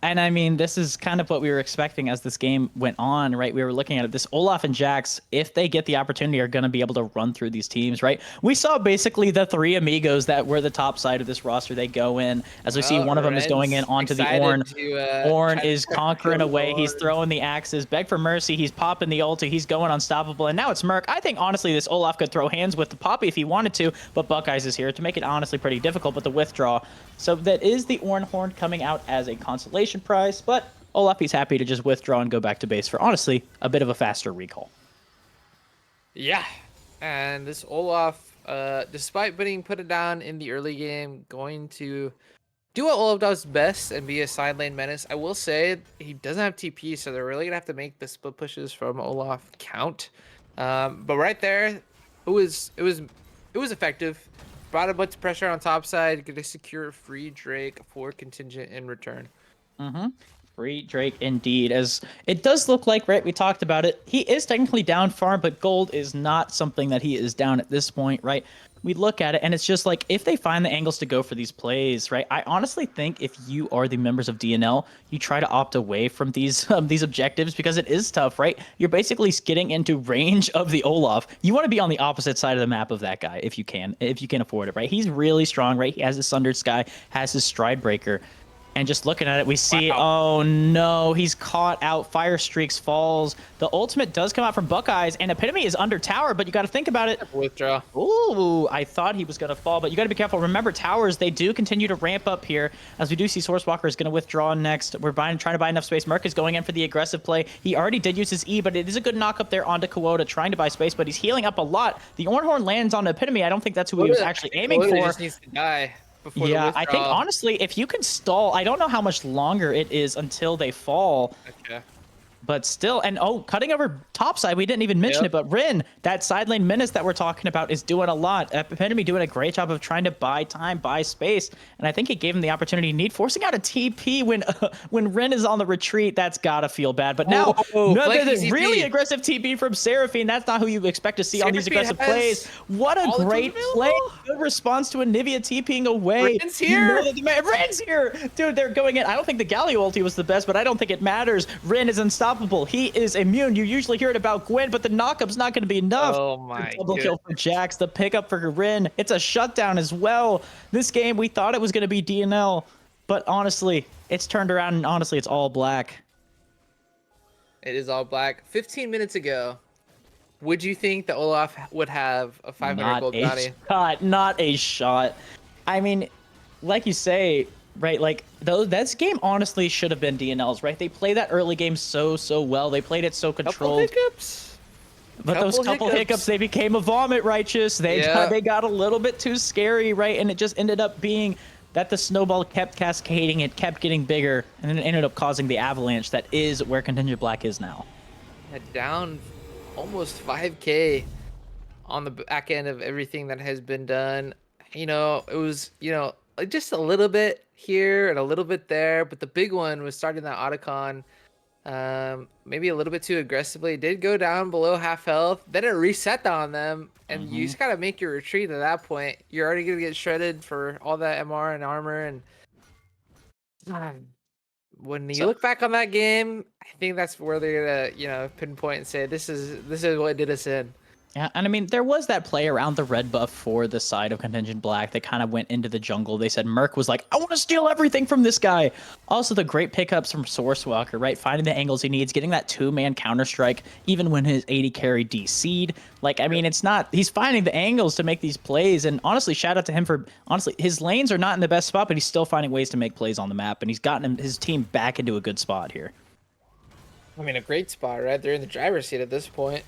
And I mean, this is kind of what we were expecting as this game went on, right? We were looking at it. This Olaf and Jax, if they get the opportunity, are going to be able to run through these teams, right? We saw basically the three amigos that were the top side of this roster. They go in, as we see one of them is going in onto the Ornn. Ornn is conquering away. He's throwing the axes. Beg for Mercy. He's popping the ulti. He's going unstoppable. And now it's Merc. I think, honestly, this Olaf could throw hands with the Poppy if he wanted to, but Buckeyes is here to make it honestly pretty difficult, but the withdraw. So that is the Ornhorn coming out as a consolation prize, but Olaf, he's happy to just withdraw and go back to base for, honestly, a bit of a faster recall. Yeah, and this Olaf, despite being put down in the early game, going to do what Olaf does best and be a side lane menace. I will say he doesn't have TP, so they're really gonna have to make the split pushes from Olaf count. But right there, it was effective. Brought a bunch of pressure on top side, gonna secure free Drake for Contingent in return. Free Drake indeed, as it does look like, right? We talked about it. He is technically down farm, but gold is not something that he is down at this point, right? We look at it and it's just like if they find the angles to go for these plays, right? I honestly think if you are the members of DNL, you try to opt away from these objectives because it is tough, right? You're basically getting into range of the Olaf. You want to be on the opposite side of the map of that guy if you can afford it, right? He's really strong, right? He has his Sundered Sky, has his Stride Breaker. And just looking at it, we see, oh no, he's caught out. Fire Streaks falls. The ultimate does come out from Buckeyes, and Epitome is under tower, but you got to think about it. Withdraw. Ooh, I thought he was going to fall, but you got to be careful. Remember, towers, they do continue to ramp up here, as we do see Sourcewalker is going to withdraw next. We're trying to buy enough space. Merc is going in for the aggressive play. He already did use his E, but it is a good knock up there onto Kuota, trying to buy space, but he's healing up a lot. The Ornhorn lands on Epitome. I don't think that's who he was actually aiming for. Just needs to die. Yeah, I think honestly, if you can stall, I don't know how much longer it is until they fall. Okay. But still, and oh, cutting over topside, we didn't even mention it, but Rin, that side lane menace that we're talking about, is doing a lot. Epitome doing a great job of trying to buy time, buy space, and I think it gave him the opportunity he need, forcing out a TP when Rin is on the retreat. That's gotta feel bad. But now, really aggressive TP from Seraphine. That's not who you expect to see on these aggressive plays. What a great play. Good response to Anivia TPing away. Rin's here. Rin's here. Dude, they're going in. I don't think the Galio ulti was the best, but I don't think it matters. Rin is unstoppable. He is immune. You usually hear it about Gwen, but the knockup's not going to be enough. Oh my Double kill for Jax, the pickup for Rin. It's a shutdown as well. This game, we thought it was going to be DNL, but honestly, it's turned around and honestly, it's all black. It is all black. 15 minutes ago, would you think that Olaf would have a 500 gold bounty? Not a shot. I mean, like you say, right, like that game honestly should have been DNL's, right? They play that early game so well. They played it so controlled. Couple hiccups. But those couple hiccups, they became a vomit, Righteous. They got a little bit too scary, right? And it just ended up being that the snowball kept cascading, it kept getting bigger, and then it ended up causing the avalanche that is where Contingent Black is now. Down almost 5K on the back end of everything that has been done. You know, it was, just a little bit here and a little bit there, but the big one was starting that Otacon maybe a little bit too aggressively. It did go down below half health, then it reset on them, and you just gotta make your retreat at that point. You're already gonna get shredded for all that MR and armor, and when you look back on that game, I think that's where they're gonna pinpoint and say this is what did us in. Yeah, and I mean, there was that play around the red buff for the side of Contingent Black that kind of went into the jungle. They said Merc was like, I want to steal everything from this guy. Also, the great pickups from Sourcewalker, right? Finding the angles he needs, getting that two-man counter-strike, even when his 80 carry DC'd. Like, I mean, he's finding the angles to make these plays, and honestly, shout out to him for, honestly, his lanes are not in the best spot, but he's still finding ways to make plays on the map, and he's gotten his team back into a good spot here. I mean, a great spot, right? They're in the driver's seat at this point.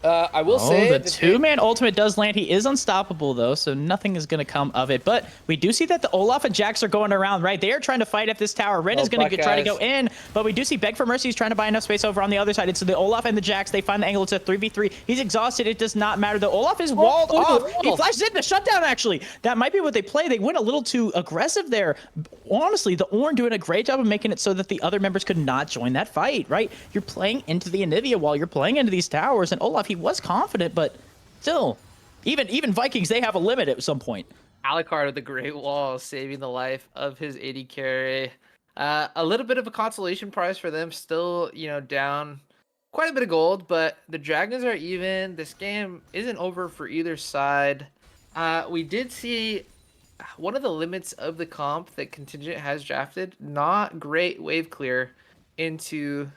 I will say the two-man ultimate does land. He is unstoppable, though, so nothing is going to come of it. But we do see that the Olaf and Jax are going around, right? They are trying to fight at this tower. Ren is going to try to go in, but we do see Beg for Mercy is trying to buy enough space over on the other side. It's the Olaf and the Jax. They find the angle. It's a 3v3. He's exhausted. It does not matter. The Olaf is walled off. He flashes in the shutdown, actually. That might be what they play. They went a little too aggressive there. Honestly, the Ornn doing a great job of making it so that the other members could not join that fight, right? You're playing into the Anivia while you're playing into these towers, and Olaf, he was confident, but still, even Vikings, they have a limit at some point. Alucard with the Great Wall saving the life of his 80 carry. A little bit of a consolation prize for them, still, down quite a bit of gold, but the Dragons are even. This game isn't over for either side. We did see one of the limits of the comp that Contingent has drafted, not great wave clear into,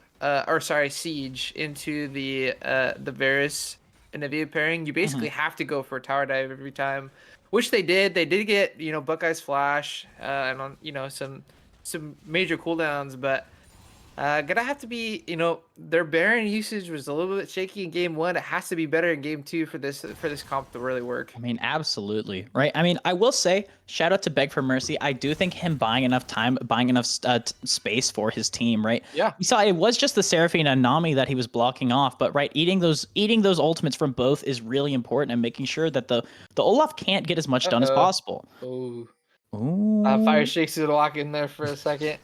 siege into the Varus and Anivia pairing. You basically have to go for a tower dive every time, which they did. They did get, Buckeye's flash and on, some major cooldowns, but gonna have to be, their Baron usage was a little bit shaky in game 1. It has to be better in game 2 for this comp to really work. I mean, absolutely, right? I mean, I will say, shout out to Beg for Mercy. I do think him buying enough time, buying enough space for his team, right? Yeah. We saw it was just the Seraphine and Nami that he was blocking off, but right, eating those ultimates from both is really important, and making sure that the Olaf can't get as much done as possible. Oh. Ooh. Fire Shakes is lock in there for a second.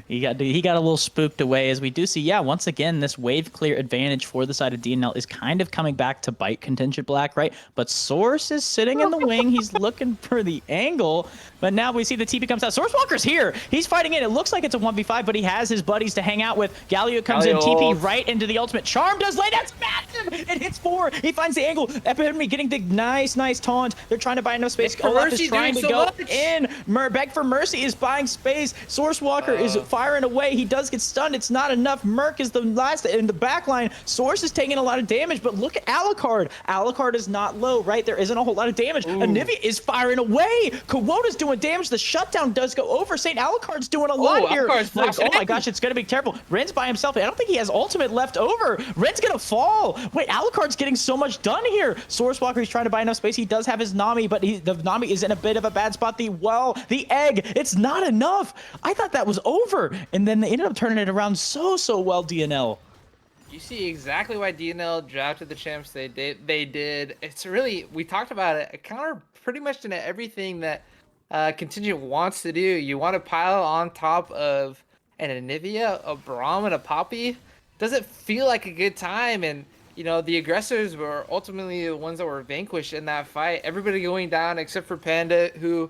He got a little spooked away as we do see. Yeah, once again, this wave clear advantage for the side of DNL is kind of coming back to bite Contingent Black, right? But Source is sitting in the wing. He's looking for the angle. But now we see the TP comes out. Source Walker's here. He's fighting in. It looks like it's a 1v5, but he has his buddies to hang out with. Galio comes in, TP right into the ultimate. Charm does lay. That's massive. It hits 4. He finds the angle. Epitome getting the nice taunt. They're trying to buy enough space. Olaf is trying to go in. Beg for Mercy is buying space. Source Walker is firing away. He does get stunned. It's not enough. Merc is the last in the back line. Source is taking a lot of damage, but look at Alucard. Alucard is not low, right? There isn't a whole lot of damage. Anivia is firing away. Kuwota's doing damage. The shutdown does go over. St. Alucard's doing a lot here. Like, oh my gosh, it's going to be terrible. Ren's by himself. I don't think he has ultimate left over. Ren's going to fall. Wait, Alucard's getting so much done here. Source Walker, he's trying to buy enough space. He does have his Nami, but the Nami is in a bit of a bad spot. The egg, it's not enough. I thought that was over. And then they ended up turning it around so well, DNL. You see exactly why DNL drafted the champs they did. It's really, we talked about it. It counter pretty much into everything that Contingent wants to do. You want to pile on top of an Anivia, a Braum, and a Poppy. Doesn't feel like a good time. And, you know, the aggressors were ultimately the ones that were vanquished in that fight. Everybody going down except for Panda, who...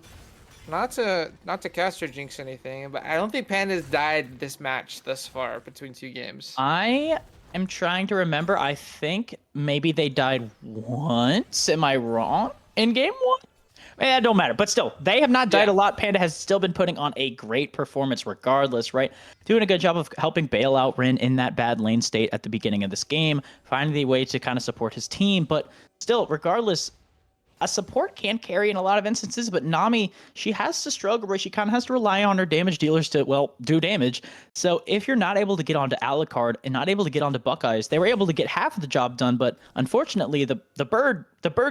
Not to cast or jinx anything, but I don't think Panda's died this match thus far between 2 games. I am trying to remember. I think maybe they died once. Am I wrong? In game 1? It don't matter, but still, they have not died a lot. Panda has still been putting on a great performance regardless, right? Doing a good job of helping bail out Rin in that bad lane state at the beginning of this game, finding the way to kind of support his team, but still, regardless, a support can carry in a lot of instances, but Nami, she has to struggle where she kind of has to rely on her damage dealers to, well, do damage. So if you're not able to get onto Alucard and not able to get onto Buckeyes, they were able to get half of the job done, but unfortunately, the bird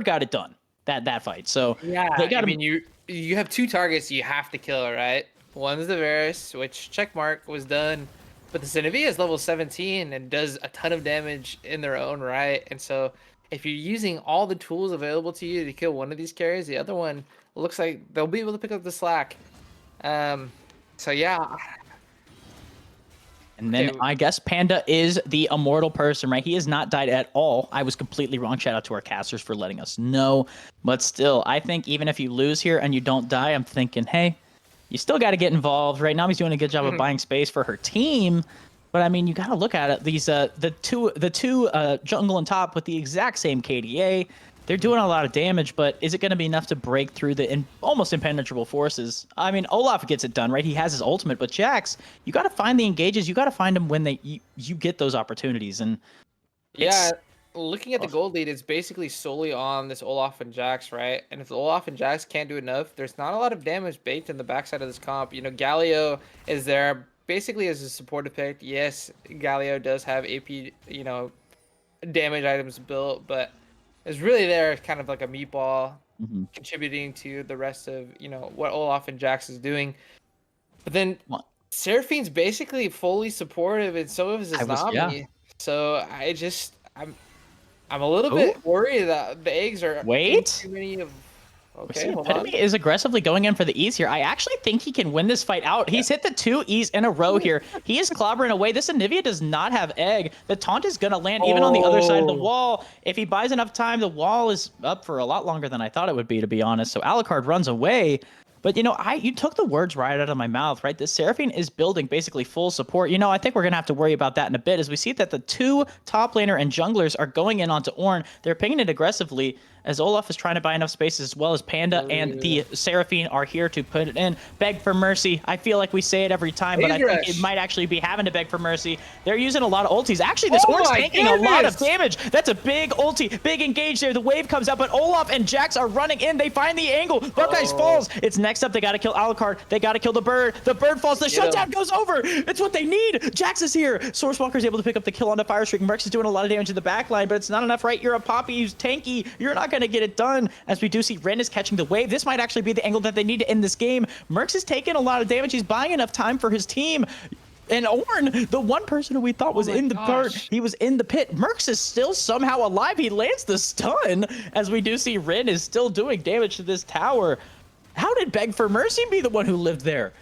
got it done that fight. So yeah, they got. I mean, you have 2 targets you have to kill, right? One's the Varus, which checkmark was done, but the Zenivia is level 17 and does a ton of damage in their own right, and so. If you're using all the tools available to you to kill one of these carries, the other one looks like they'll be able to pick up the slack. So yeah. And then I guess Panda is the immortal person, right? He has not died at all. I was completely wrong. Shout out to our casters for letting us know. But still, I think even if you lose here and you don't die, I'm thinking, hey, you still got to get involved. Right now, he's doing a good job of buying space for her team. But I mean, you got to look at it. These the two jungle and top with the exact same KDA. They're doing a lot of damage, but is it going to be enough to break through the almost impenetrable forces? I mean, Olaf gets it done, right? He has his ultimate, but Jax, you got to find the engages. You got to find them when you get those opportunities. And yeah, looking at the gold lead, it's basically solely on this Olaf and Jax, right? And if Olaf and Jax can't do enough, there's not a lot of damage baked in the backside of this comp. You know, Galio is there. Basically as a supportive pick. Yes, Galio does have AP, you know, damage items built, but it's really there kind of like a meatball contributing to the rest of, you know, what Olaf and Jax is doing. But then Seraphine's basically fully supportive and so is his Nami. Yeah. So I'm a little bit worried that the eggs are too many of. Okay, Epitome is aggressively going in for the E's here. I actually think he can win this fight out. He's hit the 2 E's in a row here. He is clobbering away. This Anivia does not have egg. The taunt is going to land even on the other side of the wall. If he buys enough time, the wall is up for a lot longer than I thought it would be, to be honest. So Alucard runs away. But, you know, you took the words right out of my mouth, right? This Seraphine is building basically full support. You know, I think we're going to have to worry about that in a bit as we see that the 2 top laner and junglers are going in onto Ornn. They're pinging it aggressively as Olaf is trying to buy enough space as well as Panda and the Seraphine are here to put it in. Beg for mercy. I feel like we say it every time, but I think it might actually be having to beg for mercy. They're using a lot of ultis. Actually, this Ornn's taking a lot of damage. That's a big ulti. Big engage there. The wave comes out, but Olaf and Jax are running in. They find the angle. Buckeyes falls. It's next up. They got to kill Alucard. They got to kill the bird. The bird falls. The shutdown goes over. It's what they need. Jax is here. Sourcewalker is able to pick up the kill on the Fire Streak. Mercs is doing a lot of damage in the back line, but it's not enough, right? You're a Poppy who's tanky. You're not going to get it done. As we do see Ren is catching the wave. This might actually be the angle that they need to end this game. Mercs is taking a lot of damage. He's buying enough time for his team. And Ornn, the one person who we thought was in the part, he was in the pit. Mercs is still somehow alive. He lands the stun as we do see Ren is still doing damage to this tower. How did Beg for Mercy be the one who lived there?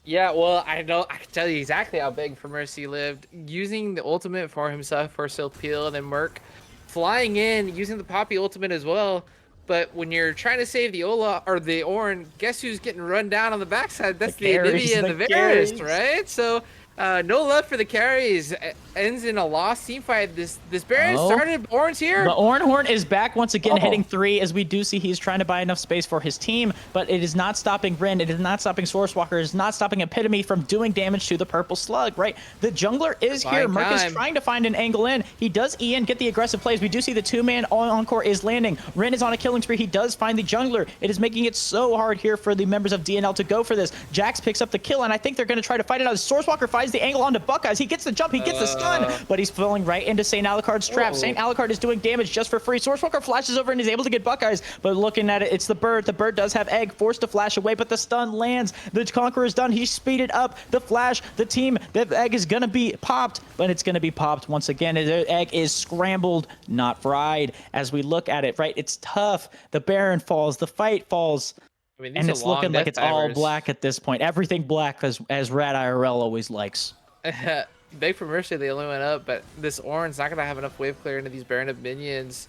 Yeah, well, I know I can tell you exactly how Beg for Mercy lived. Using the ultimate for himself for Silk Peel, and then Merc flying in, using the Poppy ultimate as well. But when you're trying to save the Ola or the Ornn, guess who's getting run down on the backside? The That's the carries, Anivia and the the Varus, carries. right? So no love for the carries. Ends in a lost team fight. This Baron Oh. started. Ornn's The here. Horn is back once again, hitting Oh. 3, as we do see he's trying to buy enough space for his team, but it is not stopping Rin, it is not stopping Sourcewalker, it is not stopping Epitome from doing damage to the purple slug, right? The jungler is here. Buying Merc is time. trying to find an angle in. He does Ian get the aggressive plays. We do see the 2-man encore is landing. Rin is on a killing spree. He does find the jungler. It is making it so hard here for the members of DNL to go for this. Jax picks up the kill, and I think they're going to try to fight it out. Sourcewalker finds the angle onto Buckeyes. He gets the jump, he gets the stun, but he's falling right into St. Alucard's trap. St. Alucard is doing damage just for free. Sourcewalker flashes over and is able to get Buckeyes, but looking at it, it's the bird. The bird does have egg, forced to flash away, but the stun lands. The Conqueror is done. He's speeded up. The flash, the team, the egg is going to be popped, but it's going to be popped once again. The egg is scrambled, not fried. As we look at it, right, it's tough. The Baron falls, the fight falls, I mean, these and are it's long looking like death it's all timers. black at this point. Everything black, as Rad IRL always likes. Beg for Mercy, they only went up, but this Ornn's not going to have enough wave clear into these Baron of minions.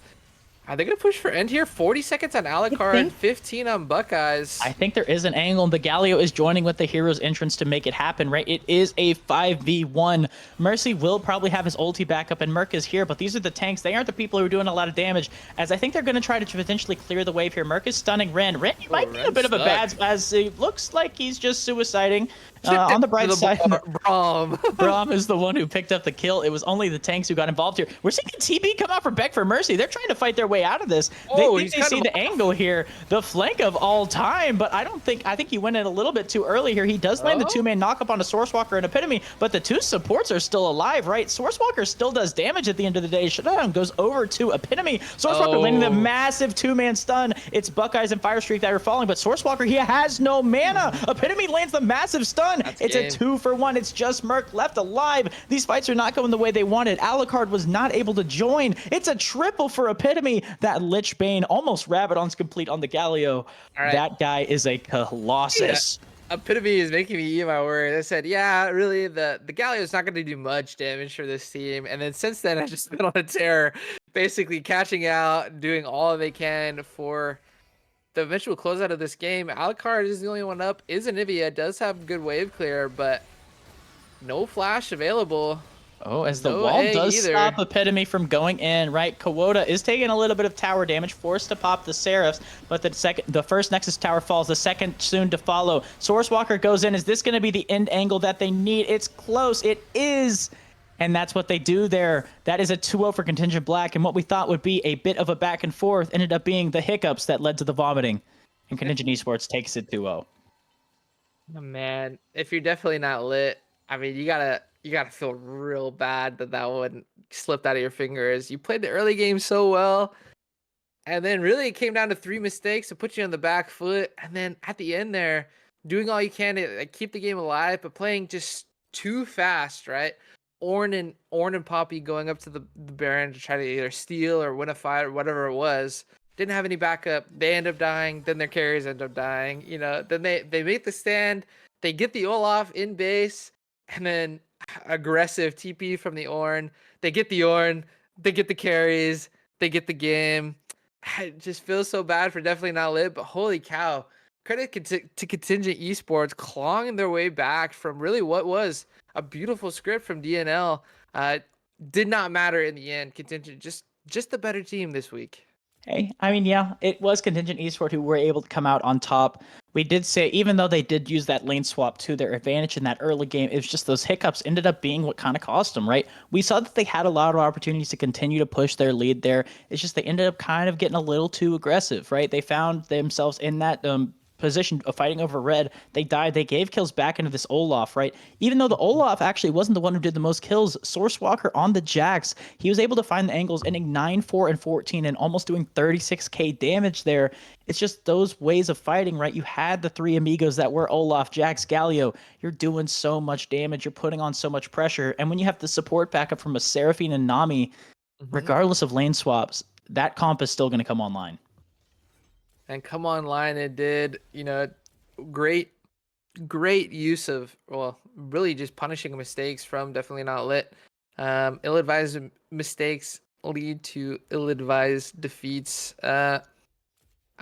Are they going to push for end here? 40 seconds on Alucard, 15 on Buckeyes. I think there is an angle, and the Galio is joining with the hero's entrance to make it happen, right? It is a 5v1. Mercy will probably have his ulti back up, and Merc is here, but these are the tanks. They aren't the people who are doing a lot of damage, as I think they're going to try to potentially clear the wave here. Merc is stunning Ren. Ren might be a Ren's bit of a bad, stuck. as it looks like he's just suiciding. On the bright side, Braum. Braum is the one who picked up the kill. It was only the tanks who got involved here. We're seeing a TB come out for Beg for Mercy. They're trying to fight their way out of this. Oh, They he's think they kind see of the angle here, the flank of all time, but I think he went in a little bit too early here. He does land the 2-man knock up on a Sourcewalker and Epitome, but the 2 supports are still alive, right? Sourcewalker still does damage at the end of the day. Shutdown goes over to Epitome. Sourcewalker landing the massive 2-man stun. It's Buckeyes and Firestreak that are falling, but Sourcewalker, he has no mana. Epitome lands the massive stun. It's a 2-for-1. It's just Merc left alive. These fights are not going the way they wanted. Alucard was not able to join. It's a triple for Epitome. That Lich Bane, almost Rabadon's complete on the Galio. Right. That guy is a colossus. Yeah. Epitome is making me eat my words. I said, yeah, really, the Galio is not going to do much damage for this team. And then since then, I've just been on a tear, basically catching out, doing all they can for the eventual closeout of this game. Alucard is the only one up. Is Anivia, does have good wave clear, but no flash available. Oh, as the No wall egg does either. stop Epitome from going in, right? Kawota is taking a little bit of tower damage, forced to pop the Seraphs, but the first Nexus tower falls, the second soon to follow. Sourcewalker goes in. Is this going to be the end angle that they need? It's close. It is. And that's what they do there. That is a 2-0 for Contingent Black, and what we thought would be a bit of a back and forth ended up being the hiccups that led to the vomiting. And Contingent Esports takes it 2-0. Oh, man, if you're definitely not lit, I mean, you gotta feel real bad that one slipped out of your fingers. You played the early game so well, and then really it came down to 3 mistakes to put you on the back foot, and then at the end there, doing all you can to like, keep the game alive, but playing just too fast, right? Ornn and Poppy going up to the Baron to try to either steal or win a fight or whatever it was. Didn't have any backup. They end up dying. Then their carries end up dying. You know, then they make the stand. They get the Olaf in base, and then aggressive TP from the Ornn. They get the Ornn. They get the carries. They get the game. It just feels so bad for definitely not lit. But holy cow! Credit to Contingent Esports clawing their way back from really what was a beautiful script from DNL. Did not matter in the end. Contingent just the better team this week. Hey, I mean, yeah, it was Contingent Esports who were able to come out on top. We did say, even though they did use that lane swap to their advantage in that early game, it was just those hiccups ended up being what kind of cost them, right? We saw that they had a lot of opportunities to continue to push their lead there. It's just they ended up kind of getting a little too aggressive, right? They found themselves in that position of fighting over red. They died. They gave kills back into this Olaf, right? Even though the Olaf actually wasn't the one who did the most kills, Sourcewalker on the Jax, he was able to find the angles, ending 9, 4, and 14 and almost doing 36k damage there. It's just those ways of fighting, right? You had the 3 amigos that were Olaf, Jax, Galio. You're doing so much damage. You're putting on so much pressure. And when you have the support backup from a Seraphine and Nami, regardless of lane swaps, that comp is still going to come online. And come online, it did, you know, great great use of, well, really just punishing mistakes from Definitely Not Lit. Ill-advised mistakes lead to ill-advised defeats. I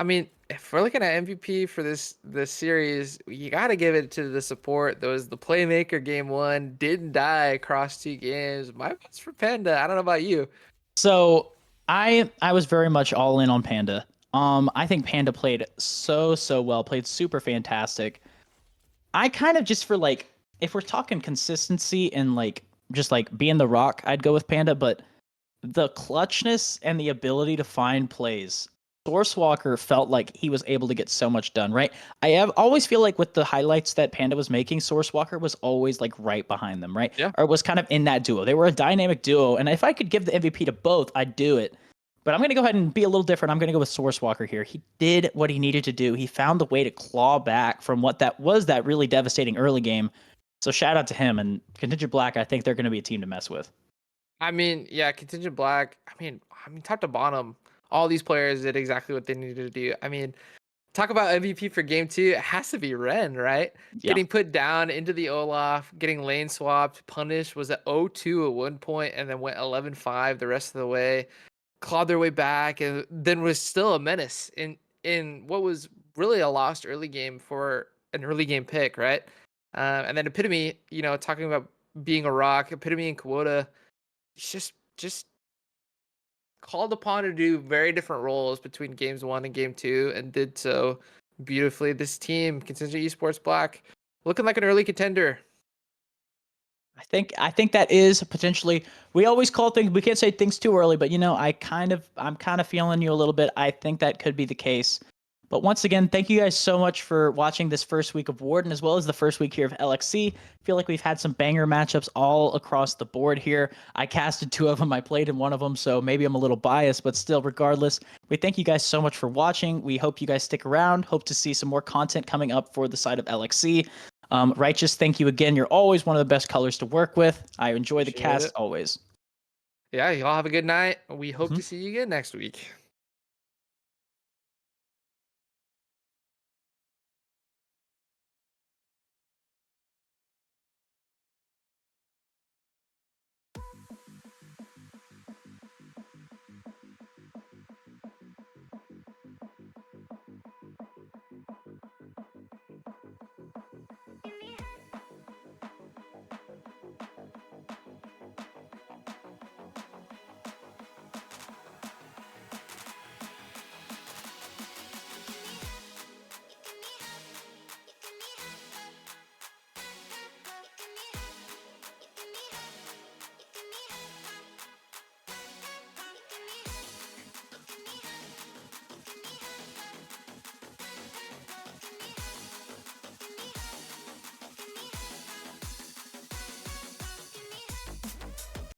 mean, if we're looking at MVP for this series, you got to give it to the support. There was the playmaker game one, didn't die across 2 games. My vote's for Panda. I don't know about you. So I was very much all in on Panda. I think Panda played so well, played super fantastic. I kind of just for like if we're talking consistency and like just like being the rock, I'd go with Panda, but the clutchness and the ability to find plays. Sourcewalker felt like he was able to get so much done, right? Always feel like with the highlights that Panda was making, Sourcewalker was always like right behind them, right? Yeah. Or was kind of in that duo. They were a dynamic duo, and if I could give the MVP to both, I'd do it. But I'm going to go ahead and be a little different. I'm going to go with Sourcewalker here. He did what he needed to do. He found the way to claw back from what that was that really devastating early game. So shout out to him and Contingent Black. I think they're going to be a team to mess with. I mean, yeah, Contingent Black. I mean, top to bottom, all these players did exactly what they needed to do. I mean, talk about MVP for game two. It has to be Ren, right? Yeah. Getting put down into the Olaf, getting lane swapped, punished, was at 0-2 at one point, and then went 11-5 the rest of the way. Clawed their way back, and then was still a menace in what was really a lost early game for an early game pick, right? And then Epitome, talking about being a rock, Epitome and Kuota, just called upon to do very different roles between games one and game two, and did so beautifully. This team, Contingent Esports Black, looking like an early contender. I think that is potentially. We always call things. We can't say things too early, but I'm kind of feeling you a little bit. I think that could be the case. But once again, thank you guys so much for watching this first week of Warden as well as the first week here of LXC. I feel like we've had some banger matchups all across the board here. I casted 2 of them. I played in one of them, so maybe I'm a little biased, but still, regardless, we thank you guys so much for watching. We hope you guys stick around. Hope to see some more content coming up for the side of LXC. Righteous, thank you again. You're always one of the best colors to work with. I enjoy the Appreciate cast it. always. Yeah, y'all have a good night. We hope Mhm. to see you again next week.